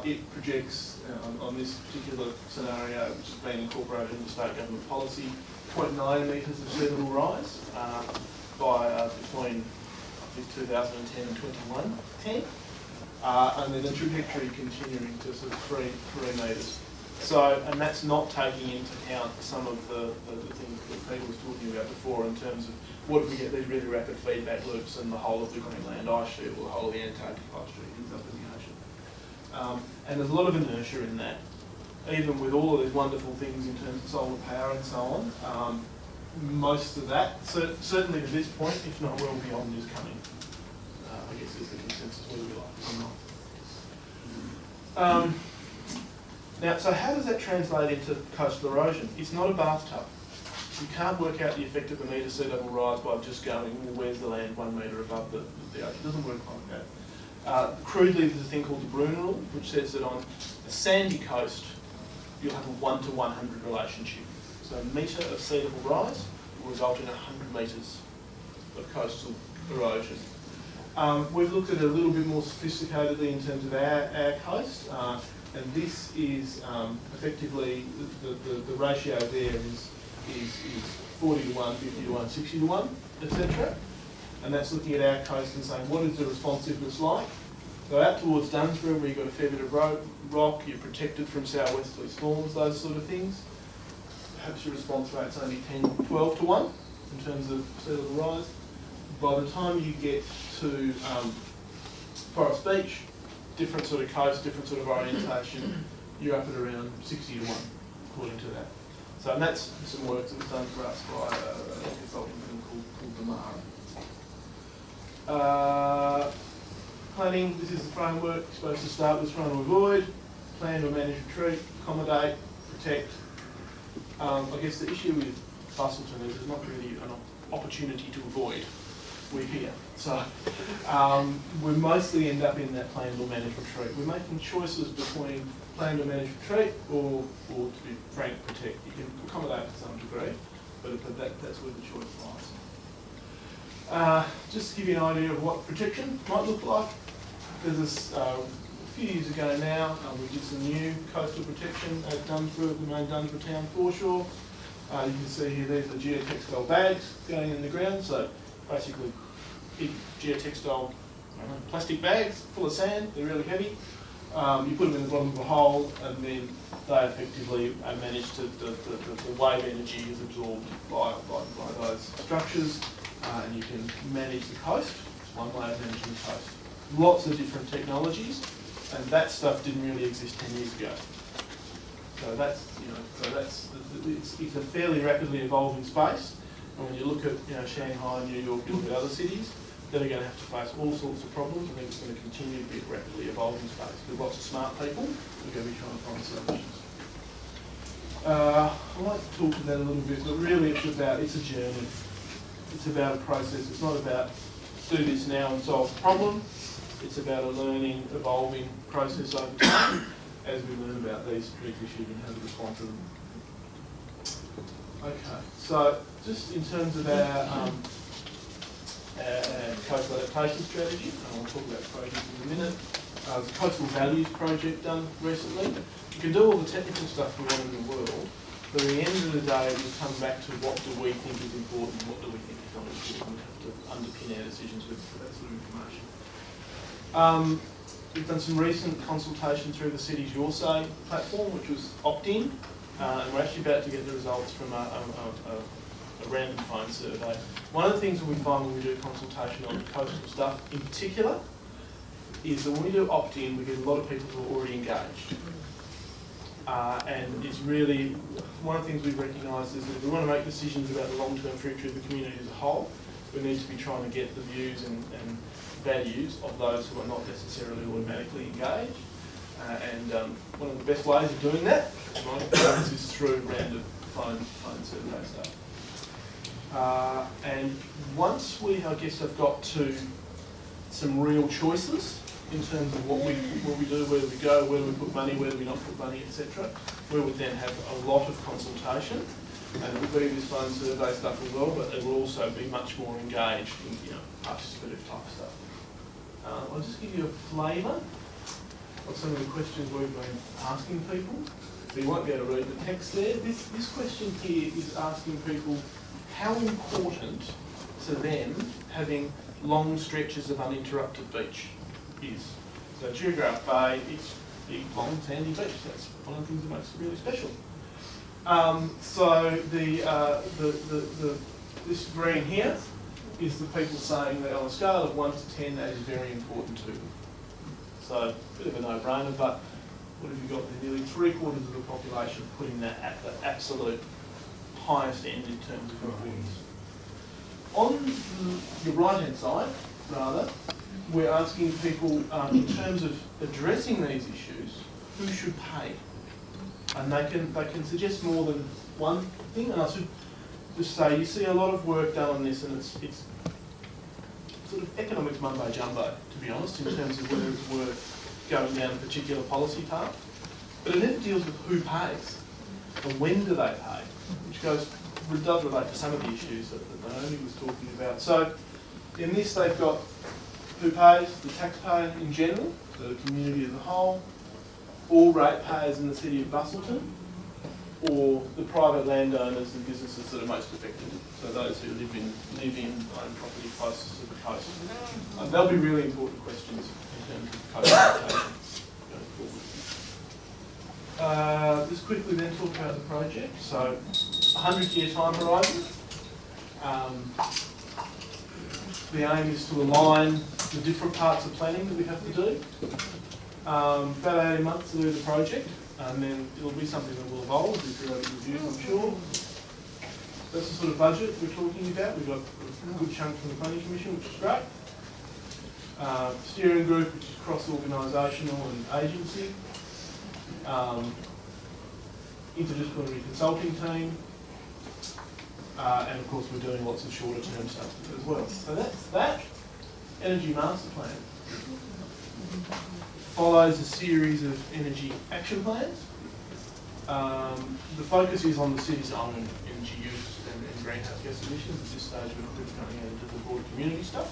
It projects on this particular scenario, which has been incorporated into state government policy, 0.9 metres of sea level rise by between I think 2010 and 2110, and then the trajectory continuing to sort of 3 metres. So, and that's not taking into account some of the things that Peter was talking about before in terms of what if we get these really rapid feedback loops and the whole of the Greenland ice sheet or the whole of the Antarctic ice sheet ends up in the ocean. And there's a lot of inertia in that, even with all of these wonderful things in terms of solar power and so on. Most of that, certainly to this point, if not well beyond, is coming. I guess is the consensus whether we like it or not. Now, so how does that translate into coastal erosion? It's not a bathtub. You can't work out the effect of a metre sea level rise by just going, well, where's the land 1 metre above the ocean? It doesn't work like that. Crudely, there's a thing called the Bruner rule, which says that on a sandy coast, you'll have a 1 to 100 relationship. So a metre of sea level rise will result in 100 metres of coastal erosion. We've looked at it a little bit more sophisticatedly in terms of our coast, and this is effectively the ratio there is 40 to 1, 50 to 1, 60 to 1, etc. And that's looking at our coast and saying, what is the responsiveness like? So out towards Dunsborough, where you've got a fair bit of rock, you're protected from southwesterly storms, those sort of things. Perhaps your response rate's only 10, 12 to 1 in terms of sea level rise. By the time you get to Forest Beach, different sort of coast, different sort of orientation, you're up at around 60 to 1, according to that. So and that's some work that was done for us by a consulting firm called Damara. Planning, this is the framework. You're supposed to start with trying to avoid, plan to manage, retreat, accommodate, protect. I guess the issue with Busselton is there's not really an opportunity to avoid. We're here. So we mostly end up in that plan to manage, retreat. We're making choices between plan to manage, retreat or to be frank, protect. You can accommodate to some degree, but that's where the choice lies. Just to give you an idea of what protection might look like, there's this, a few years ago now, we did some new coastal protection at Dunsborough, the main Dunsborough town foreshore. You can see here, these are geotextile bags going in the ground, so basically big geotextile plastic bags full of sand, they're really heavy. You put them in the bottom of a hole and then they effectively manage to, the wave energy is absorbed by those structures and you can manage the coast. It's one way of managing the coast. Lots of different technologies and that stuff didn't really exist 10 years ago. So that's, it's a fairly rapidly evolving space. And when you look at Shanghai, New York, you look at other cities, they're going to have to face all sorts of problems. I think it's going to continue to be a rapidly evolving space. There's lots of smart people who are going to be trying to find solutions. I'd like to talk to that a little bit, but really it's a journey. It's about a process. It's not about do this now and solve the problem. It's about a learning, evolving process over time as we learn about these issues and how to respond to them. Okay, so just in terms of our coastal adaptation strategy, and I'll talk about projects in a minute. There's a coastal values project done recently. You can do all the technical stuff we want in the world, but at the end of the day, it will come back to what do we think is important, what do we think is not important. We have to underpin our decisions with that sort of information. We've done some recent consultation through the Cities Your Say platform, which was opt-in, and we're actually about to get the results from a random phone survey. One of the things that we find when we do consultation on coastal stuff in particular is that when we do opt-in, we get a lot of people who are already engaged. And it's really, one of the things we've recognised is that if we want to make decisions about the long-term future of the community as a whole, we need to be trying to get the views and values of those who are not necessarily automatically engaged. One of the best ways of doing that, in my experience, is through random phone survey stuff. And once we, I guess, have got to some real choices in terms of what we do, where we go, where we put money, where do we not put money, etc., we would then have a lot of consultation, and it will be this phone survey stuff as well, but it will also be much more engaged in participative type stuff. I'll just give you a flavour of some of the questions we've been asking people. So you won't be able to read the text there. This question here is asking people how important to them having long stretches of uninterrupted beach is. So Geograph Bay, it's big, long, sandy beach. That's one of the things that makes it really special. So this green here is the people saying that on a scale of 1 to 10, that is very important to them. So a bit of a no-brainer, but what have you got there? Nearly 3/4 of the population putting that at the absolute highest end in terms of importance. On your right-hand side, rather, we're asking people in terms of addressing these issues, who should pay? And they can suggest more than one thing. And I should just say, you see a lot of work done on this, and it's sort of economics mumbo jumbo, to be honest, in terms of whether it's worth going down a particular policy path. But it never deals with who pays and when do they pay, which does relate to some of the issues that Naomi was talking about. So in this they've got who pays, the taxpayer in general, the community as a whole, all ratepayers in the city of Busselton, or the private landowners and businesses that are most affected, so those who live in own property closest to the coast. They'll be really important questions in terms of coast allocation going forward. Just quickly then talk about the project. So, 100-year time horizon. The aim is to align the different parts of planning that we have to do. About 18 months to do the project, and then it'll be something that will evolve with periodic reviews, I'm sure. That's the sort of budget we're talking about. We've got a good chunk from the Planning Commission, which is great. Steering group, which is cross-organisational and agency. Interdisciplinary consulting team. And of course we're doing lots of shorter term stuff as well. So that's that. Energy Master Plan. Follows a series of energy action plans. The focus is on the city's own energy use and greenhouse gas emissions. At this stage we're not really going into the broader community stuff.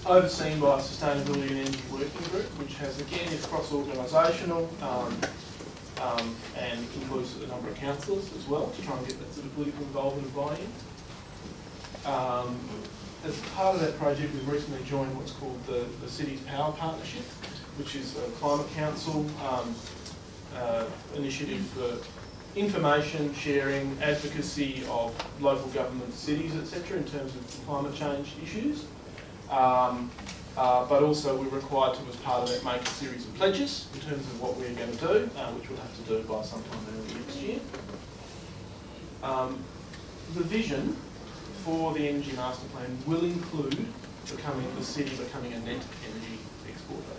Overseen by a Sustainability and Energy Working Group, which has again is cross-organisational and includes a number of councillors as well to try and get that sort of political involvement and buy-in. As part of that project, we've recently joined what's called the City's Power Partnership, which is a climate council initiative for information sharing, advocacy of local government, cities, etc., in terms of climate change issues. But also we're required to, as part of that, make a series of pledges in terms of what we're going to do, which we'll have to do by sometime early next year. The vision for the Energy Master Plan will include the city becoming a net energy exporter.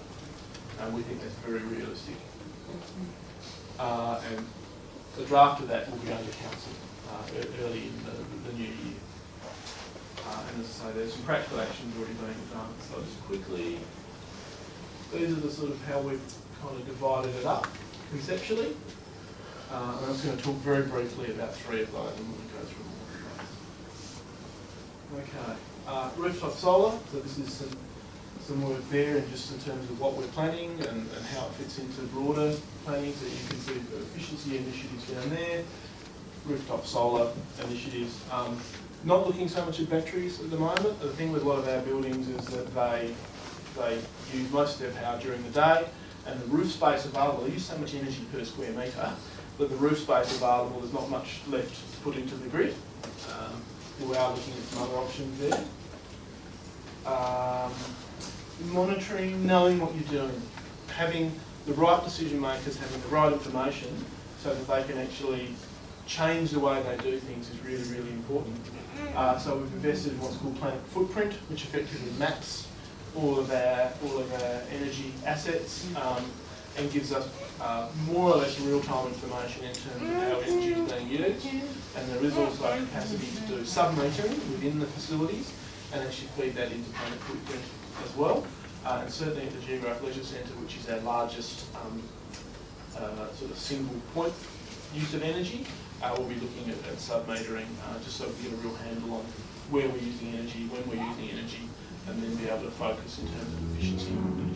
And we think that's very realistic. And the draft of that will be under council early in the new year. And as I say, there's some practical actions already being done. So just quickly, these are the sort of how we've kind of divided it up conceptually. And I'm just going to talk very briefly about three of those and we'll go through more of those. Okay, rooftop solar. So this is some work there, and just in terms of what we're planning and how it fits into broader planning. So you can see the efficiency initiatives down there, rooftop solar initiatives. Not looking so much at batteries at the moment. The thing with a lot of our buildings is that they use most of their power during the day, and the roof space available, they use so much energy per square metre, but the roof space available, there's not much left to put into the grid. We are looking at some other options there. Monitoring, knowing what you're doing, having the right decision makers, having the right information so that they can actually change the way they do things is really, really important. So we've invested in what's called Planet Footprint, which effectively maps all of our energy assets and gives us more or less real-time information in terms of how energy is being used. And there is also a capacity to do sub-metering within the facilities and actually feed that into Planet Footprint as well. And certainly at the Geograph Leisure Centre, which is our largest sort of single point use of energy, we'll be looking at sub-metering just so we get a real handle on where we're using energy, when we're using energy, and then be able to focus in terms of efficiency and